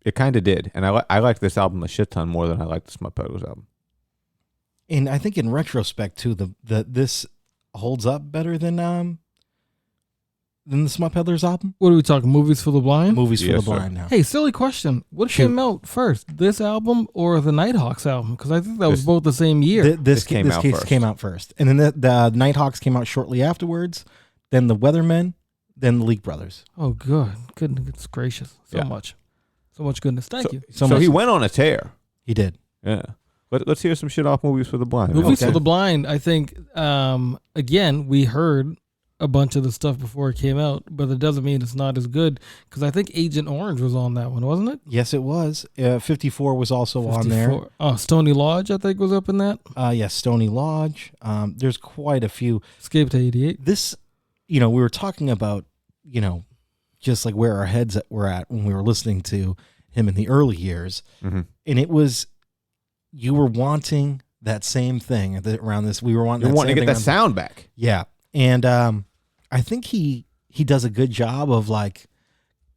It kind of did. And I like this album a shit ton more than I like the Smut Peddlers album. And I think in retrospect too, this holds up better than the Smut Peddlers album. What are we talking? Movies for the Blind? Movies for the Blind now. Hey, silly question. What came out first, this album or the Nighthawks album? Because I think that was both the same year. This came out first. And then the Nighthawks came out shortly afterwards. Then the Weathermen. Then the Leak Brothers. Oh, good. Goodness gracious. So much goodness. Thank you. So he went on a tear. He did. Yeah. Let's hear some shit off Movies for the Blind. Movies for the Blind, I think, again, we heard a bunch of the stuff before it came out, but it doesn't mean it's not as good, because I think Agent Orange was on that one, wasn't it? Yes, it was. 54 was also 54. On there. Oh, Stony Lodge, I think, was up in that. Yes, Stony Lodge. There's quite a few. Escape to 88. This, we were talking about, just like where our heads were at when we were listening to him in the early years. Mm-hmm. And it was, you were wanting that same thing around this. We were wanting to get that sound back. Yeah. And I think he does a good job of, like,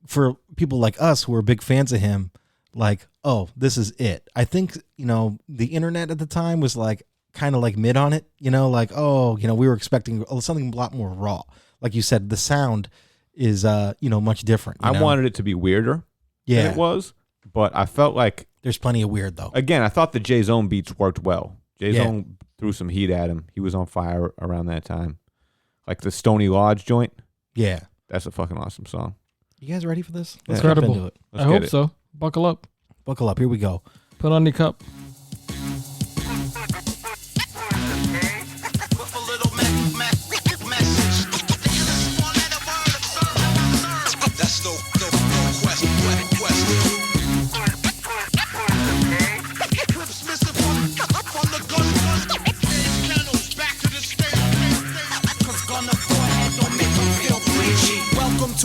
for people like us who are big fans of him, like, oh, this is it. I think, the internet at the time was like kind of like mid on it, like, oh, we were expecting something a lot more raw. Like you said, the sound is, much different. I wanted it to be weirder than it was, but I felt like there's plenty of weird though. Again, I thought the J-Zone beats worked well. J-Zone threw some heat at him. He was on fire around that time. Like the Stony Lodge joint. Yeah. That's a fucking awesome song. You guys ready for this? Let's jump into it. I hope so. Buckle up. Buckle up. Here we go. Put on your cup.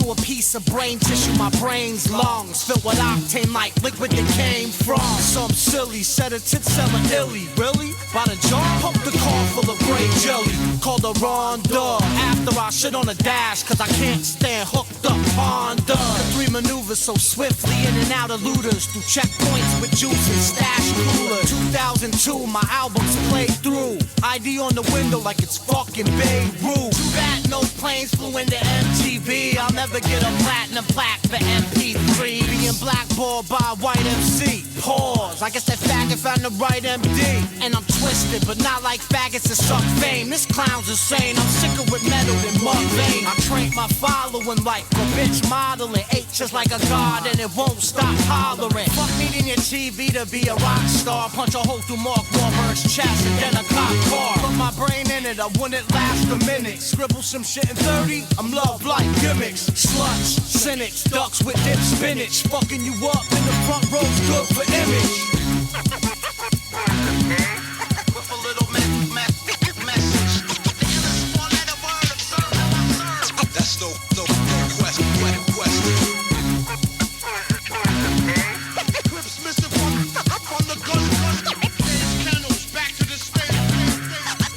A piece of brain tissue, my brain's lungs filled with octane like liquid that came from some silly set of tits selling illy. Really? By the jar, pump the car full of grape jelly called a Ronda. After I shit on a dash, cause I can't stand hooked up Honda. The three maneuvers so swiftly in and out of looters through checkpoints with juice and stash coolers. 2002, my albums played through. ID on the window like it's fucking Beirut. Too bad no planes flew into MTV. I'll never get a platinum plaque for MP3. Being blackballed by a white MC. Pause. I guess that faggot found the right MD. And I'm twisted, but not like faggots that suck fame. This clown's insane. I'm sicker with metal than mud vein. I trained my following like a bitch modeling. Ate just like a god and it won't stop hollering. Fuck needing your TV to be a rock star. Punch a hole through Mark Wahlberg's chest and then a cop car. Put my brain in it, I wouldn't last a minute. Scribble some shit in 30, I'm love like gimmicks. Sluts, cynics, ducks with dip spinach. Fucking you up in the front row's good for image. With a little message. That's no question. Crips missing from the gun. Candles back to the state.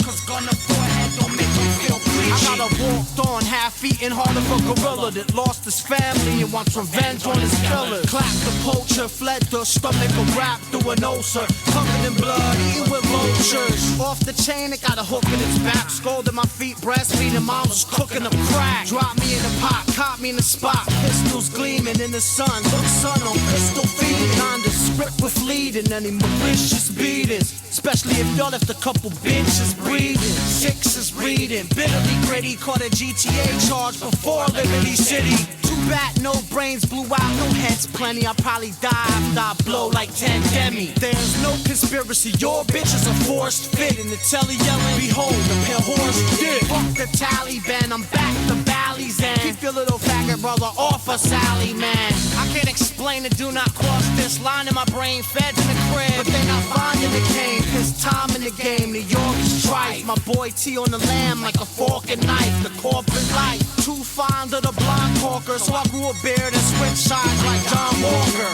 Cause gun up forehead don't make me feel preachy. I got a walked on, half-eaten heart of a gorilla that lost his family and wants revenge on his killers. Clapped the poacher, fled the stomach, a rap through an ulcer. Covered in blood, eating with vultures. Off the chain, it got a hook in its back. scolded my feet, breastfeeding, mom was cooking up crack. Dropped me in the pot, caught me in the spot, pistols gleaming in the sun. Look, son, on pistol feeding. Nondescript with leading, any malicious beatings. Especially if y'all left a couple bitches breathing. Six is reading, bitterly gritty. Caught a GTA charge before Liberty City. Too bad, no brains, blew out, no heads plenty. I'll probably die after I blow like 10 Demi. There's no conspiracy, your bitch is a forced fit. In the telly yelling, behold, the pale horse dick. Fuck the Taliban, I'm back the valley's end. Keep your little faggot brother off of Sally, man. I can't explain it, do not cross this line in my brain. Feds in the crib, but they not finding the game. Cause time in the game, New York is trite. My boy T on the lamb like a fork and knife. The corporate life, too fond of the blonde corker. So I grew a beard and switched sides like John Walker.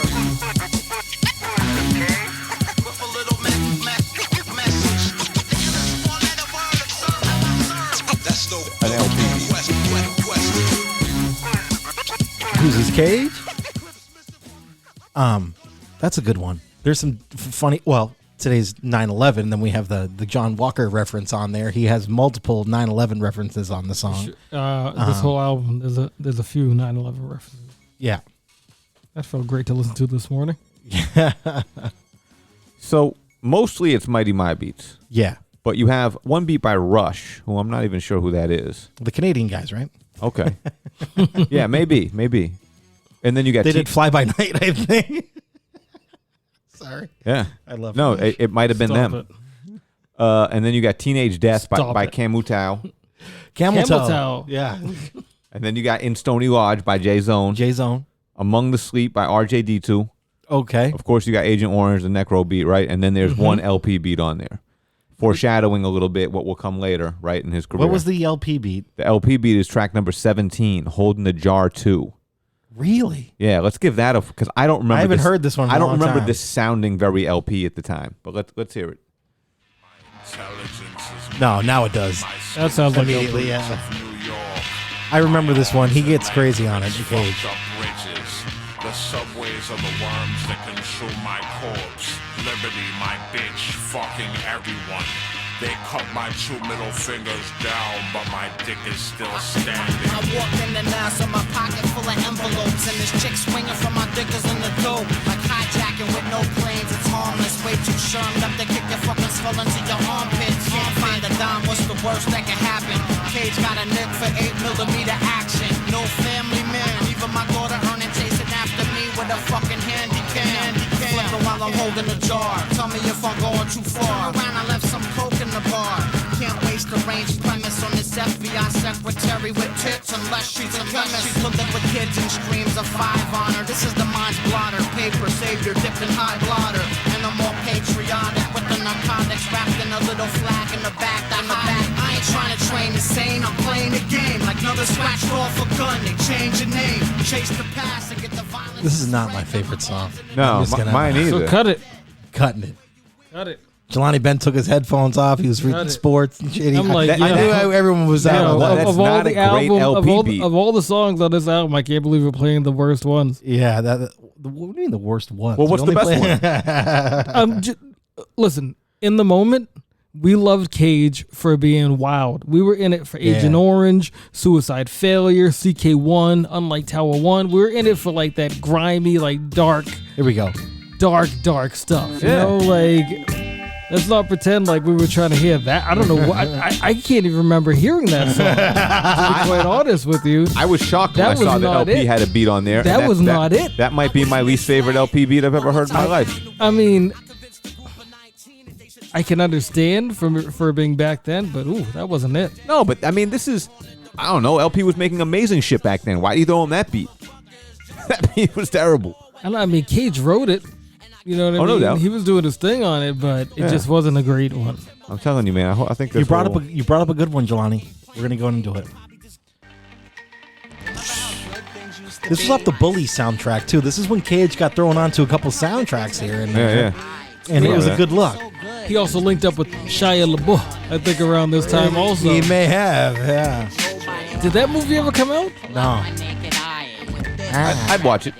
With a little message. That's no An LP. Who's his Cage? That's a good one. There's some funny. Well, today's 9/11. Then we have the John Walker reference on there. He has multiple 9/11 references on the song. This whole album, there's a few 9/11 references. Yeah. That felt great to listen to this morning. So mostly it's Mighty My beats. Yeah. But you have one beat by Rush, who I'm not even sure who that is. The Canadian guys, right? Okay. Yeah, maybe. And then you got They did Fly By Night, I think. Sorry. Yeah. I love No, Rush. it might have been Stop them. it. And then you got Teenage Death Stop by it. Camel Toe. Camel Camel Toe. Toe. Yeah. And then you got In Stony Lodge by J Zone. J-Zone. Among the Sleep by RJD2. Okay. Of course, you got Agent Orange, the Necro beat, right? And then there's one LP beat on there. Foreshadowing a little bit what will come later, right, in his career. What was the LP beat? The LP beat is track number 17, Holding the Jar 2. Really? Yeah, let's give that a... Because I don't remember I haven't heard this one in I a don't long remember time. this sounding very LP at the time. But let's hear it. No, now it does. That sounds like Immediately, yeah. I remember this one. He gets crazy on it, the Cage. The subways are the worms that consume my corpse. Liberty, my bitch, fucking everyone. They cut my 2 middle fingers down, but my dick is still standing. I walk in and out, so my pocket full of envelopes, and this chick swinging from my dick is in the dope. Like hijacking with no planes, it's harmless. Way too sharp up to kick your fucking skull into your armpits. Can't find a dime, what's the worst that can happen? Cage got a nick for 8mm action. No family man, even my daughter earning chasing after me with a fucking handy cam. Flipping while I'm holding a jar. Tell me if I'm going too far. Around I left some coke in the bar. Can't waste the range premise on this FBI secretary with tits unless she's a chemist. She's looking for kids and streams of 5 on her. This is the mind's blotter. Paper savior dipped in high blotter. And I'm more patriotic with the narcotics wrapped in a little flag in the back. I ain't trying to train the sane. I'm playing the game like another scratched off a gun. They change your name. Chase the past and get the violence. This is not my favorite song. No, I'm just gonna- mine either. So cut it. Cutting it. Cut it. Jelani Ben took his headphones off. He was reading it. sports and shit. I'm like, I knew everyone was You out know, on that. That's of all not the a great album, LP beat. of all the songs on this album, I can't believe we're playing the worst ones. Yeah, what do you mean the worst one? Well, what's the best one? Listen, in the moment, we loved Cage for being wild. We were in it for Agent Orange, Suicide Failure, CK1, Unlike Tower 1. We were in it for like that grimy, like dark Here we go. stuff. You know, like, let's not pretend like we were trying to hear that. I don't know what I can't even remember hearing that song. To be quite honest with you, I was shocked when I That was saw that not LP it. had a beat on there. That and was not it. That might be my least favorite LP beat I've ever heard in my life. I mean, I can understand for being back then, but ooh, that wasn't it. No, but I mean, this is, I don't know. LP was making amazing shit back then. Why do you throw him that beat? That beat was terrible. And I mean, Cage wrote it. You know what I mean? No doubt. He was doing his thing on it, but it just wasn't a great one. I'm telling you, man. I think You this brought whole- up a good one, Jelani. We're gonna go into it. This was off the Bully soundtrack too. This is when Cage got thrown onto a couple soundtracks here, and Yeah. and it was a that. good look. He also linked up with Shia LaBeouf, I think, around this time also. He may have, yeah. Did that movie ever come out? No, I'd watch it.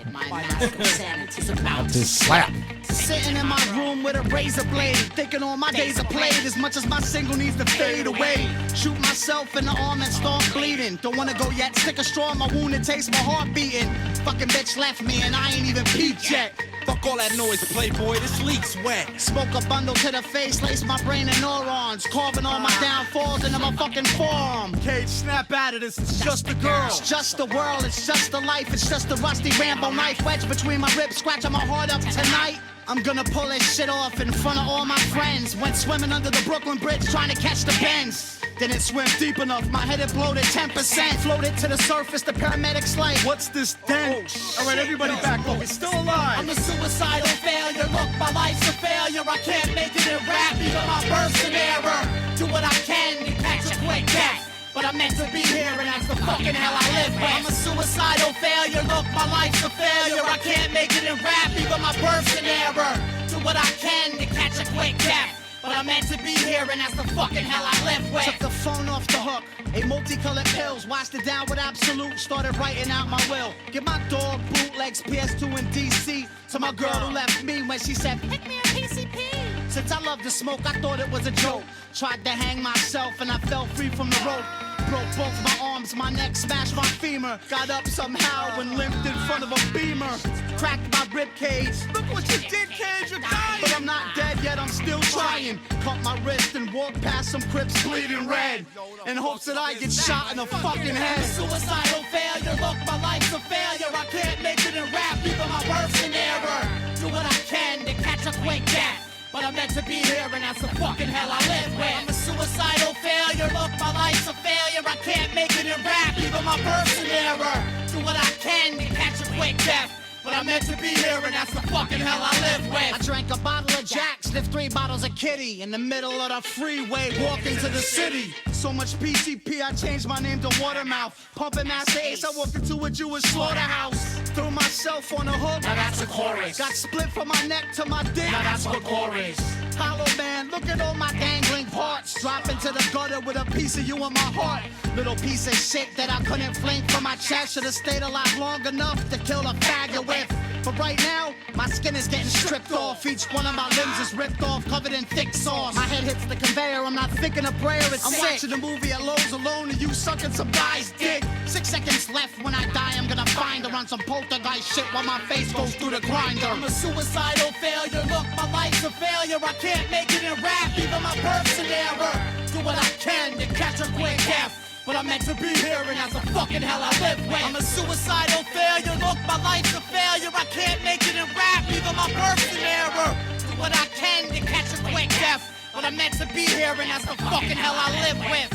to slap. Sitting in my room with a razor blade, thinking all my days are played as much as my single needs to fade away. Shoot myself in the arm and start bleeding. Don't wanna go yet, stick a straw in my wound and taste my heart beating. Fucking bitch left me and I ain't even peaked yet. Fuck all that noise, playboy, this leak's wet. Smoke a bundle to the face, lace my brain and neurons, carving all my downfalls into my fucking forearm. Cage, snap out of this, it's just a girl. It's just the world, it's just the life, it's just a rusty Rambo knife wedged between my ribs, scratching my heart up tonight. I'm gonna pull this shit off in front of all my friends. Went swimming under the Brooklyn Bridge trying to catch the bends. Didn't swim deep enough, my head had bloated 10%. Floated to the surface, the paramedics like, what's this dent? Alright, everybody back up, it's still alive. I'm a suicidal failure, look, my life's a failure. I can't make it in rap, even my birth's an error. Do what I can to catch a quick death. But I'm meant to be here and that's the fucking hell I live with. I'm a suicidal failure, look, my life's a failure. I can't make it in rap, even my birth's an error. Do what I can to catch a quick death. But I'm meant to be here and that's the fucking hell I live with. Took the phone off the hook, ate multicolored pills, washed it down with Absolute, started writing out my will. Give my dog bootlegs, PS2 and DC, to my girl who left me when she said, pick me a PCP. Since I love to smoke, I thought it was a joke. Tried to hang myself and I fell free from the rope. Broke both my arms, my neck, smashed my femur. Got up somehow and limped in front of a Beamer. Cracked my rib cage. Look what you did, Cage, you're dying. But I'm not dead yet, I'm still trying. Cut my wrist and walked past some Crips bleeding red. In hopes that I get shot in the fucking head. Suicidal failure, look, my life's a failure. I can't make it in rap, even my birth's an error. Do what I can to catch a quick death. But I'm meant to be here and that's the fucking hell I live with. I'm a suicidal failure, look, my life's a failure. I can't make it in rap, even my birth's an error. Do what I can to catch a quick death. But I'm meant to be here and that's the fucking hell I live with. I drank a bottle of Jack, sniffed 3 bottles of Kitty. In the middle of the freeway, walking to the city. So much PCP, I changed my name to Watermouth. Pumping Master Ace, I walked into a Jewish slaughterhouse. Threw myself on a hook, now that's a chorus. Got split from my neck to my dick, now that's what chorus. Hollow man, look at all my dangling parts. Drop into the gutter with a piece of you in my heart. Little piece of shit that I couldn't fling from my chest. Should've stayed alive long enough to kill a faggot with. But right now, my skin is getting stripped off. Each one of my limbs is ripped off, covered in thick sauce. My head hits the conveyor, I'm not thinking a prayer, it's I'm sick. Watching a movie at Lowe's alone and you sucking some guy's dick. 6 seconds left, when I die I'm gonna find her on some poltergeist shit while my face goes through the grinder. I'm a suicidal failure, look, my life's a failure. I can't make it in rap, even my birth's an error. Do what I can to catch a quick death. But I'm meant to be here and that's the fucking hell I live with. I'm a suicidal failure, look, my life's a failure. I can't make it in rap, even my birth's an error. Do what I can to catch a quick death. But I'm meant to be here and that's the fucking hell I live with.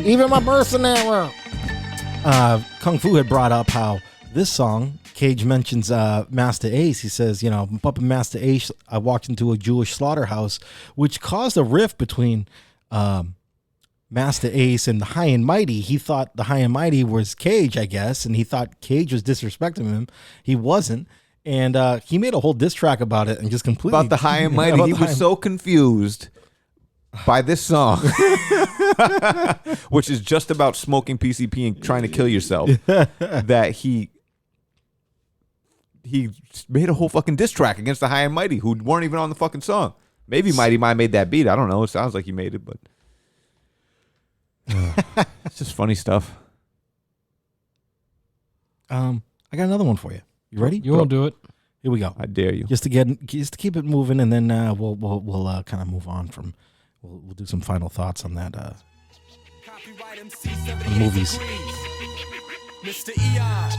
Even my birth's an error. Kung Fu had brought up how this song, Cage mentions Master Ace. He says, you know, Puppet Master Ace, I walked into a Jewish slaughterhouse, which caused a rift between Master Ace and the High and Mighty. He thought the High and Mighty was Cage, I guess, and he thought Cage was disrespecting him. He wasn't. And he made a whole diss track about it and just completely... About the High and Mighty. He was so confused by this song, which is just about smoking PCP and trying to kill yourself, that he made a whole fucking diss track against the High and Mighty, who weren't even on the fucking song. Maybe Mighty Might made that beat. I don't know. It sounds like he made it, but it's just funny stuff. I got another one for you. You ready? You won't do it. Here we go. I dare you. Just to keep it moving, and then we'll kind of move on from. We'll do some final thoughts on that. Movies. Mr. Eon.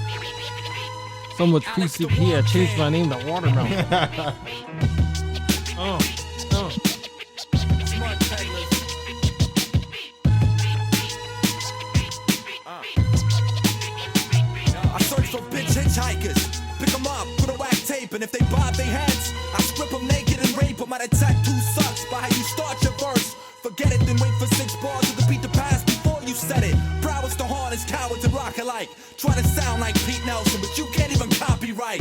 So much PCP, I changed my name to Watermelon. I search for bitch hitchhikers. Pick them up, put a wax tape, and if they bob their heads, I strip them naked and rape them. My tattoo sucks by how you start your verse. Forget it, then wait for 6 bars of the beat to pass before you said it. Prowess to harness cowards and rock alike. Try to sound like Pete Nelson, but you can't even copyright.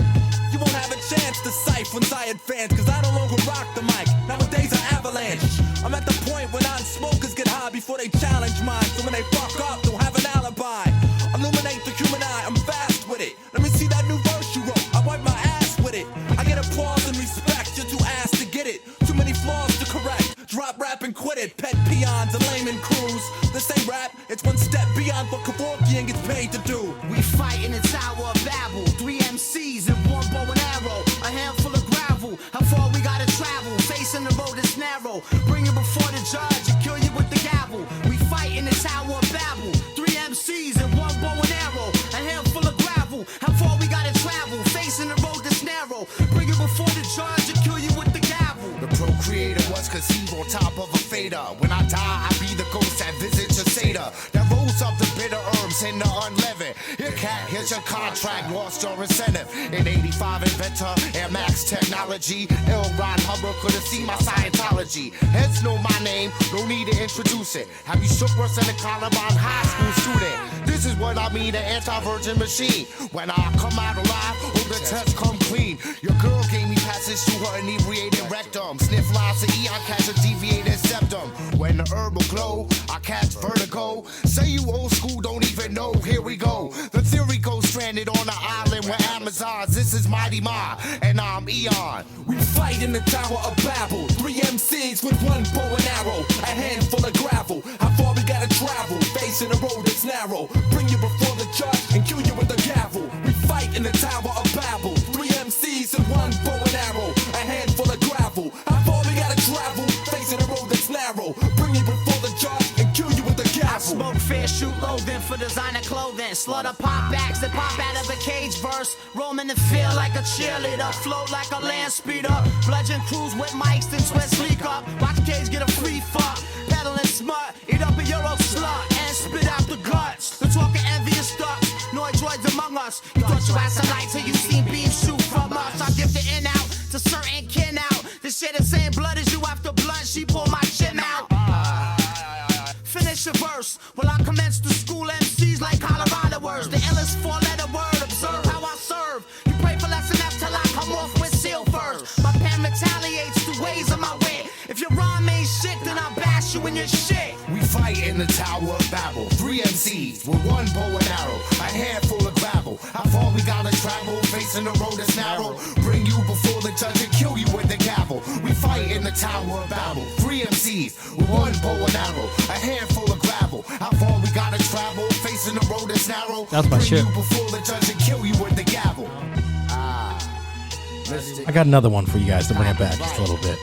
You won't have a chance to cipher once I advance, cause I no longer rock the mic. Nowadays I avalanche. I'm at the point where non-smokers get high before they challenge mine. So when they fuck up, don't have an alibi. Illuminate the human eye, I'm fast with it. Let me see that new verse you wrote, I wipe my ass with it. I get applause and respect, you're too ass to get it. Too many flaws to correct, drop rap and quit it. Pet peons and layman crews. This ain't rap, it's one step beyond what Kevorkian gets paid to do. We fight in the Tower of Babel. 3 MCs and one bow and arrow. A handful of gravel. How far we gotta travel? Facing the road that's narrow. Bring you before the judge and kill you with the gavel. We fight in the Tower of Babel. 3 MCs and one bow and arrow. A handful of gravel. How far we gotta travel? Facing the road that's narrow. Bring you before the judge and kill you with the gavel. The procreator was conceived on top of a fader. When I die, I be the ghost that visits your Seder. That rolls up the bitter herbs in the unleavened. Here, cat, here's your contract, lost your incentive. In 85, inventor, Air Max technology. L. Ron Hubbard could have seen my Scientology. Heads know my name, no need to introduce it. Have you shook worse than a Columbine high school student? This is what I mean, an anti-virgin machine. When I come out alive, oh, the test come clean. Your girl gave me passage to her inebriated rectum. Sniff lines to eon, catch a deviated septum. When the herb will glow, I catch vertigo. Say you old school, don't even know, here we go. The theory goes stranded on an island with Amazons. This is Mighty Ma, and I'm Eon. We fight in the Tower of Babel. 3 MCs with one bow and arrow. A handful of gravel. How far we gotta travel? Facing a road that's narrow. Bring you before the judge and kill you with the gavel. We fight in the Tower of Babel. 3 MCs and one bow and arrow. A handful of gravel. How far we gotta travel? Facing a road that's narrow. Bring you before the judge and kill you with the gavel. I smoke fair, shoot loathing for designer clothing. Slaughter pop backs that pop out of a cage verse. Roaming the field like a cheerleader. Float like a land speeder. Bludgeon crews with mics, then twist sleek up. Watch Cage get a free fuck. Peddling smut, eat up a Euro slut and spit out the guts. The talking envious ducks, noid droids among us. You thought you had some light till you seen beams shoot from us. I give the in out to certain kin out. This shit the same blood as you after blunt. She pull my chin out. Finish your verse. Well, I commence to school MCs like Colorado words. The illest 4-letter word. Observe how I serve. You pray for less enough till I come off with seal first. My pen retaliates the ways of my wit. If your rhyme ain't shit, then I'll bash you in your shit. We fight in the Tower of Babel. 3 MCs with one bow and arrow. A handful of gravel. How far we gotta travel? Facing the road that's narrow. Bring you before the judge and kill you with the gavel. We fight in the Tower of Babel. 3 MCs with one bow and arrow. A handful of gravel. How far we gotta travel? Facing the road that's narrow. That's my Bring shit. you before the judge and kill you with the gavel. I got another one for you guys to bring it back just a little bit.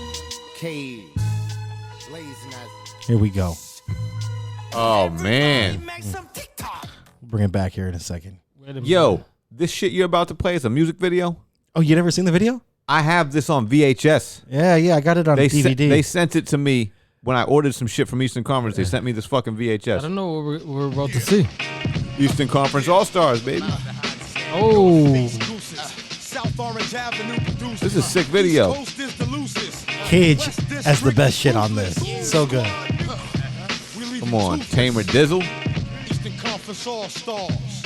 Cage. Blazing as Here we go. Oh man, We'll bring it back here in a second. yo, this shit you're about to play is a music video. Oh, you never seen the video? I have this on VHS. Yeah, I got it on DVD. They sent it to me when I ordered some shit from Eastern Conference. They sent me this fucking I VHS. don't know what we're about to see. Eastern Conference All Stars, baby. Oh, This is a sick video. Cage has the best shit on this. So good. Come on, Tamer Dizzle. Eastern Conference All Stars.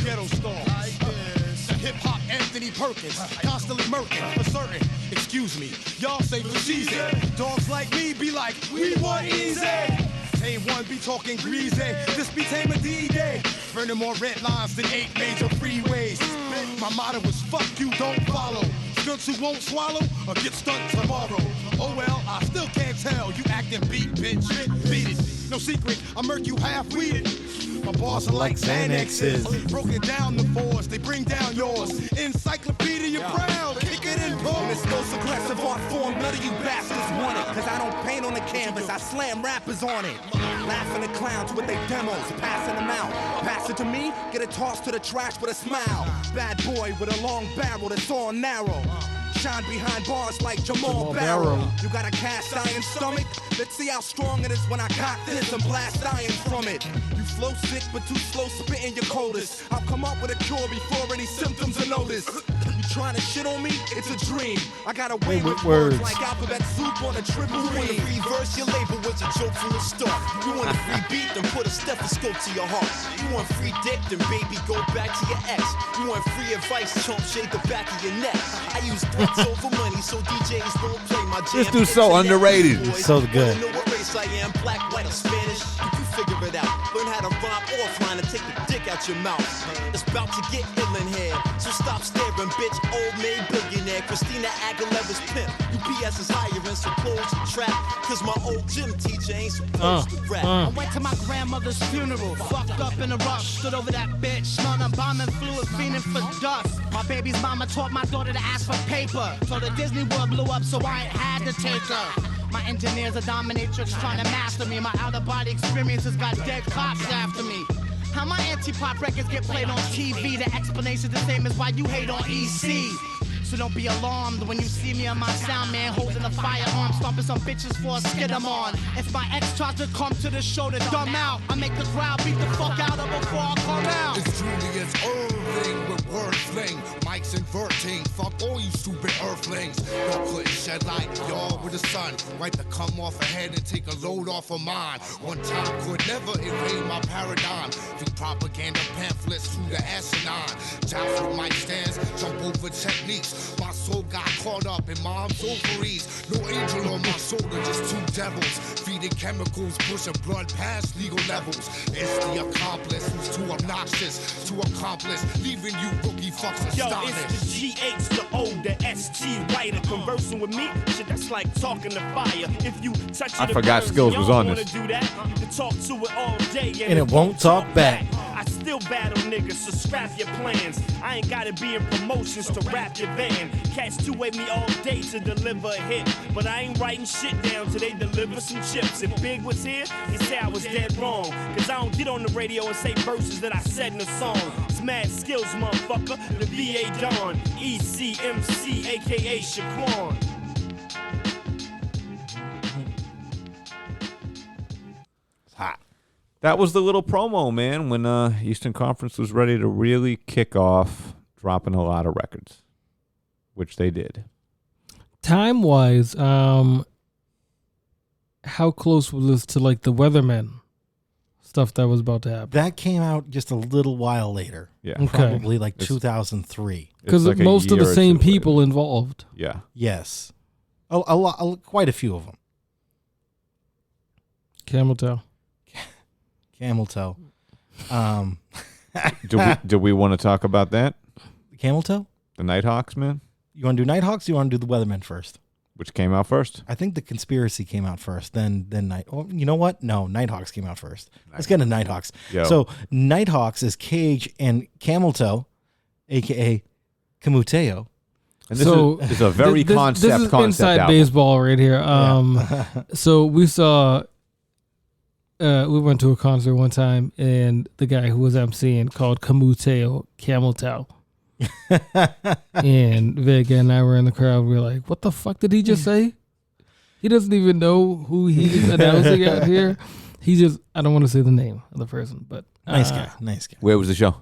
Ghetto stars. Hip hop Anthony Perkins. Constantly murking for certain. Excuse me. Y'all say for easy. Dogs like me be like, we want easy. Tame one be talking greasy. This be Tamer D-Day. Burning more red lines than 8 major freeways. My motto is fuck you, don't follow. Stunts who won't swallow or get stunt tomorrow. Oh well, I still can't tell. You acting beat, bitch. Beat it. No secret, I murk you half-weeded. My bars are like Xanaxes. Broken down the fours, they bring down yours. Encyclopedia Brown, kick it in pause. In this most aggressive art form, none of you bastards want it. Cause I don't paint on the canvas, I slam rappers on it. Laughing at clowns with their demos, passing them out. Pass it to me, get it tossed to the trash with a smile. Bad boy with a long barrel that's all narrow. Shine behind bars like Jamal Barrow. You got a cast iron stomach? Let's see how strong it is when I got this and blast iron from it. You flow sick but too slow spitting your coldest. I'll come up with a cure before any symptoms are noticed. You trying to shit on me? It's a dream. I got away with words like alphabet soup on a triple You want beam. to reverse your label was a joke from the start. You want a free beat, then put a stethoscope to your heart. You want free dick, then baby go back to your ex. You want free advice, chump shake the back of your neck. I use threats over money so DJs don't play my jam. This dude's so underrated. So good. race I am, black, white, or Spanish? You figure it out. Learn how to rhyme offline and take the dick out your mouth. It's about to get ill in here, so stop staring, bitch. Old maid billionaire, Christina Aguilera's pimp. UPS is hiring, so close the trap. Cause my old gym teacher ain't supposed to rap. I went to my grandmother's funeral, fucked up in a rush. Stood over that bitch, smelling embalming fluid, fiending for dust. My baby's mama taught my daughter to ask for paper. So the Disney World blew up, so I ain't had to take her. My engineers are dominatrix trying to master me. My out-of-body experiences got dead cops after me. How my anti-pop records get played on TV? The explanation's the same as why you hate on EC. So don't be alarmed when you see me on my sound man holding a firearm, stomping some bitches for a skid I'm on. If my ex tries to come to the show to dumb out, I make the crowd beat the fuck out of before I come out. It's Julius Irving with word fling, mics inverting. Fuck all you stupid earthlings. No couldn't shed light, y'all with the sun. Wipe the cum off a head and take a load off of mine. One time could never invade my paradigm. Feed propaganda pamphlets through the asinine. Joust with mic stands, jump over techniques. My soul got caught up in mom's ovaries. No angel on my shoulder, just two devils. Feeding chemicals, pushing blood past legal levels. It's the accomplice who's too obnoxious to accomplish, leaving you rookie fucks astonished. Yo, it's the GH, the O, the ST writer. Conversing with me, shit, that's like talking to fire. If you touch it, I forgot Skills was on this. Do that, you can talk to it all day And it won't talk back. I still battle niggas, so scrap your plans. I ain't gotta be in promotions to rap your van. Cats two-way me all day to deliver a hit, but I ain't writing shit down till they deliver some chips. If Big was here, he'd say I was dead wrong, cause I don't get on the radio and say verses that I said in a song. It's mad skills, motherfucker, the VA Don, ECMC, aka Shaquan. It's hot. That was the little promo, man, when Eastern Conference was ready to really kick off, dropping a lot of records, which they did. Time-wise, how close was this to like the Weathermen stuff that was about to happen? That came out just a little while later. Yeah. Okay. Probably like 2003. Because like most of the same people later. involved. Yeah. Yes. A lot, quite a few of them. Camel Toe. Camel Toe. Do we want to talk about that? Camel Toe? The Nighthawks, man? You want to do Nighthawks or you want to do the Weathermen first? Which came out first? I think the Conspiracy came out first, then Night. Oh, you know what? No, Nighthawks came out first. Let's get into Nighthawks. Yo. So Nighthawks is Cage and Camel Toe, a.k.a. Camuteo. And this is a very this is inside album. baseball right here. So we saw, we went to a concert one time, and the guy who was emceeing called Camuteo Camel Toe. And Vega and I were in the crowd. We were like, what the fuck did he just say? He doesn't even know who he's announcing out here. He just, I don't want to say the name of the person, but Nice guy. Where was the show?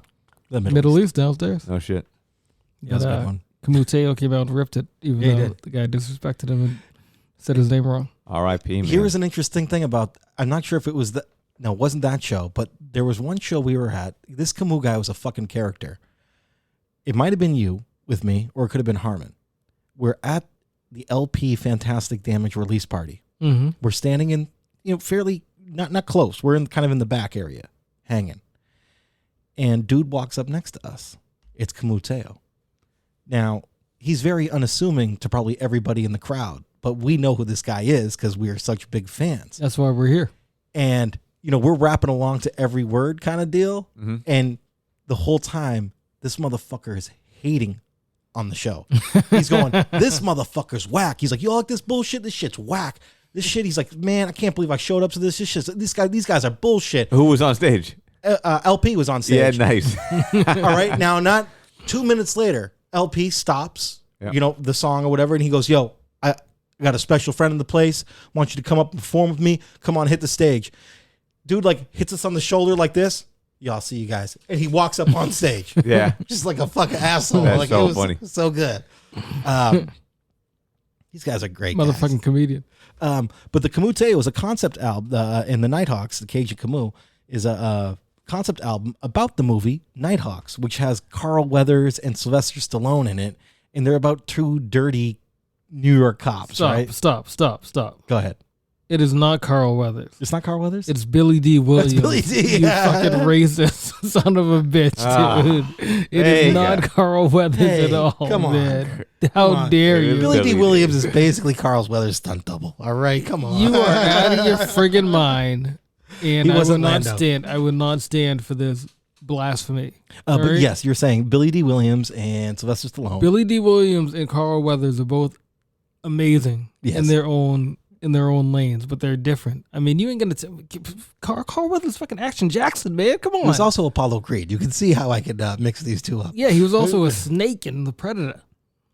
The Middle East downstairs. No shit. That's a good one. Camuteo came out and ripped it, even Yeah, he though did. the guy disrespected him and said his name wrong. R.I.P. man. Here's an interesting thing about, I'm not sure if it was no, it wasn't that show, but there was one show we were at. This Camus guy was a fucking character. It might have been you with me, or it could have been Harmon. We're at the LP Fantastic Damage release party. Mm-hmm. We're standing in, fairly, not close. We're kind of in the back area, hanging. And dude walks up next to us. It's Camuteo. Now, he's very unassuming to probably everybody in the crowd, but we know who this guy is because we are such big fans. That's why we're here. And, we're rapping along to every word kind of deal. Mm-hmm. And the whole time, this motherfucker is hating on the show. He's going, this motherfucker's whack. He's like, you like this bullshit? This shit's whack. This shit, he's like, man, I can't believe I showed up to this. These guys are bullshit. Who was on stage? LP was on stage. Yeah, nice. All right. Now, not 2 minutes later, LP stops, the song or whatever. And he goes, yo, I got a special friend in the place. Want you to come up and perform with me. Come on, hit the stage. Dude, hits us on the shoulder like this. Y'all see you guys. And he walks up on stage. Yeah. Just like a fucking asshole. That's so it was funny. So good. These guys are great Motherfucking guys. comedian. But the Camuteo is a concept album, and the Nighthawks, the Cage of Camus, is a concept album about the movie Nighthawks, which has Carl Weathers and Sylvester Stallone in it. And they're about two dirty New York cops, right? Stop. Go ahead. It is not Carl Weathers. It's not Carl Weathers? It's Billy D. Williams. That's Billy D. You fucking racist son of a bitch, dude. It is not Carl Weathers at all, come on. man. How dare you? Billy D. Williams is basically Carl Weathers' stunt double. All right, come on. You are out of your friggin' mind. And He wasn't Lando. I would not stand for this blasphemy. But All right? yes, you're saying Billy D. Williams and Sylvester Stallone. Billy D. Williams and Carl Weathers are both amazing in their own lanes, but they're different. I mean, you ain't gonna Carl Weathers fucking Action Jackson, man. Come on. He was also Apollo Creed. You can see how I could mix these two up. Yeah, he was also a snake in The Predator.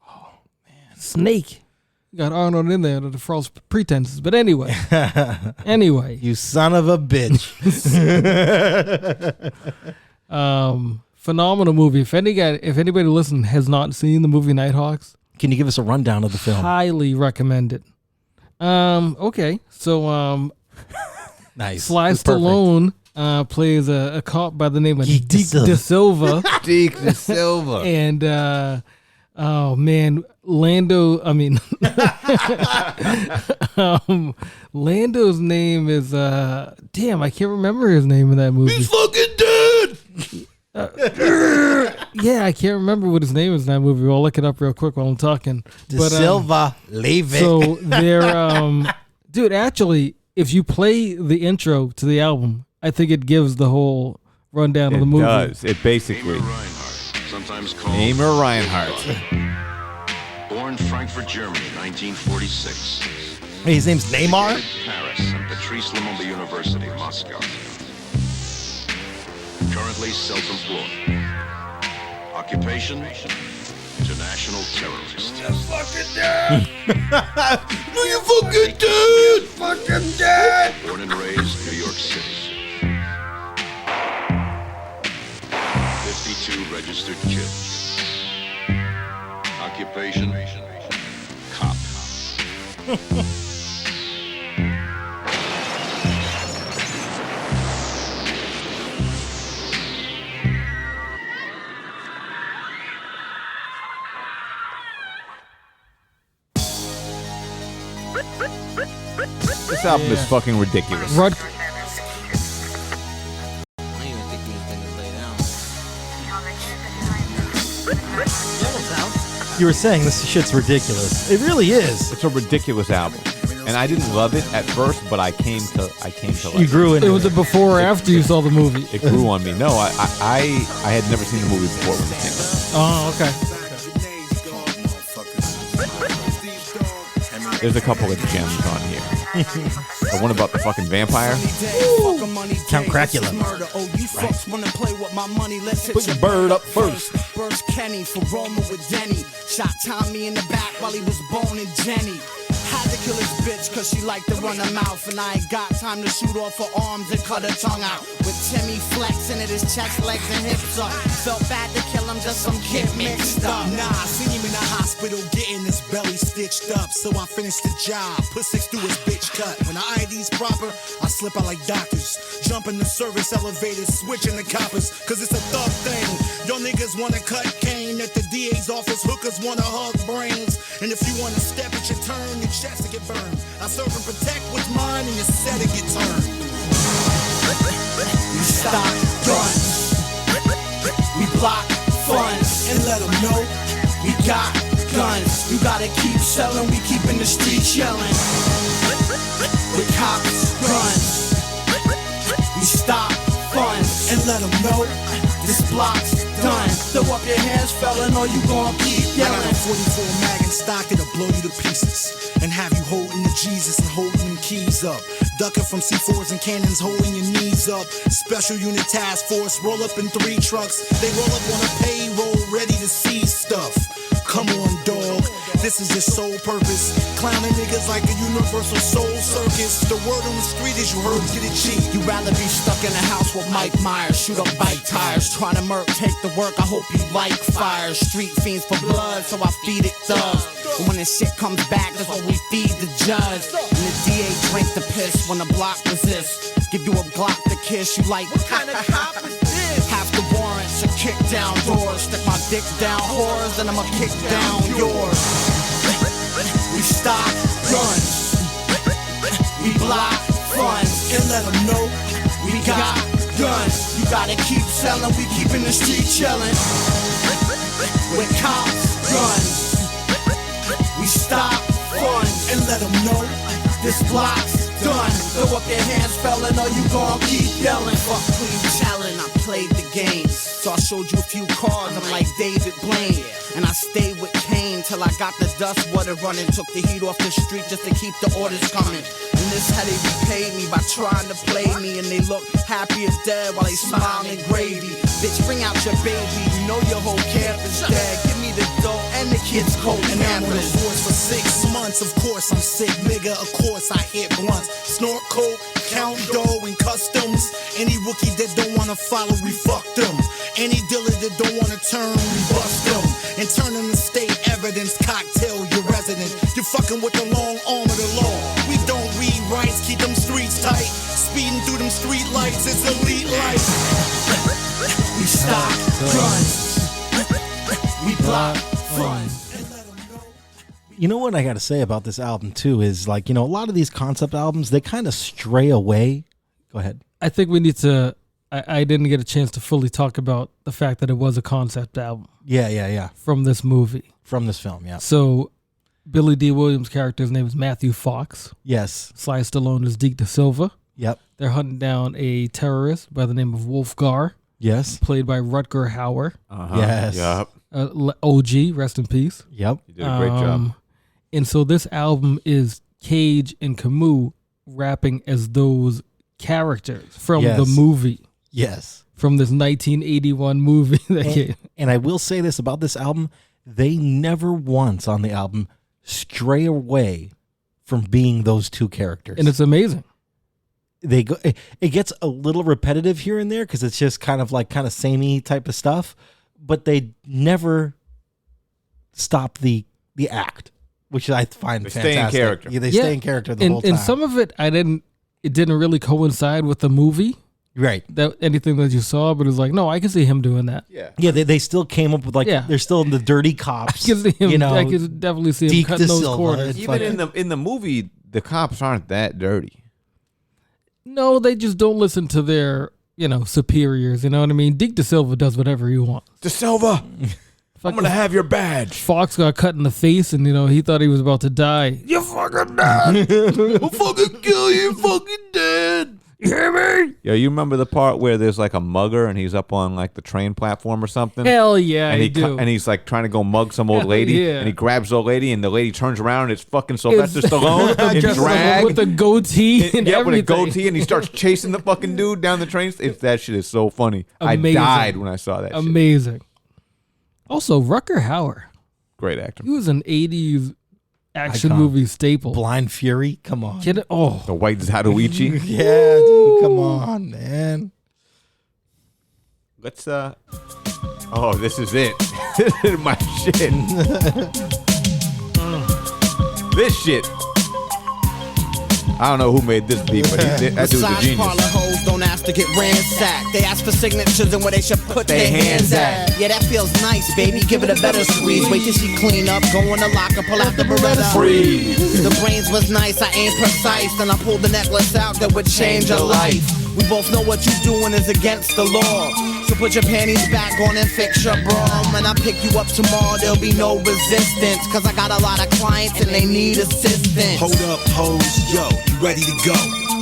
Oh man, Snake. You got Arnold in there under false pretenses, but anyway, you son of a bitch. Phenomenal movie. If anybody listening has not seen the movie Nighthawks, can you give us a rundown of the film? Highly recommend it. Okay, so nice. Sly Stallone plays a cop by the name of Deke De Silva. Deke De Silva. And oh man, Lando's name is damn, I can't remember his name in that movie. He's fucking dead. Yeah, I can't remember what his name is in that movie. I'll look it up real quick while I'm talking. De Silva, leave it. So they're dude, actually, if you play the intro to the album, I think it gives the whole rundown of the movie. It does. It basically. Sometimes called Emer Reinhardt. Born Frankfurt, Germany, 1946. Hey, his name's Neymar? Paris and Patrice Lumumba University, Moscow. Currently self-employed. Occupation, international terrorist. Just fucking dead. No, you fucking dead. Fucking dead. Born and raised New York City. 52 registered kids. Occupation, cop. This album is fucking ridiculous. You were saying this shit's ridiculous. It really is. It's a ridiculous album, and I didn't love it at first, but I came to like You grew into it. Was it before or after you saw the movie? It grew on me. No, I had never seen the movie before when it came out. Oh, okay. There's a couple of gems on here. The one about the fucking vampire. Count Cracula. Put your bird up first. Burst Kenny for Roma with Denny. Shot Tommy in the back while he was boning Jenny. Had to kill his bitch cause she liked to run her mouth. And I ain't got time to shoot off her arms and cut her tongue out. With Timmy flexing at his chest, legs, and hips up. Felt bad to kill him, just some kid mixed up. Nah, I seen him in the hospital getting his belly stitched up. So I finished the job, put 6 through his bitch cut. When the ID's proper, I slip out like doctors. Jump in the service elevators, switching the coppers. Cause it's a thug thing. Y'all niggas wanna cut cane at the DA's office. Hookers wanna hug brains. And if you wanna step, it's your turn. Your chest to get burned. I serve and protect what's mine, and you said it get turned. We stop guns. We block funds. And let them know we got guns. You gotta keep selling. We keepin' the streets yelling. With cops, guns. We stop funds. And let them know this block's done. Throw up your hands, fella, or you gon' keep yelling. I got a 44 mag in stock that'll blow you to pieces. And have you holding the Jesus and holding them keys up. Ducking from C4s and cannons, holding your knees up. Special unit task force, roll up in 3 trucks. They roll up on a payroll, ready to seize stuff. Come on, dog. This is your sole purpose. Clowning niggas like a universal soul circus. The word on the street is you heard, get it cheap. You'd rather be stuck in a house with Mike Myers, shoot up bike tires, trying to murk, take the work. I hope you like fire. Street fiends for blood, so I feed it thugs. And when this shit comes back, that's what we feed the judge. And the DA drink the piss when the block resists. Give you a Glock to kiss, you like, what kind of cop is this? Half the warrants are kick down doors. Stick my dick down whores, then I'ma kick down yours. We stop guns. We We block funds and let them know we got guns. You gotta keep selling, we keeping the street chillin'. With cops, guns, we stop funds and let them know this block's done. Throw up your hands, felon, or you gon' keep yelling. Fuck clean challenge, I played the game. So I showed you a few cards, I'm like David Blaine. And I stayed with Kane till I got the dust water running. Took the heat off the street just to keep the orders coming. And this how they repaid me by trying to play me. And they look happy as dead while they smiling gravy. Bitch, bring out your baby, you know your whole camp is dead. Give me the dough and the kids' coat. And I'm on the force for 6 months. Of course I'm sick, nigga. Of course I hit blunts. Snort coke, count dough and customs. Any rookie that don't wanna follow, we fuck them. Any dealer that don't wanna turn, we bust them. And turn them to state evidence, cocktail your resident. You're fucking with the long arm of the law. We don't read rights, keep them streets tight. Speeding through them street lights, it's elite life. We stop guns. We block funds. You know what I got to say about this album too is like, you know, a lot of these concept albums, they kind of stray away. Go ahead. I think we need to. I didn't get a chance to fully talk about the fact that it was a concept album. Yeah. From this movie. From this film, yeah. So Billy D. Williams' character's name is Matthew Fox. Yes. Sly Stallone is Deke Da Silva. Yep. They're hunting down a terrorist by the name of Wolfgar. Yes. Played by Rutger Hauer. Yes. Yep. OG, rest in peace. Yep. You did a great job. And so this album is Cage and Camus rapping as those characters from the movie. Yes. From this 1981 movie that came. And I will say this about this album, they never once on the album stray away from being those two characters. And it's amazing. They go. It gets a little repetitive here and there because it's just kind of samey type of stuff, but they never stop the act, which I find fantastic. Stay in character. Yeah, they stay in character the whole time. And some of it, it didn't really coincide with the movie. Right. That anything that you saw, but it's like, no, I can see him doing that. Yeah. Yeah, they still came up with they're still the dirty cops. I can see him. You know, I can definitely see him Deke cutting Da those Silva, corners. Even in the movie, the cops aren't that dirty. No, they just don't listen to their, superiors. You know what I mean? Deke Da Silva does whatever he wants. Da Silva, I'm gonna have your badge. Fox got cut in the face, and he thought he was about to die. You fucking dead! I'll fucking kill you, fucking dead. You hear me? Yeah, you remember the part where there's like a mugger and he's up on like the train platform or something? Hell yeah, and I do. And he's like trying to go mug some old lady, yeah. and he grabs the old lady, and the lady turns around, and it's fucking Sylvester Stallone in drag with the goatee and yeah, everything. with a goatee, and he starts chasing the fucking dude down the train. That shit is so funny. Amazing. I died when I saw that. Amazing. Also, Rutger Hauer. Great actor. He was an 80s action movie staple. Blind Fury, come on. The White Zatoichi. Yeah, dude, come on, man. Let's oh, this is it. This is my shit. This shit. I don't know who made this beat, but that dude's a genius. Parlor hoes don't ask to get ransacked. They ask for signatures and where they should put their hands at. Yeah, that feels nice, baby. Give it a better squeeze. Wait till she clean up, go in the locker, pull out the Beretta. Freeze. The brains was nice, I ain't precise. Then I pulled the necklace out that would change your life. We both know what you doing is against the law. So put your panties back on and fix your bra. When I pick you up tomorrow, there'll be no resistance. Cause I got a lot of clients and they need assistance. Hold up, hoes, yo, you ready to go?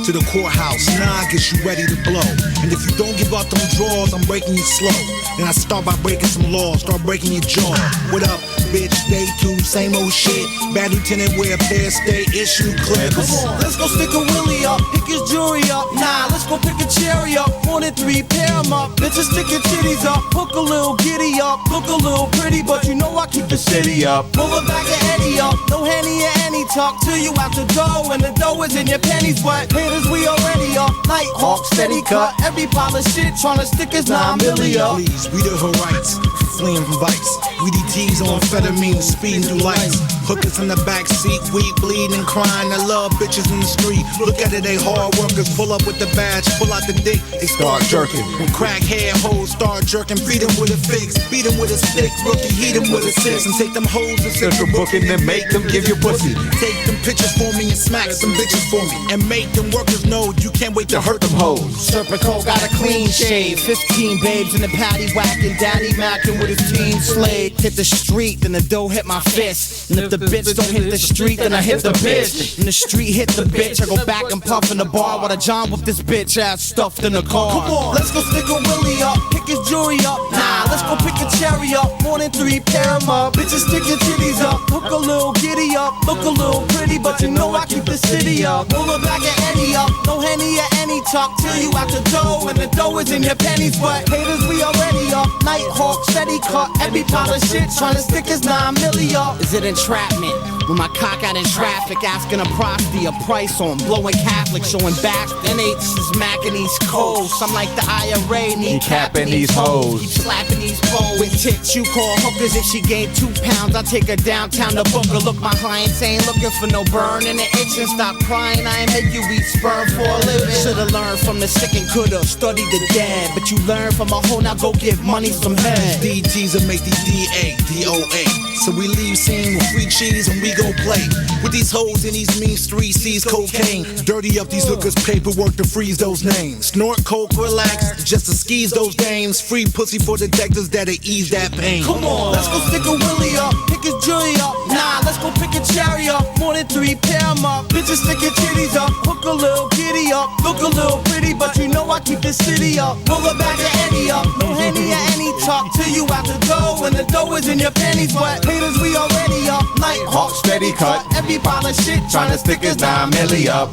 To the courthouse, nah, I guess you ready to blow. And if you don't give up them drawers, I'm breaking you slow. Then I start by breaking some laws, start breaking your jaw. What up, bitch? Day 2, same old shit. Bad lieutenant wear fair state issue clips. Come on, let's go stick a willy up, pick his jewelry up. Nah, let's go pick a cherry up, 1 and 3, pair 'em up. Bitches stick your titties up, hook a little giddy up. Look a little pretty, but you know I keep the city up. Pull a bag of Eddie up, no Henny or any talk till you out the dough. And the dough is in your pennies, but haters we already up. Nighthawk, steady cut, every pile of shit tryna stick his 9 million up. Please, we the her rights, fleeing from vice. We DTs on amphetamine, speeding through lights. Hookers in the back seat, weed bleeding, crying. I love bitches in the street. Look at it, they hard workers. Pull up with the badge, pull out the dick, they start jerking. When crackhead hoes start jerking, feed them with a fix, beat them with a stick, rookie, heat them with a six, and take them hoes and central booking and make them give you pussy. Take them pictures for me and smack some bitches for me, and make them workers know you can't wait to hurt them hoes. Serpico got a clean shave, 15 babes in the paddy whacking, daddy macking with his teen slave. Hit the street, then the dough hit my fist. And if the bitch don't hit the street, then I hit the bitch. And the street hit the bitch, I go back and puff in the bar while the John with this bitch ass stuffed in the car. Come on, let's go stick a Willie up, pick his jewelry up. Nah, let's go pick a cherry up, more than 3 pair 'em up. Bitches stick your titties up, hook a little giddy up, look a little pretty, but you know I keep the city up. Roll a bag of Eddie up, no Henny or any talk till you out the dough, and the dough is in your pennies. But haters, we already up. Nighthawk, steady cut, every pile of shit trying to stick his 9 milli up. Is it entrapment? When my cock out in traffic, asking a prosty a price on blowing Catholic, showing back. Then H is macking these codes. I'm like the IRA, kneecapping these hoes. Keep slapping these poles. With tits, you call hookers. If she gained 2 pounds, I take her downtown to book her. Look, my clients ain't looking for no burn in the itch, and stop crying. I ain't make you eat sperm for a living. Should've learned from the sick and could've studied the dead, but you learn from a hoe. Now go give money some head. DGs will make these DA, DOA. So we leave scene with free cheese and we go play with these hoes in these mean streets, seize cocaine. Dirty up these hookers' paperwork to freeze those names. Snort coke, relax, just to skis those dames. Free pussy for detectives that'll ease that pain. Come on, let's go stick a Willie up, pick his jewelry up. Nah, let's go pick a cherry up, more than 3 pair 'em up. Bitches stick your titties up, hook a little giddy up, look a little pretty, but you know I keep the city up. Roll a bag of Eddie up, no Henny or any talk till you out the dough, and the dough is in your pennies. But haters, we already up. Nighthawk, steady cut, every pile of shit trying to stick his 9 milli up.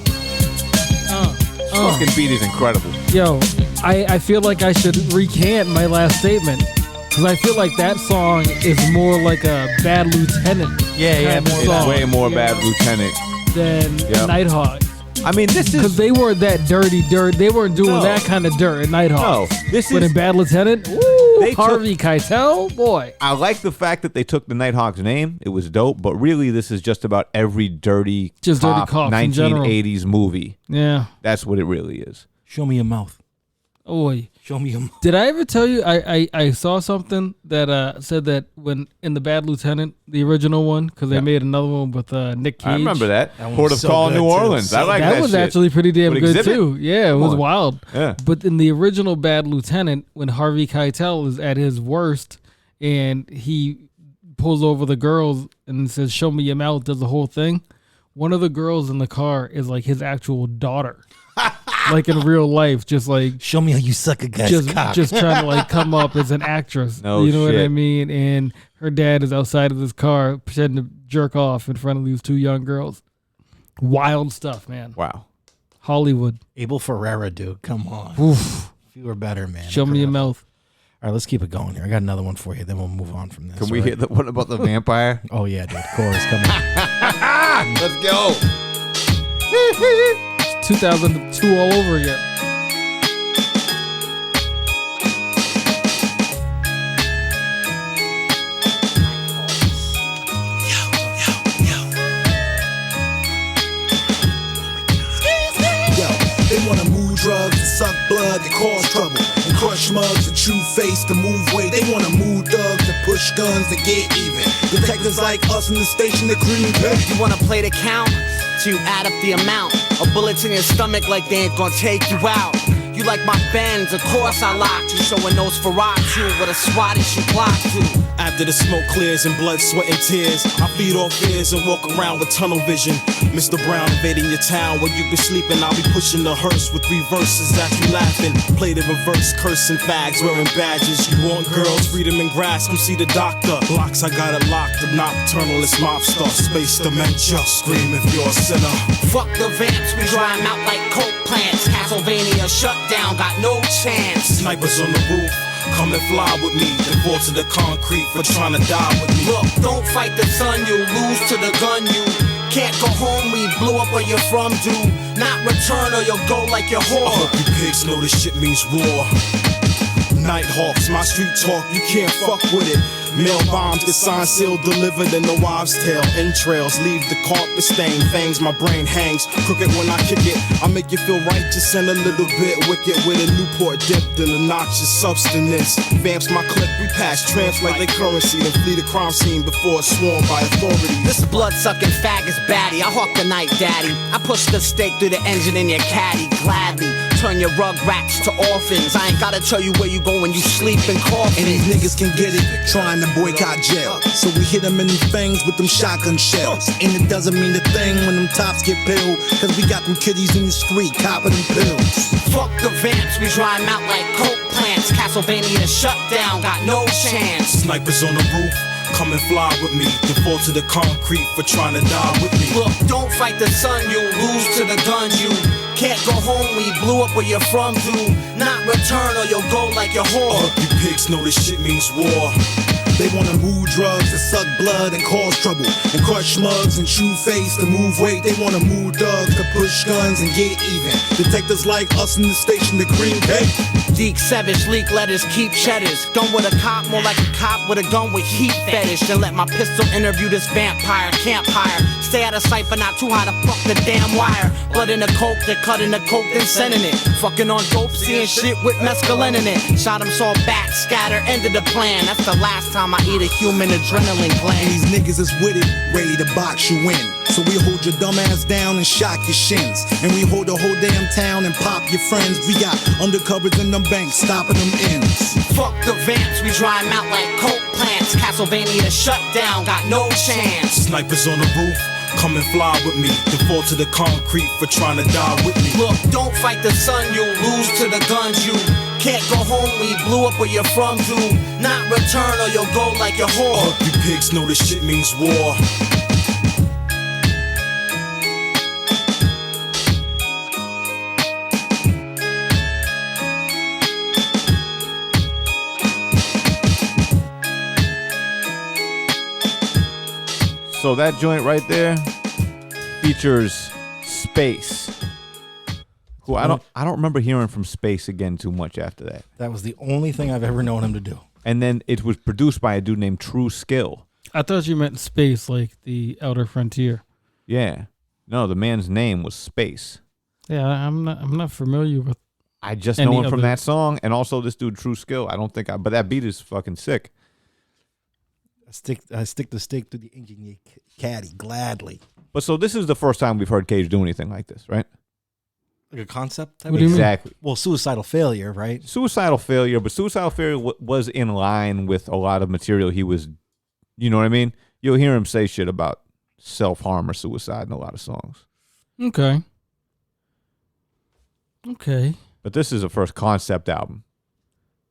Fucking beat is incredible. Yo, I feel like I should recant my last statement, because I feel like that song is more like a Bad Lieutenant. More It's song. way more Bad Lieutenant than Nighthawk. I mean, this is because they weren't that dirty dirt. They weren't doing that kind of dirt at Nighthawk. No, this But is in Bad Lieutenant, Harvey Keitel, boy. I like the fact that they took the Nighthawk's name. It was dope, but really this is just about every dirty cop in general. 1980s movie. Yeah. That's what it really is. Show me your mouth. Oy. Show me your mouth. Did I ever tell you I saw something that said that when in the Bad Lieutenant, the original one, because they made another one with Nick Cage. I remember that. That Port of so Call in good, New too. Orleans. So I like that was shit. actually pretty damn With good Exhibit? too. Yeah, it Come was on. wild. Yeah. But in the original Bad Lieutenant, when Harvey Keitel is at his worst and he pulls over the girls and says, "Show me your mouth," does the whole thing. One of the girls in the car is like his actual daughter. Like in real life, just like show me how you suck a guy's cock. Just trying to like come up as an actress. No you know what I shit. mean? And her dad is outside of this car pretending to jerk off in front of these 2 young girls. Wild stuff, man. Wow. Hollywood. Abel Ferrara, dude. Come on. Oof. If you were better, man. Show me your mouth. All right, let's keep it going here. I got another one for you. Then we'll move on from this. Can we all right? hit the one about the vampire? Oh, yeah, dude. Chorus, come on. Let's go. It's 2002 all over again. They wanna move drugs and suck blood that cause trouble, and crush mugs and chew face to move weight. They wanna move thugs and push guns to get even. Detectives like us in the station that Green Bay. You wanna play the count? So you add up the amount of bullets in your stomach like they ain't gonna take you out. You like my Benz, of course I locked you. Showing those Ferrari with a SWAT issue block to. After the smoke clears and blood, sweat, and tears, I feed off fears and walk around with tunnel vision. Mr. Brown invading your town where you been sleeping. I'll be pushing the hearse with 3 verses, got you laughing. Play the reverse, cursing fags, wearing badges. You want girls, freedom and grass, come see the doctor. Locks, I got it locked, the nocturnalist mobster. Space dementia, scream if you're a sinner. Fuck the vamps, we dry 'em out like coke plants. Castlevania shut down, got no chance. Snipers on the roof, come and fly with me. Then fall to the concrete for trying to die with me. Look, don't fight the sun, you lose to the gun, you can't go home, we blew up where you're from, dude. Not return or you'll go like your I whore. hope you pigs know this shit means war. Nighthawks, my street talk, you can't fuck with it. Mail bombs get signed, sealed, delivered in the wives' tale. Entrails leave the carpet stain. Fangs, my brain hangs crooked when I kick it. I make you feel righteous and a little bit wicked with a Newport dipped in a noxious substance. Vamps my clip, we pass tramps like they currency, then flee the crime scene before it's sworn by authorities. This blood-sucking fag is baddie. I hawk the night, daddy. I push the stake through the engine in your caddy, gladly. Turn your rug rats to orphans. I ain't gotta tell you where you go when you sleep in coffins. And these niggas can get it, trying to boycott jail. So we hit them in the fangs with them shotgun shells. And it doesn't mean a thing when them tops get peeled, cause we got them kiddies in the street copping them pills. Fuck the vamps, we dry 'em out like coke plants. Castlevania shut down, got no chance. Snipers on the roof, come and fly with me. Then fall to the concrete for trying to die with me. Look, don't fight the sun, you'll lose to the gun. You can't go home, we blew up where you're from. Do not return or you'll go like your whore. You pigs know this shit means war. They wanna move drugs and suck blood and cause trouble, and crush mugs and chew face to move weight. They wanna move thugs to push guns and get even. Detectives like us in the station, the green cake. Deke savage, leak letters, keep cheddars. Gun with a cop, more like a cop with a gun with heat fetish. Then let my pistol interview this vampire, campfire. Stay out of sight but not too high to fuck the damn wire. Blood in the coke, they're cutting the coke, then sending it. Fucking on dope, seeing shit with mescaline in it. Shot him, saw back, scatter, ended the plan. That's the last time I eat a human adrenaline gland. And these niggas is with it, ready to box you in. So we hold your dumb ass down and shock your shins. And we hold the whole damn town and pop your friends. We got undercovers in them banks, stopping them ends. Fuck the vamps, we dry 'em out like coke plants. Castlevania shut down, got no chance. Snipers on the roof, come and fly with me. Then fall to the concrete for trying to die with me. Look, don't fight the sun, you'll lose to the guns. You can't go home, we blew up where you're from. Do not return or you'll go like your whore. You pigs know this shit means war. So that joint right there features Space, who I don't remember hearing from Space again too much after that. That was the only thing I've ever known him to do. And then it was produced by a dude named True Skill. I thought you meant space, like the Outer Frontier. Yeah, no, the man's name was Space. Yeah, I'm not familiar with. I just know him from that song, and also this dude True Skill. I don't think but that beat is fucking sick. I stick the stake through the engine caddy gladly. But so this is the first time we've heard Cage do anything like this, right? Like a concept? What do you mean? Exactly. Well, Suicidal Failure, right? Suicidal Failure, but Suicidal Failure was in line with a lot of material he was, you know what I mean? You'll hear him say shit about self-harm or suicide in a lot of songs. Okay. But this is a first concept album.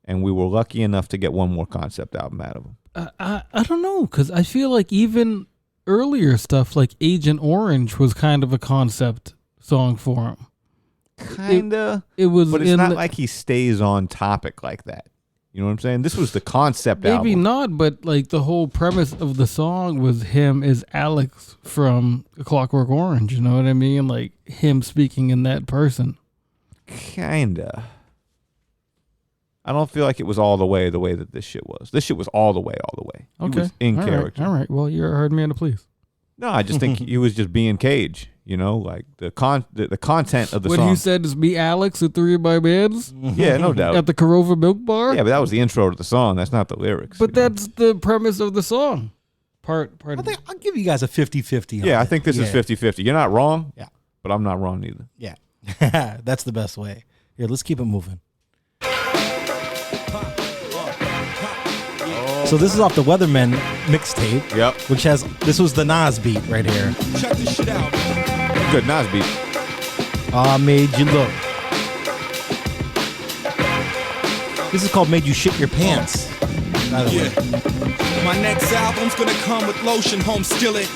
And we were lucky enough to get one more concept album out of him. I don't know, because I feel like even earlier stuff like Agent Orange was kind of a concept song for him. Kinda. It was, but it's not like he stays on topic like that. You know what I'm saying? This was the concept album. Maybe not, but like the whole premise of the song was him as Alex from A Clockwork Orange. You know what I mean? Like him speaking in that person. Kinda. I don't feel like it was all the way that this shit was. This shit was all the way. Okay. He was in character. All right. Well, you're a hard man to please. No, I just think he was just being Cage. You know, like the content of the what song. What you said is me, Alex, and three of my bands? Yeah, no doubt. At the Corova Milk Bar? Yeah, but that was the intro to the song. That's not the lyrics. But that's the premise of the song. I'll give you guys a 50-50. Yeah, I think this is 50-50. You're not wrong. Yeah. But I'm not wrong either. Yeah. That's the best way. Here, let's keep it moving. So this is off the Weathermen mixtape. Yep. Which this was the Nas beat right here. Check this shit out. Good Nas beat. I Made You Look. This is called Made You Shit Your Pants. By the way. My next album's gonna come with lotion, home skillet.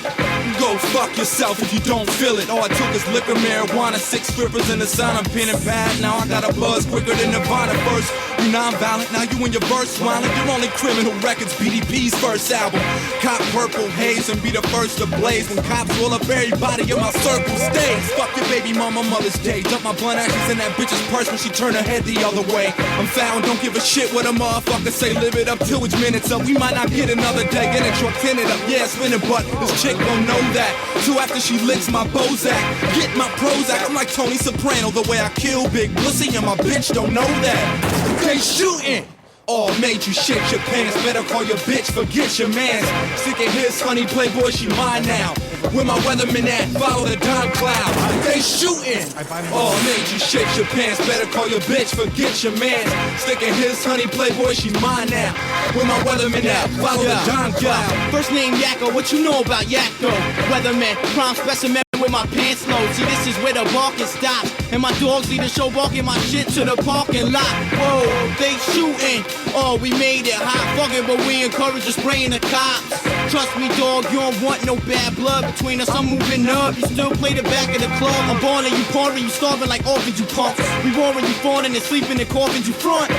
can go fuck yourself if you don't feel it. All I took is liquor, marijuana, 6 strippers in the sun. I'm pen and pad, now I got a buzz quicker than Nirvana. First, you non-violent, now you in your verse whining. You're only criminal records, BDP's first album. Cop purple haze and be the first to blaze. When cops roll up everybody in my circle stays. Fuck your baby mama, Mother's Day. Dump my blunt ashes in that bitch's purse when she turn her head the other way. I'm found, don't give a shit what a motherfucker say. Live it up till it's minutes up. We might not get another day. In a truck tinted up, yeah, spinning, but this chick don't know that. So after she licks my Bozak, get my Prozac. I'm like Tony Soprano, the way I kill Big Pussy, and my bitch don't know that. They shooting. All made you shit your pants. Better call your bitch, forget your mans. Sick of his honey playboy, she mine now. Where my weatherman at? Follow the Don Cloud. They shooting. All made you shit your pants. Better call your bitch, forget your mans. Sick of his honey playboy, she mine now. Where my weatherman at? Follow the Don Cloud. First name Yakko, what you know about Yakko? Weatherman, prime specimen with my pants low. See, this is where the barking stops. And my dogs lead the show barking my shit to the parking lot. Whoa, they shooting. Oh, we made it hot, fucking, but we encourage the spraying the cops. Trust me, dog, you don't want no bad blood between us. I'm moving up, you still play the back of the club. I'm balling, you pouring, you starving like orphans, you punks. We roaring, you falling and sleeping in coffins, you front.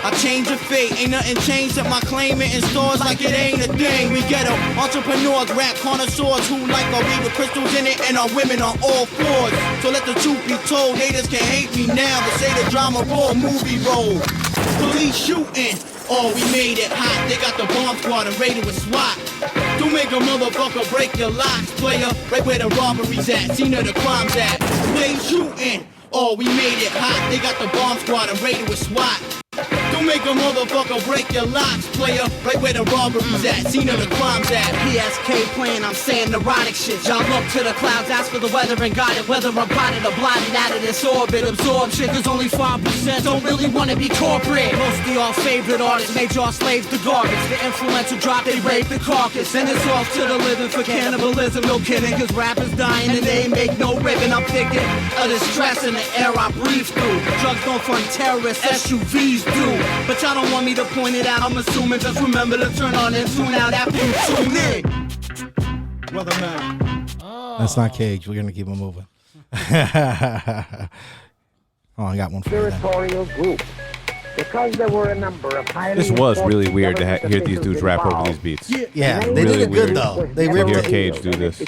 I change your fate, ain't nothing changed at my claiming in stores like it ain't a thing. We get them, entrepreneurs, rap connoisseurs who like our weed with crystals in it and our women on all fours. So let the truth be told, haters can hate me now, but say the drama raw movie roll. Police shooting, oh we made it hot. They got the bomb squad and raided with SWAT. Don't make a motherfucker break your locks, player. Right where the robbery's at, scene of the crime's at. They shooting, oh we made it hot. They got the bomb squad and raided with SWAT. Don't make a motherfucker break your locks, player. Right where the robbery's at, scene of the crime's at. PSK playing, I'm saying neurotic shit. Y'all look to the clouds, ask for the weather and got it. Whether I'm potted or blotted out of this orbit. Absorb shit, cause only 5% don't really wanna be corporate. Mostly all favorite artists made y'all slaves to garbage. The influential drop, they rape the carcass. And it's off to the living for cannibalism, no kidding. Cause rappers dying and they make no ribbon. I'm thinking of the stress in the air I breathe through. Drugs don't fund terrorists, SUVs do. But y'all don't want me to point it out, I'm assuming. Just remember to turn on and tune out after you tune in. Weatherman. That's not Cage. We're going to keep him moving. Oh, I got one for you. Territorial group. Because there were a number of highly This was really weird to hear these dudes rap over these beats. Yeah, they really did it good weird though. They to ripped hear it. Cage do this.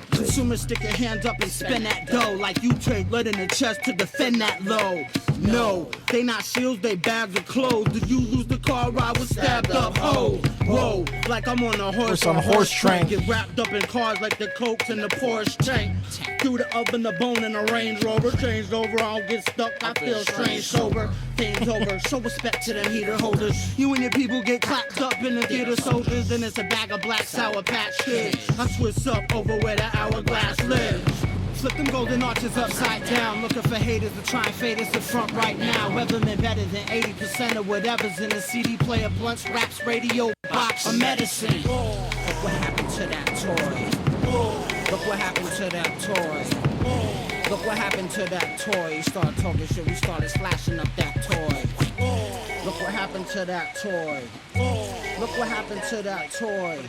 Consumers stick your hand up and spend that dough like you trade lead in the chest to defend that low. No, they not shields, they bags of clothes. Did you lose the car I was stabbed up? Oh, whoa, like I'm on a horse on a horse train. Get wrapped up in cars like the Cokes in the Porsche tank. Through the oven, the bone in a Range Rover. Changed over, I don't get stuck, I feel strange sober. Things over, show respect to them heater holders. You and your people get clapped up in the theater soldiers. Then it's a bag of black Sour Patch Kids. I twist up over where the hourglass lives. Flip them golden arches upside down. Looking for haters to try and fade us in front right now. Weatherman better than 80% of whatever's in the CD player, blunts, raps, radio, box, or medicine. Look what happened to that toy. Look what happened to that toy. Look what happened to that toy. You start talking shit, we started slashing up that toy. Look what happened to that toy. Look what happened to that toy.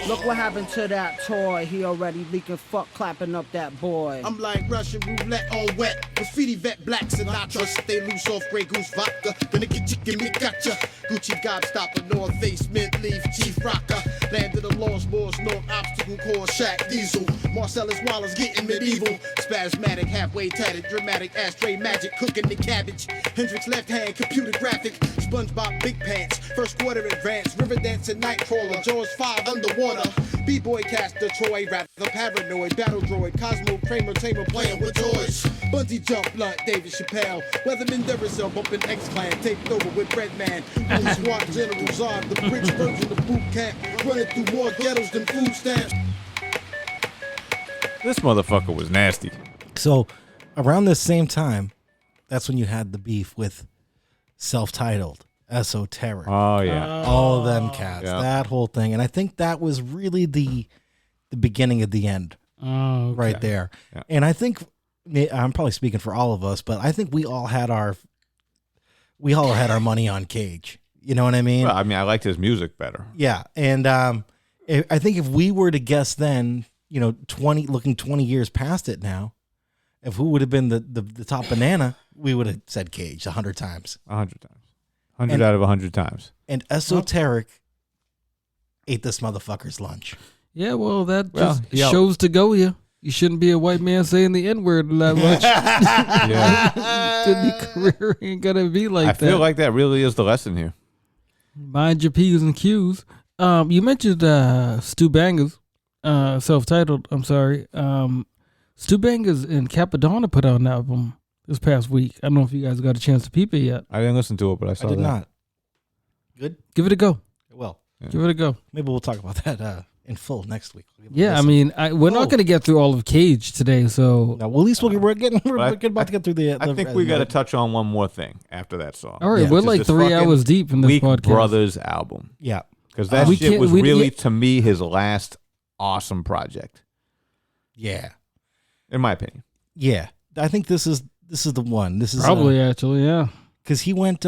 Look what happened to that toy. He already leaking fuck clapping up that boy. I'm like Russian roulette on wet. Graffiti vet black Sinatra. Stay loose off Grey Goose vodka. Gonna get chicken, me gotcha. Gucci gobstopper, North Face, mint leaf, Chief Rocker. Landed a Lost Boys, North Obstacle Course, Shaq Diesel. Marcellus Wallace getting medieval. Spasmatic, halfway tatted, dramatic, ashtray magic, cooking the cabbage. Hendrix left hand, computer graphic. SpongeBob big pants, first quarter advance. River dancing, Nightcrawler, Jaws 5 underwater. B-boy caster, Troy, rather paranoid. Battle droid, Cosmo, Kramer, Tamer playing with toys. Bungee jump, blunt, David Chappelle. Weatherman Duracell, bumping X-Clan. Taped over with Redman. Blue Squad, General Zod, the bridge version of boot camp. Running through more ghettos than food stamps. This motherfucker was nasty. So around this same time, that's when you had the beef with Self-Titled, Esoteric. Oh, yeah. All of them cats, Yeah. that whole thing. And I think that was really the beginning of the end right there. Yeah. And I think, I'm probably speaking for all of us, but I think we all had our money on Cage. You know what I mean? Well, I mean, I liked his music better. Yeah. And I think if we were to guess then, 20 years past it now, if who would have been the top banana, we would have said Cage 100 times. 100 times. 100 out of 100 times. And Esoteric ate this motherfucker's lunch. Yeah, well, that just shows to go you. You shouldn't be a white man saying the N-word that much. Your career ain't gonna be like that. I feel like that really is the lesson here. Mind your P's and Q's. You mentioned Stu Bangers, self-titled. I'm sorry. Stu Bangers and Capadonna put out an album this past week. I don't know if you guys got a chance to peep it yet. I didn't listen to it, but I saw I did that. not. Good? Give it a go. Well, give it a go. Maybe we'll talk about that in full next week. Yeah, I mean, we're not going to get through all of Cage today, so... No, well, at least we're about to get through the... I think we got to touch on one more thing after that song. All right, we're like 3 hours deep in this Weak podcast. Brothers album. Yeah. Because that shit was really, to me, his last awesome project. Yeah. In my opinion. Yeah. I think this is the one. This is probably, actually, yeah. Because he went...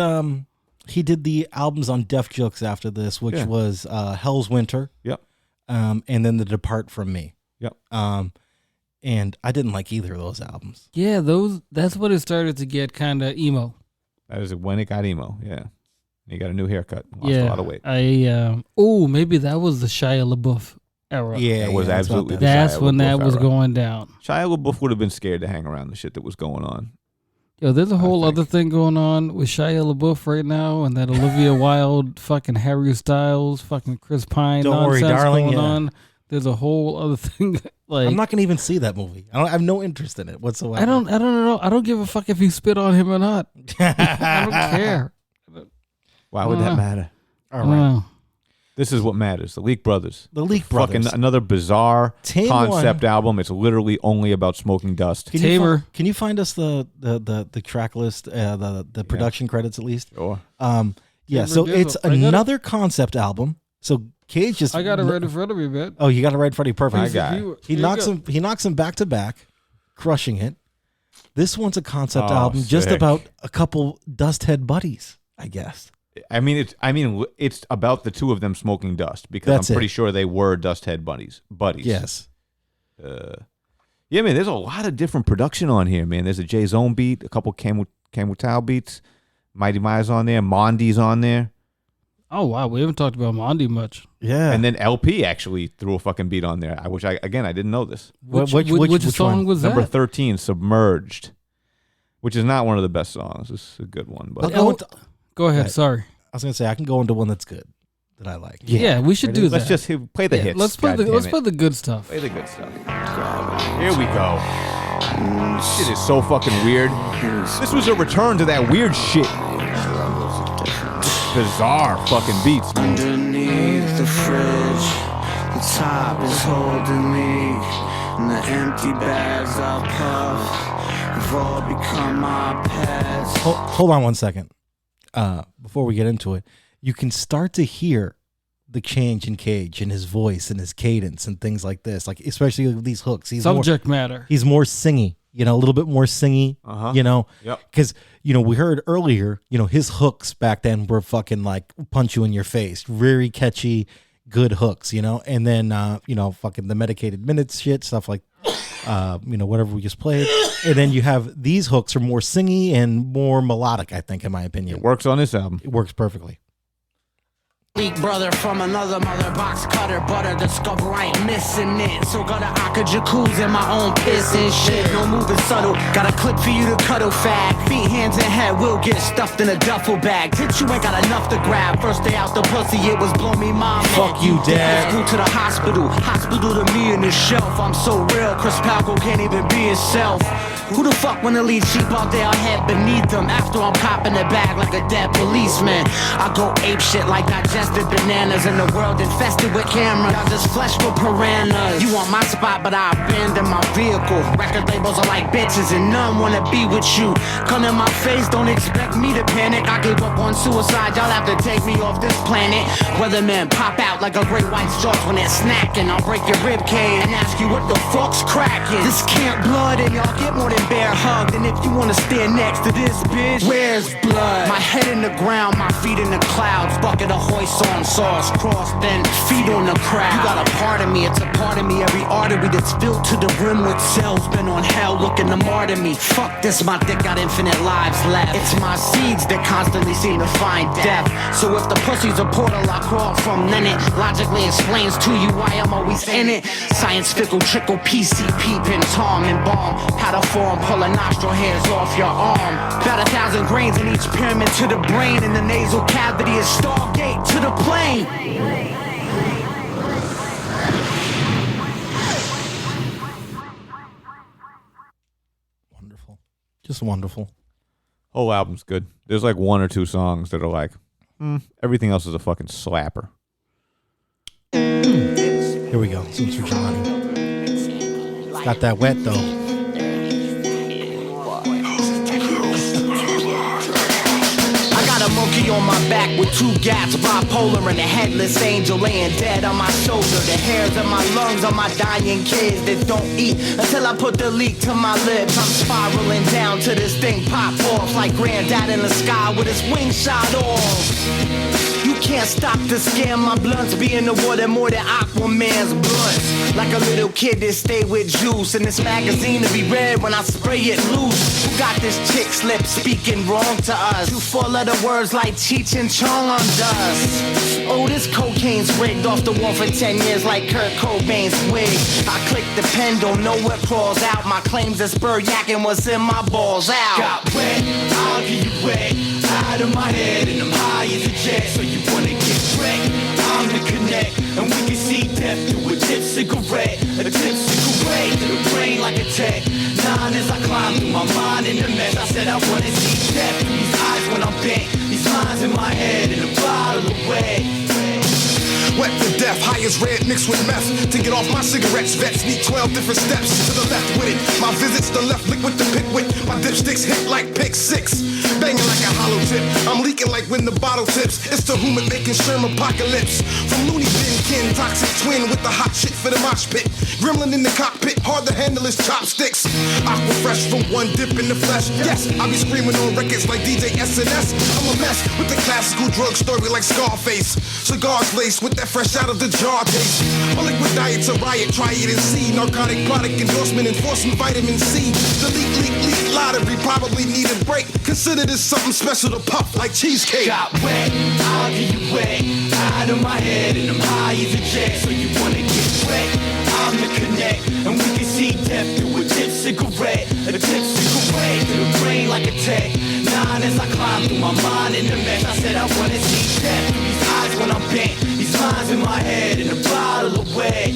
he did the albums on Def Jux after this, which was Hell's Winter. Yep. And then The Depart From Me. Yep. And I didn't like either of those albums. Yeah, that's when it started to get kind of emo. That is when it got emo, yeah. He got a new haircut. Lost a lot of weight. Maybe that was the Shia LaBeouf era. Yeah, it was absolutely. That's when that was going down. Shia LaBeouf would have been scared to hang around the shit that was going on. Yo, there's a whole other thing going on with Shia LaBeouf right now, and that Olivia Wilde, fucking Harry Styles, fucking Chris Pine Don't worry, nonsense darling, going yeah. on. There's a whole other thing. Like, I'm not going to even see that movie. I have no interest in it whatsoever. I don't know. I don't give a fuck if you spit on him or not. I don't care. Why would that matter? All right. This is what matters. The Leak Brothers. The Leak Brothers. Fucking another bizarre Tame concept album. It's literally only about smoking dust. Tamer. Can you find us the track list, the production credits at least? Sure. Yeah, so it's another concept album. So Cage just... I got it right in front of me, man. Oh, you got it right in front of you. Perfect. I got it. He knocks him back to back, crushing it. This one's a concept album just about a couple dust head buddies, I guess. I mean, it's about the two of them smoking dust because That's I'm pretty sure they were dust head buddies. Yes. Yeah, man. There's a lot of different production on here, man. There's a J Zone beat, a couple Camutau beats, Mighty Mize on there, Mondi's on there. Oh wow, we haven't talked about Mondi much. Yeah. And then LP actually threw a fucking beat on there. I didn't know this. Which song one? was that? Number 13, Submerged, which is not one of the best songs. It's a good one, but Go ahead. Sorry. I was gonna say I can go into one that's good that I like. Yeah, we should do that. Let's just play the hits. Let's play let's play the good stuff. Play the good stuff. Here we go. Shit is so fucking weird. This was a return to that weird shit. Bizarre fucking beats, man. Underneath the fridge, the top is holding me, and the empty bags I puff have all become my pets. Hold on one second. Before we get into it, you can start to hear the change in Cage and his voice and his cadence and things like this, like especially with these hooks. Subject matter. He's more singy, a little bit more singy, Yep. Because, we heard earlier, his hooks back then were fucking like punch you in your face, very catchy, good hooks, and then, fucking the medicated minutes shit, stuff like, whatever we just played. And then you have these hooks are more singy and more melodic, I think, in my opinion. It works on this album. It works perfectly. Leak brother from another mother, box cutter, butter, discover I ain't missing it. So got a Aka jacuzzi in my own piss and shit. No moving subtle, got a clip for you to cuddle fag. Feet, hands, and head will get stuffed in a duffel bag. Tits, you ain't got enough to grab. First day out the pussy, it was blow me mom. Fuck you, dad. School to the hospital to me in the shelf. I'm so real, Chris Palco can't even be himself. Who the fuck wanna lead sheep all day on head beneath them? After I'm copping the bag like a dead policeman. I go ape shit like digested bananas in the world infested with cameras. Y'all just flesh with piranhas. You want my spot, but I abandon my vehicle. Record labels are like bitches and none wanna be with you. Come in my face, don't expect me to panic. I gave up on suicide, y'all have to take me off this planet. Weatherman pop out like a great white shark when it's snacking. I'll break your rib cage and ask you what the fuck's cracking. This can't blood and y'all get more than bear hugged. And if you wanna stand next to this bitch, where's blood? My head in the ground, my feet in the clouds. Bucket of hoist on sauce, cross, then feed on the crowd. You got a part of me, it's a part of me. Every artery that's filled to the rim with cells been on hell looking to martyr me. Fuck this, my dick got infinite lives left. It's my seeds that constantly seem to find death. So if the pussy's a portal I crawl from, then it logically explains to you why I'm always in it. Science fickle, trickle, PCP, pin, Tom and bomb. Powder form, pulling nostril hairs off your arm. About 1,000 grains in each pyramid to the brain. In the nasal cavity is Stargate to the plane. Wonderful. Just wonderful. Whole album's good. There's like 1 or 2 songs that are like, everything else is a fucking slapper. Here we go. Since for Johnny. It's got that wet though. A monkey on my back with 2 gats, bipolar and a headless angel laying dead on my shoulder. The hairs of my lungs are my dying kids that don't eat until I put the leak to my lips. I'm spiraling down to this thing pop off like granddad in the sky with his wings shot off. You can't stop the scam, my blunts be in the water more than Aquaman's blunts. Like a little kid that stay with juice, and this magazine to be read when I spray it loose. Who got this chick slip speaking wrong to us? 2 4-letter words like Cheech and Chong on dust. Oh, this cocaine's rigged off the wall for 10 years like Kurt Cobain's wig. I click the pen, don't know what crawls out. My claims are spur yakking what's in my balls out. Got wet, I'll get you wet. Out of my head and I'm high as a jet. So you wanna get wrecked? I'm the connect, and we can see death through a tip cigarette. A tip cigarette to the brain like a tech. 9 as I climb through my mind in the mess. I said I wanna see death through these eyes when I'm bent. These lines in my head and a bottle of wet. Wet to death, high as red mixed with meth. To get off my cigarettes, vets need 12 different steps. To the left with it, my visits the left liquid to pick with. My dipsticks hit like pick 6. Banging like a hollow tip, I'm leaking like when the bottle tips. It's the human making sherm apocalypse. From Looney Bin Kin, toxic twin with the hot shit for the mosh pit. Gremlin in the cockpit, hard to handle his chopsticks. Aqua fresh from one dip in the flesh. Yes, I be screaming on records like DJ SNS. I'm a mess with the classical drug story like Scarface. Cigars laced with that fresh out of the jar taste. My liquid diet's a riot, try it and see. Narcotic product endorsement enforcement vitamin C. The leak lottery probably need a break. Consider this something special to puff like cheesecake. Got wet, I'll get you wet. Out of my head and I'm high as a jet. So you wanna get wet? I'm the connect, and we can see death through a tip cigarette. A tip cigarette to the brain like a tech. 9 as I climb through my mind in the mess. I said I wanna see death through these eyes when I'm bent. These lines in my head and a bottle of wet.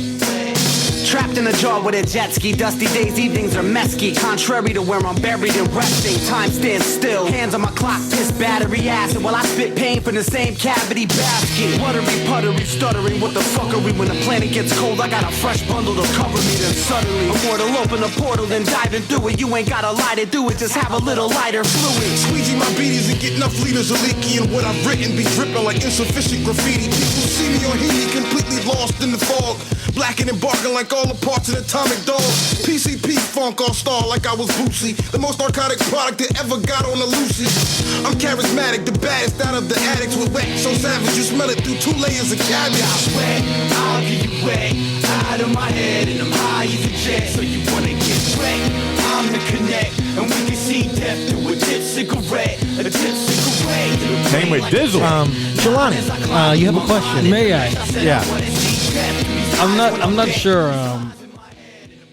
Trapped in a jar with a jet ski. Dusty days, evenings are mesky. Contrary to where I'm buried and resting. Time stands still. Hands on my clock, piss battery acid. While I spit pain from the same cavity basket. Wuttery, puttery, stuttering. What the fuck are we when the planet gets cold? I got a fresh bundle to cover me. Then suddenly, a mortal open a portal, then diving through it. You ain't got a lie to do it. Just have a little lighter fluid. Squeegee my beaties and get enough liters of leaky. And what I've written be dripping like insufficient graffiti. People see me or hear me completely lost in the fog. Blacking and barking like all the parts of the atomic dog. PCP funk all star like I was Boosie. The most narcotic product that ever got on the Lucy. I'm charismatic, the baddest out of the addicts with wet. So savage you smell it through 2 layers of cabbage. Got wet, I'll get you wet. Out of my head and I'm high as a jet. So you wanna get wet? I'm the connect, and we can see death through a tip cigarette. A tip cigarette to the Came with Dizzle. Jelani, you have a question? May I? Yeah. I'm not sure.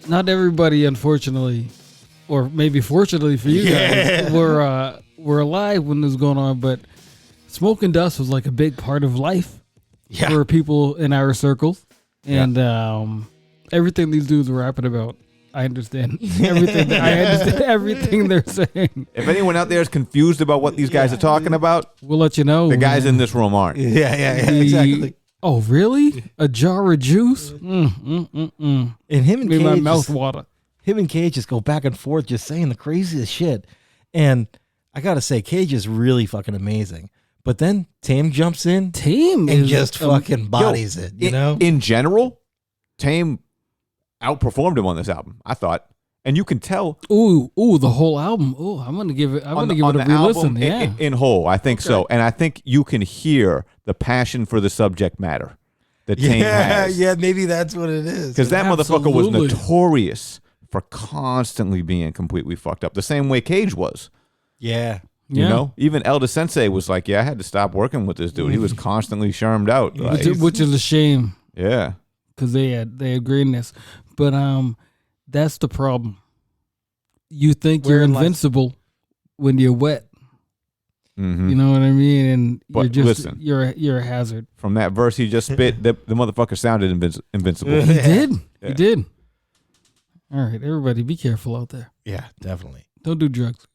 Not everybody, unfortunately, or maybe fortunately for you guys, were alive when this was going on. But smoke and dust was like a big part of life for people in our circles, and everything these dudes were rapping about. I understand everything. I understand everything they're saying. If anyone out there is confused about what these guys are talking about, we'll let you know. The guys in this room aren't. Yeah, exactly. Oh, really? A jar of juice? And him and made my Cage mouth water. Him and Cage just go back and forth, just saying the craziest shit. And I gotta say, Cage is really fucking amazing. But then Tame jumps in, and just fucking bodies it. You know, in general, Tame outperformed him on this album, I thought. And you can tell. Ooh, the whole album. Ooh, I'm gonna give it a re-listen. Yeah, in whole, I think so. And I think you can hear the passion for the subject matter that Tame has. Yeah, maybe that's what it is. Because that motherfucker was notorious for constantly being completely fucked up, the same way Cage was. Yeah. You know, even Elder Sensei was like, "Yeah, I had to stop working with this dude. He was constantly shermed out, which is a shame. Yeah, because they had greatness, but that's the problem. You think you're invincible when you're wet. Mm-hmm. You know what I mean? And but listen, you're a hazard. From that verse he just spit, the motherfucker sounded invincible. He did. Yeah. He did. All right, everybody, be careful out there. Yeah, definitely. Don't do drugs.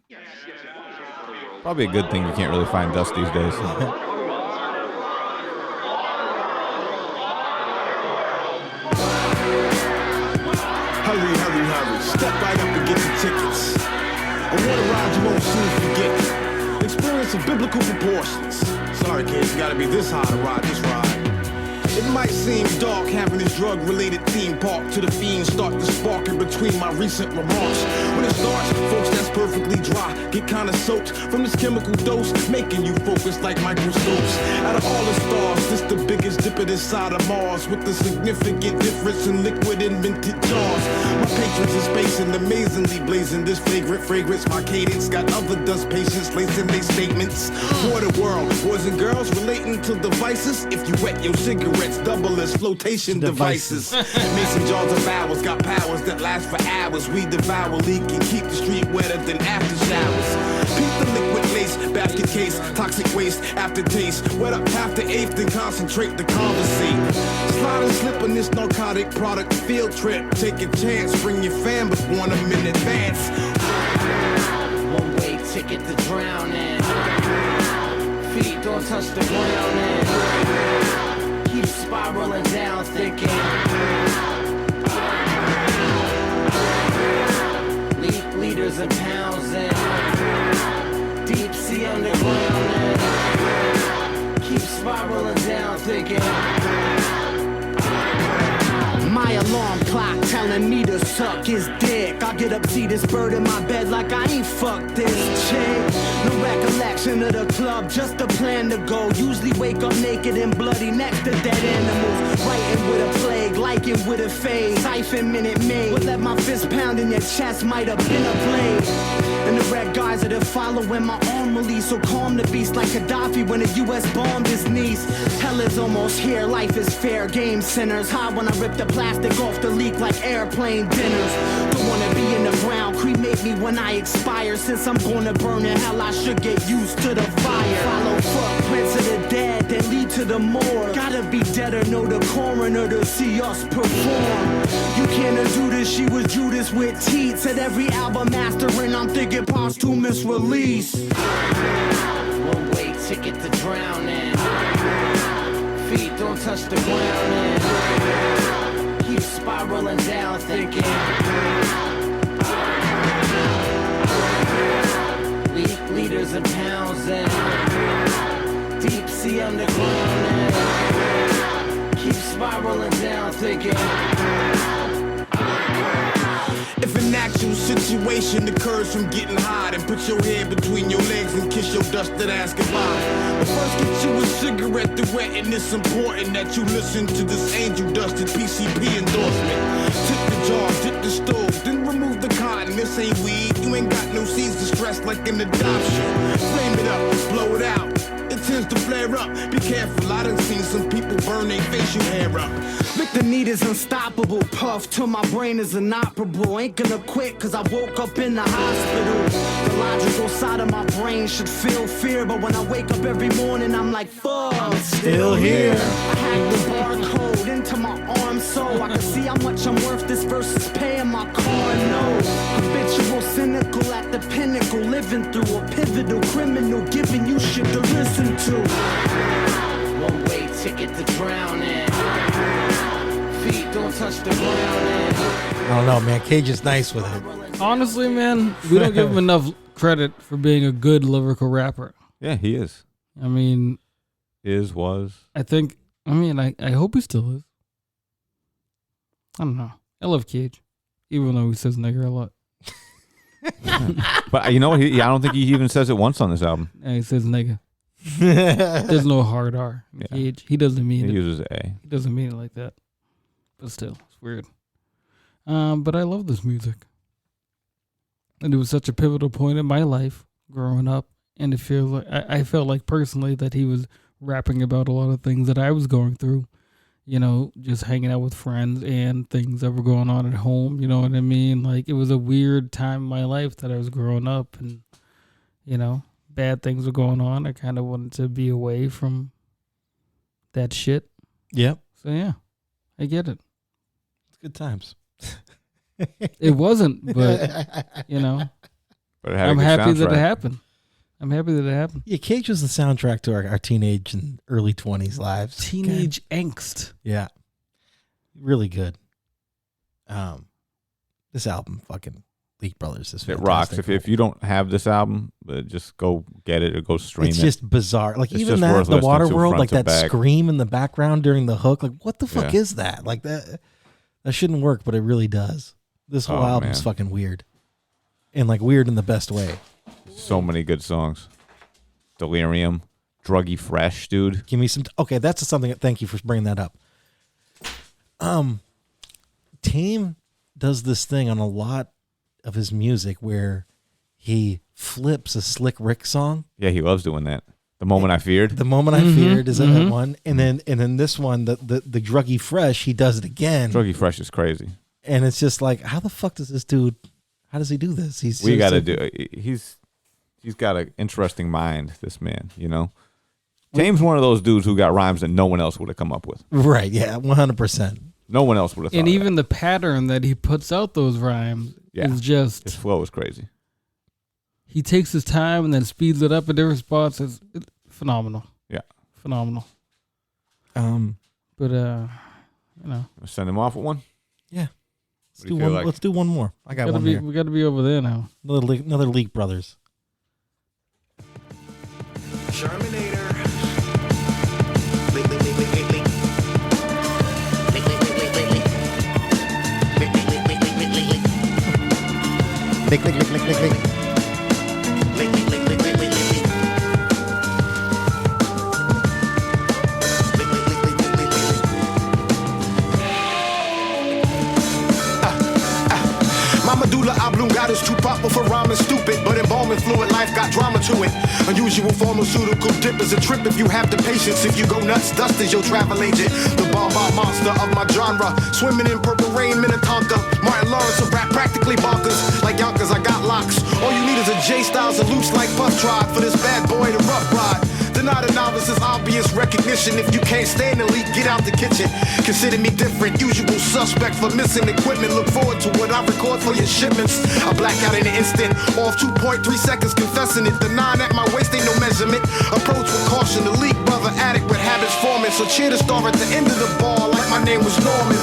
Yeah. Probably a good thing you can't really find dust these days. Hurry. Step right up and get your tickets. I want to ride you won't soon forget. Experience of biblical proportions. Sorry, kids, you gotta be this high to ride this ride. It might seem dark having this drug-related theme park to the fiends start to spark in between my recent remarks. When it starts, folks that's perfectly dry get kinda soaked from this chemical dose, making you focus like microscopes. Out of all the stars, this the biggest dipper this side of Mars, with the significant difference in liquid and minted jars. My patrons is spacing, amazingly blazing this flagrant fragrance. My cadence got other dust patients lacing their statements. Water world, boys and girls relating to devices. If you wet your cigarettes, double as flotation devices. Mason jars of hours got powers that last for hours. We devour, leak, and keep the street wetter than after showers. Peep the liquid lace, basket case, toxic waste, aftertaste. Wet up half the eighth, then concentrate the conversate. Slide and slip on this narcotic product field trip. Take a chance, bring your fam, but warn them in advance. One-way ticket to drowning. Feet don't touch the ground. Keep spiraling down, thinking. Liters and pounds in. Deep sea underground and keep spiraling down, thinking. My alarm clock telling me to suck his dick. I get up, see this bird in my bed like I ain't fucked this chick. No recollection of the club, just a plan to go. Usually wake up naked and bloody next to dead animals. Writing with a plague, liking with a fade. Siphon Minute Maid would let my fist pound in your chest, might have been a blade. And the red guys that are following my arm release. So calm the beast like Gaddafi when the US bombed his niece. Hell is almost here, life is fair game, sinners. High when I rip the plastic off the leak like airplane dinners. Don't wanna be in the ground, cremate me when I expire. Since I'm gonna burn in hell, I should get used to the fire. Follow footprints of the dead that lead to the morgue. Gotta be dead or know the coroner to see us perform. You can't undo this, she was Judas with teats. At every album mastering, I'm thinking posthumous release. One-way ticket to drowning. Feet don't touch the ground and keep spiraling down, thinking. Liters and pounds and deep sea underground and keep spiraling down, thinking. If an actual situation occurs from getting high, then put your head between your legs and kiss your dusted ass goodbye. But first get you a cigarette to wet, and it's important that you listen to this angel dusted PCP endorsement. Tip the jar, dip the stove, then remove the cotton. This ain't weed, you ain't got no seeds to stress like an adoption. Flame it up, blow it out. It tends to flare up. Be careful, I done seen some people burn their facial hair up. The need is unstoppable, puff till my brain is inoperable. Ain't gonna quit cause I woke up in the hospital. The logical side of my brain should feel fear, but when I wake up every morning I'm like, fuck, I'm still here. I hacked the barcode into my arm so I can see how much I'm worth. This versus paying my car note. Habitual cynical at the pinnacle, living through a pivotal criminal, giving you shit to listen to. One-way ticket to drowning. Feet don't touch the ground. I don't know, man. Cage is nice with it. Honestly, man, we don't give him enough credit for being a good lyrical rapper. Yeah, he is. I mean, was. I hope he still is. I don't know. I love Cage. even though he says nigger a lot. But you know what? I don't think he even says it once on this album. And he says nigga. There's no hard R. Yeah. He doesn't mean He it. uses A. He doesn't mean it like that. But still, it's weird. But I love this music. And it was such a pivotal point in my life growing up. And it feels like I felt like personally that he was rapping about a lot of things that I was going through. You know, just hanging out with friends and things that were going on at home. You know what I mean? Like, it was a weird time in my life that I was growing up and, you know, bad things were going on. I kind of wanted to be away from that shit. Yep. So, yeah, I get it. It's good times. It wasn't, but, you know, But it had a I'm good happy that soundtrack. it happened. I'm happy that it happened. Yeah, Cage was the soundtrack to our teenage and early 20s lives. Teenage angst. Yeah. Really good. This album, fucking Leak Brothers, is It rocks. fantastic. If you don't have this album, just go get it or go stream It's it. just bizarre. Like, It's even just that, worth the listening Water to World, front like to that back. scream in the background during the hook. Like, what the fuck Yeah. is that? Like, that shouldn't work, but it really does. This whole Oh, album's man. fucking weird. And, like, weird in the best way. So many good songs. Delirium, Druggy Fresh, dude. Give me some. Okay, that's something. Thank you for bringing that up. Tame does this thing on a lot of his music where he flips a Slick Rick song. Yeah, he loves doing that. The Moment I Feared. The Moment I Feared is that one, and then this one, the Druggy Fresh, he does it again. Druggy Fresh is crazy. And it's just like, how the fuck does this dude? How does he do this? We got to do. He's got an interesting mind. This man, you know. Tame's one of those dudes who got rhymes that no one else would have come up with. Right? Yeah, 100%. No one else would have thought. And of even the pattern that he puts out those rhymes is just... his flow is crazy. He takes his time and then speeds it up at different spots. It's phenomenal. Yeah. Phenomenal. But, you know. Send him off with one? Yeah. What do you feel like? Let's do one more. I got one here. We got to be over there now. Another Leak Brothers. Shermanator. Lick. My medulla oblongata is too proper for rhyming stupid, but embalming fluid life got drama to it. Unusual pharmaceutical dip is a trip if you have the patience. If you go nuts, dust is your travel agent. The bomb monster of my genre, swimming in purple rain, Minnetonka. Martin Lawrence of rap practically bonkers. Like Yonkers, I got locks. All you need is a J Styles and loops like Puff Tribe for this bad boy to rough ride. Deny the novice is obvious recognition. If you can't stand the leak, get out the kitchen. Consider me different, usual suspect for missing equipment. Look forward to what I record for your shipments. I black out in an instant, off 2.3 seconds, confessing it. The 9 at my waist ain't no measurement. Approach with caution, the leak brother addict with habits forming. So cheer the star at the end of the ball, like my name was Norman.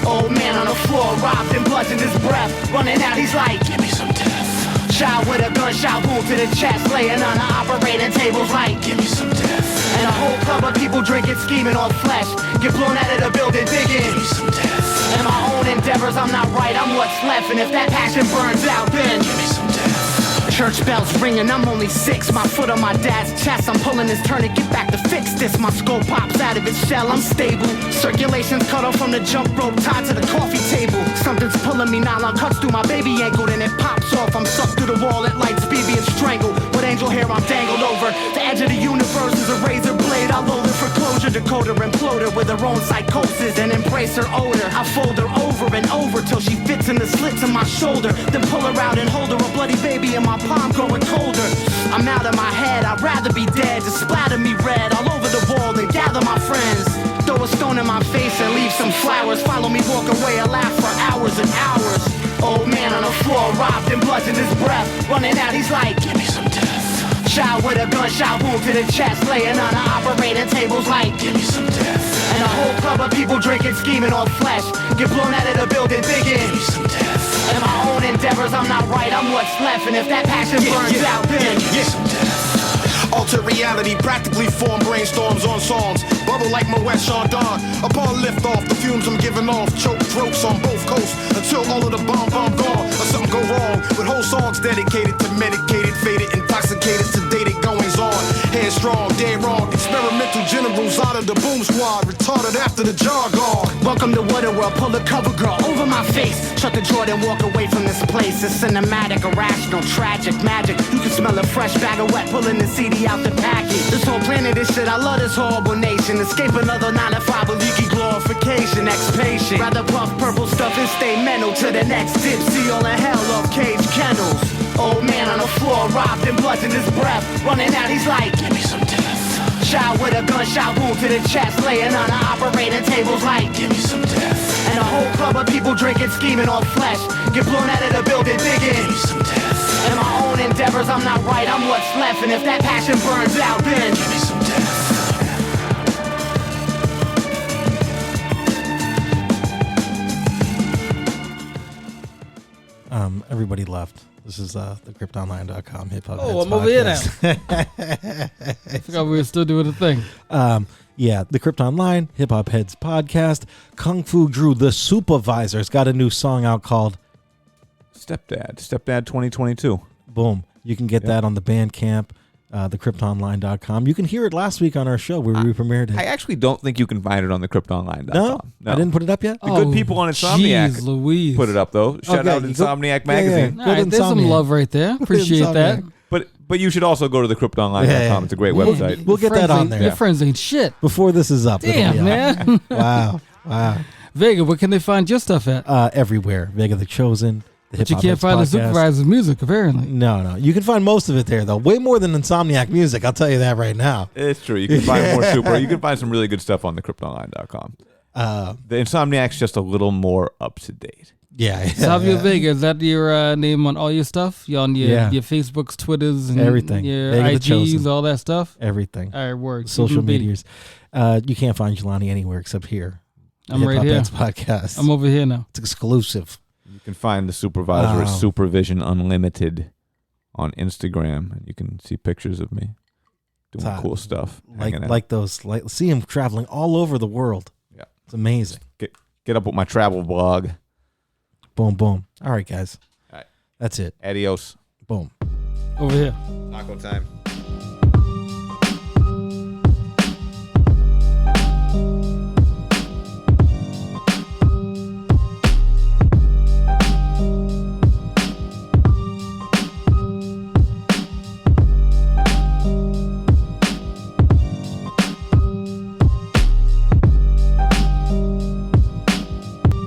Old man on the floor, robbed and bludgeoned his breath. Running out, he's like, give me some death. Shot with a gunshot wound to the chest, laying on the operating tables like, give me some death. And a whole club of people drinking, scheming on flesh. Get blown out of the building, digging. Give me some death. And my own endeavors, I'm not right, I'm what's left. And if that passion burns out, then give me some death. Church bells ringing, I'm only 6. My foot on my dad's chest, I'm pulling his turn to get back to fix this. My skull pops out of its shell, I'm stable. Circulation's cut off from the jump rope tied to the coffee table. Something's pulling me, nylon cuts through my baby ankle, then it pops off. I'm sucked through the wall at light speed, being strangled. With angel hair, I'm dangled over. The edge of the universe is a razor blade. I load it for closure, decoder imploder with her own psychosis and embrace her odor. I fold her over and over till she fits in the slits of my shoulder. Then pull her out and hold her, a bloody baby in my palm growing colder. I'm out of my head, I'd rather be dead. Just splatter me red all over the wall and gather my friends. Throw a stone in my face and leave some flowers. Follow me, walk away, I laugh for hours and hours. Old man on the floor, robbed and bludgeoned his breath. Running out, he's like, give me some death. Shot with a gunshot wound to the chest, laying on the operating tables like, give me some death. And a whole club of people drinking, scheming on flesh. Get blown out of the building, digging. Give me some death. And my own endeavors, I'm not right, I'm what's left. And if that passion burns out, then give me some death. Alter reality, practically form brainstorms on songs. Bubble like Moet Chandon. Upon liftoff, the fumes I'm giving off. Choke throats on both coasts until all of the bomb gone. Or something go wrong with whole songs dedicated to medicated, faded, intoxicated, sedated goings on. Headstrong, dead wrong. Experimental generals out of the boom squad. Retarded after the jargon. Welcome to Waterworld, pull the cover girl over my face. Shut the Jordan, walk away from this place. It's cinematic, irrational, tragic, magic. You can smell a fresh bag of wet, pulling the CD out the package. This whole planet is shit, I love this horrible nation. Escape another 9 to 5 with leaky glorification, ex-patient. Rather puff purple stuff and stay mental to the next dip. See all the hell of cage kennels. Old man on the floor, robbed and bludgeoned his breath. Running out, he's like, give me some death. Shot with a gunshot wound to the chest, laying on the operating tables like, give me some death. And a whole club of people drinking, scheming on flesh. Get blown out of the building, digging, give me some death. In my own endeavors, I'm not right, I'm what's left. And if that passion burns out, then give me some death. Everybody left. This is the cryptonline.com HipHopHeads. Oh, I'm over here now. I forgot we were still doing the thing. Yeah, the Krypton Line, HipHopHeads podcast. Kung Fu Drew, the supervisor, has got a new song out called Stepdad 2022. Boom. You can get that on the Bandcamp, thecryptonline.com. You can hear it last week on our show where we premiered it. I actually don't think you can find it on the cryptonline.com. No? I didn't put it up yet? The good people on Insomniac Geez, Louise. put it up, though. Shout out Insomniac Magazine. All right, there's some love right there. Appreciate that. But you should also go to thecryptonline.com. Yeah. It's a great website. We'll get that on there. Your friends ain't shit. Before this is up. Damn, man. Wow. Vega, where can they find your stuff at? Everywhere. Vega the Chosen. But you can't find the Supervisor's music, apparently. No. You can find most of it there, though. Way more than Insomniac music. I'll tell you that right now. It's true. You can find more super. You can find some really good stuff on thecryptonline.com. The Insomniac's just a little more up to date. Yeah. Savio Vega, is that your name on all your stuff? You on your Facebooks, Twitters, and everything. Your Vega IGs, all that stuff? Everything. All right, word. Social medias. You can't find Jelani anywhere except here. I'm right here. Podcast. I'm over here now. It's exclusive. You can find the supervisor at Supervision Unlimited on Instagram, and you can see pictures of me doing cool stuff. See him traveling all over the world. Yeah, it's amazing. Get up with my travel blog. Boom, boom. All right, guys. All right, that's it. Adios. Boom. Over here. Taco time.